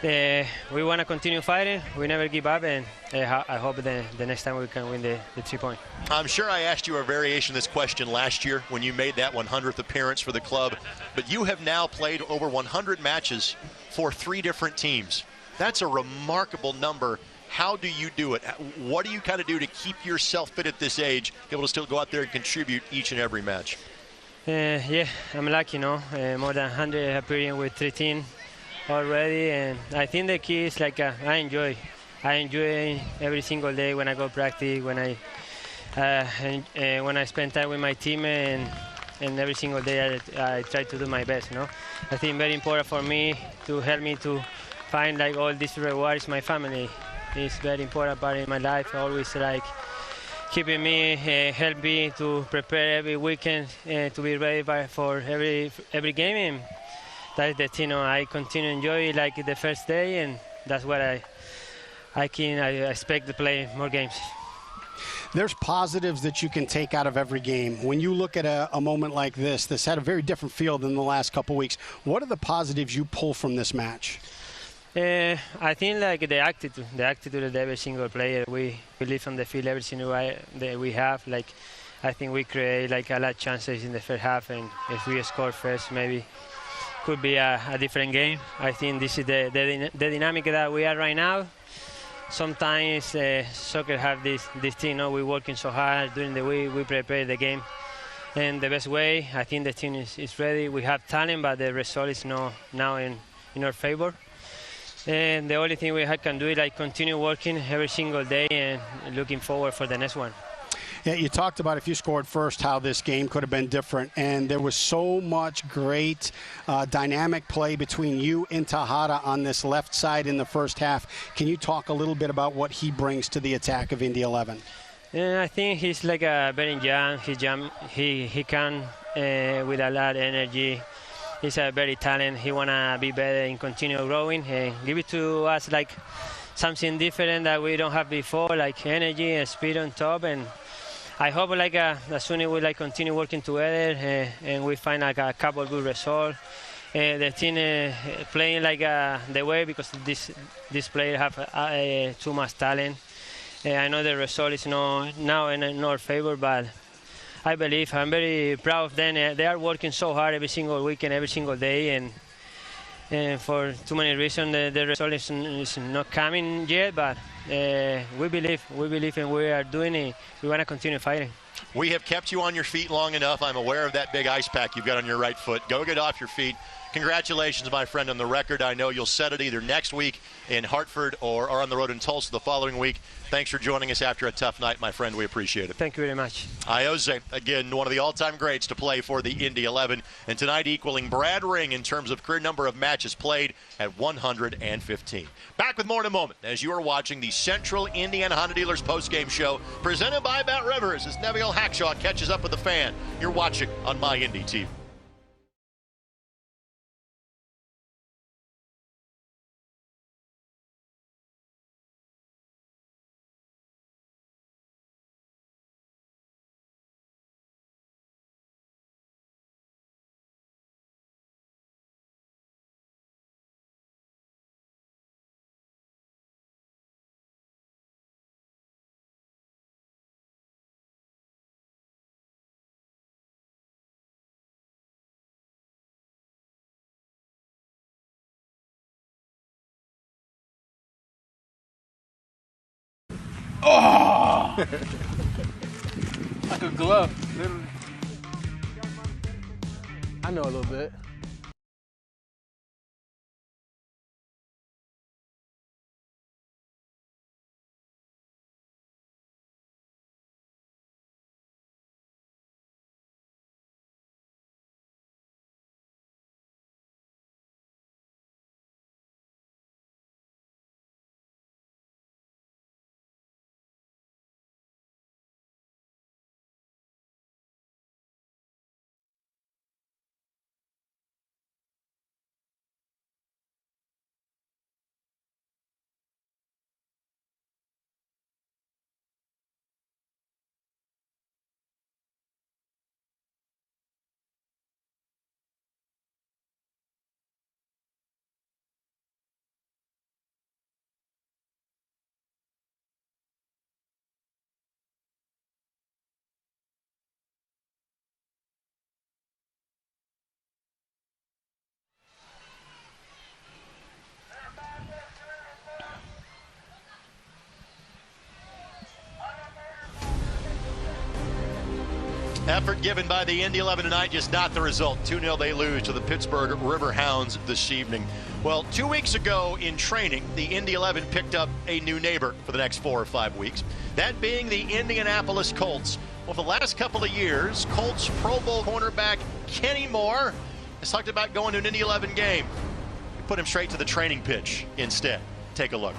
we want to continue fighting. We never give up, and I hope the next time we can win the 3 points. I'm sure I asked you a variation of this question last year when you made that 100th appearance for the club, but you have now played over 100 matches for 3 different teams. That's a remarkable number. How do you do it? What do you kind of do to keep yourself fit at this age, able to still go out there and contribute each and every match? Yeah, I'm lucky, more than 100 appearing with 3 teams already, and I think the key is like I enjoy every single day when I go practice, when I spend time with my team, and every single day I try to do my best. I think very important for me to help me to find like all these rewards. My family is very important part in my life. Always like keeping me, help me to prepare every weekend to be ready for every game. And that's the thing I continue to enjoy like the first day, and that's what I expect to play more games. There's positives that you can take out of every game. When you look at a moment like this had a very different feel than the last couple weeks. What are the positives you pull from this match? I think like the attitude of every single player. We live on the field every single way that we have. Like I think we create like a lot of chances in the first half, and if we score first, maybe could be a different game. I think this is the dynamic that we are right now. sometimes soccer have this thing. We're working so hard during the week. We prepare the game in the best way. I think the team is ready. We have talent, but the result is now in our favor. And the only thing we can do is like continue working every single day and looking forward for the next one. Yeah, you talked about if you scored first, how this game could have been different, and there was so much great dynamic play between you and Tejada on this left side in the first half. Can you talk a little bit about what he brings to the attack of Indy 11? I think he's like a very young. He can with a lot of energy. He's a very talented. He wanna be better and continue growing and give it to us like something different that we don't have before, like energy and speed on top. And I hope like as soon as we like continue working together and we find like a couple good results. The team playing like the way because this player have too much talent. I know the result is now in our favor, but I believe I'm very proud of them. They are working so hard every single week and every single day, and for too many reasons the result is not coming yet. But we believe in what we are doing. And we want to continue fighting. We have kept you on your feet long enough. I'm aware of that big ice pack you've got on your right foot. Go get off your feet. Congratulations, my friend, on the record. I know you'll set it either next week in Hartford or on the road in Tulsa the following week. Thanks for joining us after a tough night, my friend. We appreciate it. Thank you very much. Ayoze, again, one of the all-time greats to play for the Indy 11, and tonight equaling Brad Ring in terms of career number of matches played at 115. Back with more in a moment as you are watching the Central Indiana Honda Dealers postgame show presented by Bet Rivers as Neviel Hackshaw catches up with the fan. You're watching on My Indy TV. Oh! Like a glove, literally. I know a little bit. Effort given by the Indy 11 tonight, just not the result. 2-0 they lose to the Pittsburgh Riverhounds this evening. Well, 2 weeks ago in training, the Indy 11 picked up a new neighbor for the next 4 or 5 weeks, that being the Indianapolis Colts. Well, for the last couple of years, Colts Pro Bowl cornerback Kenny Moore has talked about going to an Indy 11 game. We put him straight to the training pitch instead. Take a look.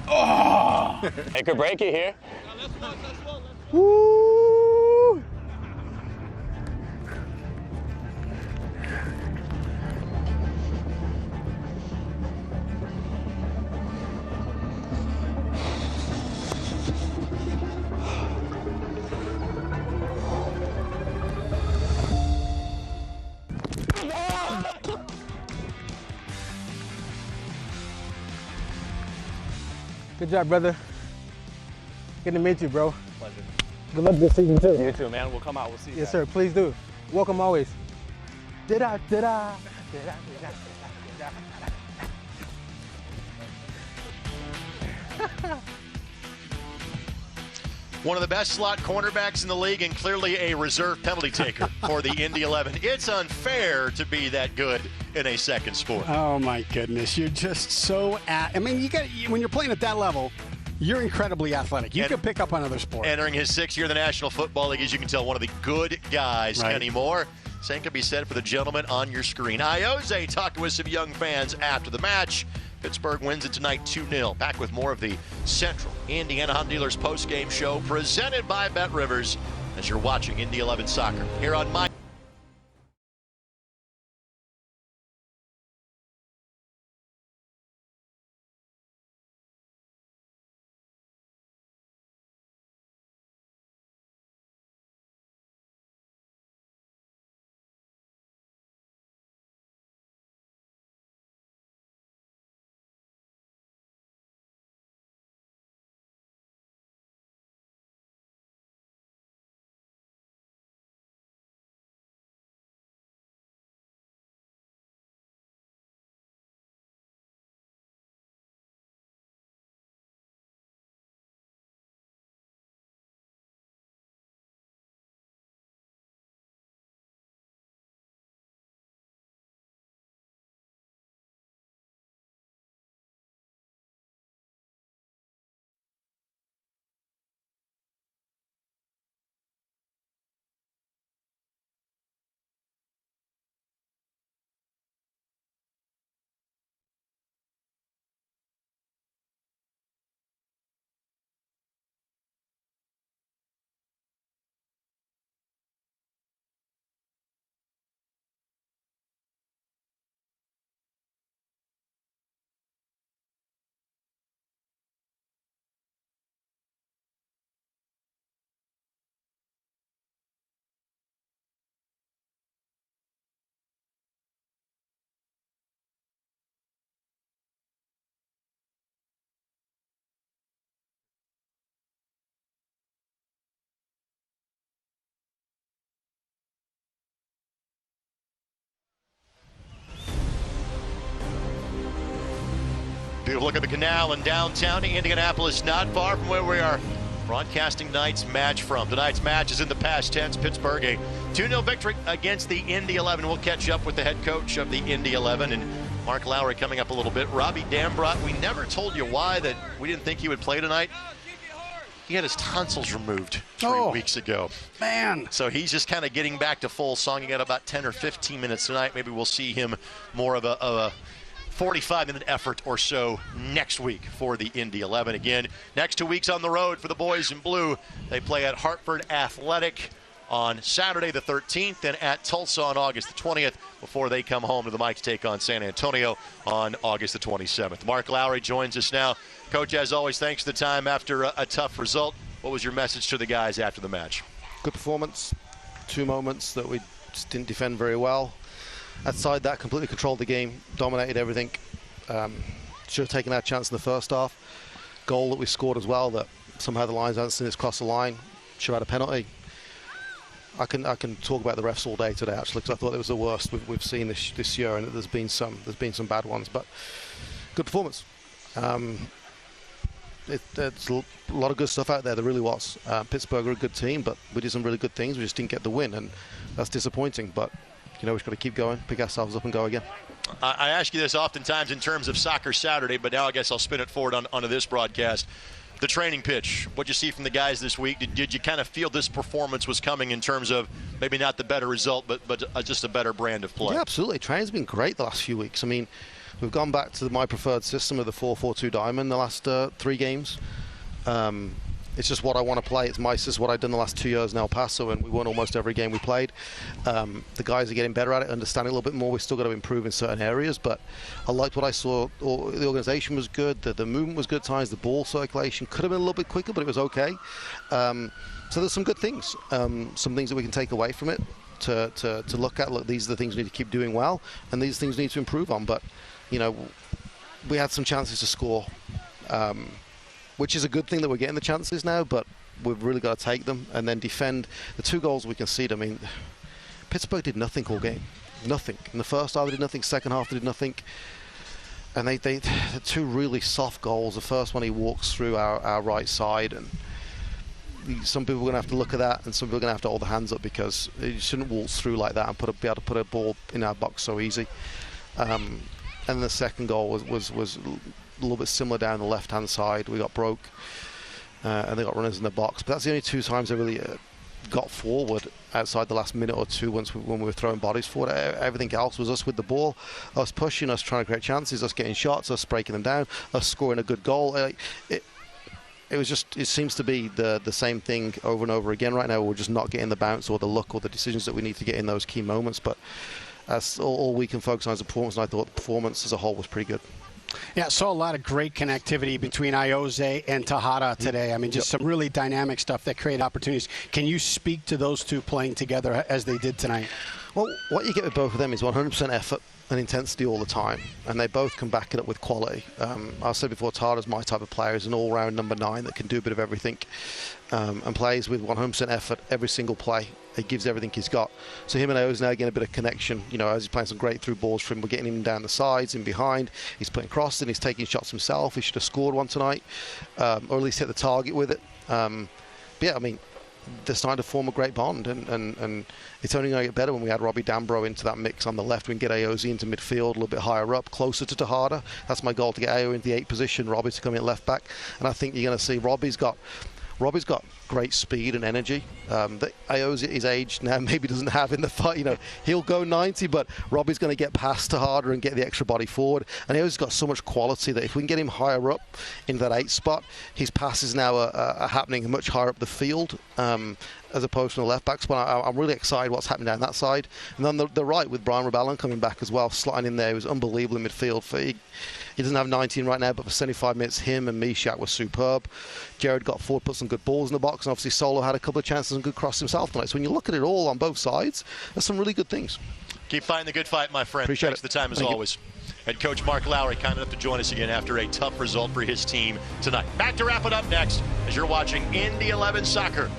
Oh! Make or break it here. Woo! Good job, brother. Good to meet you, bro. Pleasure. Good luck this season, too. You too, man. We'll come out. We'll see you Yes, guys. sir. Please do. Welcome always. Did-da. One of the best slot cornerbacks in the league and clearly a reserve penalty taker for the Indy 11. It's unfair to be that good in a second sport. Oh, my goodness. You're just so I mean, when you're playing at that level, you're incredibly athletic. You can pick up on other sports. Entering his 6th year in the National Football League, as you can tell, one of the good guys anymore. Same can be said for the gentleman on your screen. Ioze talking with some young fans after the match. Pittsburgh wins it tonight 2-0. Back with more of the Central Indiana Honda Dealers post-game show presented by Bet Rivers as you're watching Indy 11 Soccer here on my... Beautiful look at the canal in downtown Indianapolis, not far from where we are broadcasting tonight's match from. Tonight's match is in the past tense. Pittsburgh, a 2-0 victory against the Indy 11. We'll catch up with the head coach of the Indy 11 and Mark Lowry coming up a little bit. Robbie Dambrot, we never told you why that we didn't think he would play tonight. He had his tonsils removed 3 weeks ago. Man. So he's just kind of getting back to full song. He got about 10 or 15 minutes tonight. Maybe we'll see him more of a 45-minute effort or so next week for the Indy 11. Again, next 2 weeks on the road for the boys in blue. They play at Hartford Athletic on Saturday the 13th and at Tulsa on August the 20th before they come home to the Mikes take on San Antonio on August the 27th. Mark Lowry joins us now. Coach, as always, thanks for the time after a tough result. What was your message to the guys after the match? Good performance. 2 moments that we just didn't defend very well. Outside that, completely controlled the game, dominated everything. Should have taken that chance in the first half. Goal that we scored as well, that somehow the Lions hadn't seen us cross the line. Should have had a penalty. I can talk about the refs all day today, actually, because I thought it was the worst we've seen this year, and there's been some bad ones, but good performance. There's a lot of good stuff out there. There really was. Pittsburgh are a good team, but we did some really good things. We just didn't get the win, and that's disappointing. But you know, we've got to keep going, pick ourselves up, and go again. I ask you this oftentimes in terms of Soccer Saturday, but now I guess I'll spin it forward onto this broadcast. The training pitch, what'd you see from the guys this week? Did you kind of feel this performance was coming in terms of maybe not the better result, but just a better brand of play? Yeah, absolutely. Training's been great the last few weeks. I mean, we've gone back to my preferred system of the 4-4-2 diamond the last 3 games. It's just what I want to play. This is what I've done the last 2 years in El Paso, and we won almost every game we played. The guys are getting better at it, understanding a little bit more. We've still got to improve in certain areas, but I liked what I saw. The organization was good. The movement was good at times. The ball circulation could have been a little bit quicker, but it was okay. So there's some good things. Some things that we can take away from it to look at. Look, these are the things we need to keep doing well, and these things we need to improve on. But, you know, we had some chances to score. Which is a good thing that we're getting the chances now, but we've really got to take them and then defend. The 2 goals we conceded, I mean, Pittsburgh did nothing all game. Nothing. In the first half, they did nothing. Second half, they did nothing. And they're two really soft goals. The first one, he walks through our right side, and some people are going to have to look at that, and some people are going to have to hold their hands up, because you shouldn't waltz through like that and be able to put a ball in our box so easy. And the second goal was a little bit similar down the left-hand side. We got broke, and they got runners in the box. But that's the only two times they really got forward outside the last minute or two when we were throwing bodies forward. Everything else was us with the ball, us pushing, us trying to create chances, us getting shots, us breaking them down, us scoring a good goal. It seems to be the same thing over and over again right now. We're just not getting the bounce or the look or the decisions that we need to get in those key moments. But that's all we can focus on is the performance, and I thought the performance as a whole was pretty good. Yeah, saw a lot of great connectivity between Ayoze and Tejada today. I mean, just some really dynamic stuff that created opportunities. Can you speak to those two playing together as they did tonight? Well, what you get with both of them is 100% effort and intensity all the time, and they both can back it up with quality. I said before, Tejada's my type of player. He's an all-round number 9 that can do a bit of everything, and plays with 100% effort every single play. He gives everything he's got. So him and Ayoze now getting a bit of connection. You know, as he's playing some great through balls for him, we're getting him down the sides, in behind. He's putting crosses, he's taking shots himself. He should have scored one tonight, or at least hit the target with it. But yeah, I mean, they're starting to form a great bond, and it's only going to get better when we add Robbie Dambro into that mix on the left. We can get Ayoze into midfield a little bit higher up, closer to Tejada. That's my goal, to get Ayo into the 8 position, Robbie to come in left back. And I think you're going to see Robbie's got great speed and energy that Ayoze at his age now maybe doesn't have in the fight. You know, he'll go 90, but Robbie's going to get past Tejada and get the extra body forward. And Ayoze's got so much quality that if we can get him higher up in that 8 spot, his passes now are happening much higher up the field, as opposed to the left back spot. I'm really excited what's happening down that side. And then the right with Brian Rebellon coming back as well, slotting in there. He was unbelievable in midfield. He doesn't have 19 right now, but for 75 minutes, him and Mishak were superb. Jared got forward, put some good balls in the box, and obviously Solo had a couple of chances and good cross himself tonight. So when you look at it all on both sides, there's some really good things. Keep fighting the good fight, my friend. Appreciate Thanks it. for the time as Thank always. Head coach Mark Lowry, kind enough to join us again after a tough result for his team tonight. Back to wrap it up next as you're watching Indy 11 Soccer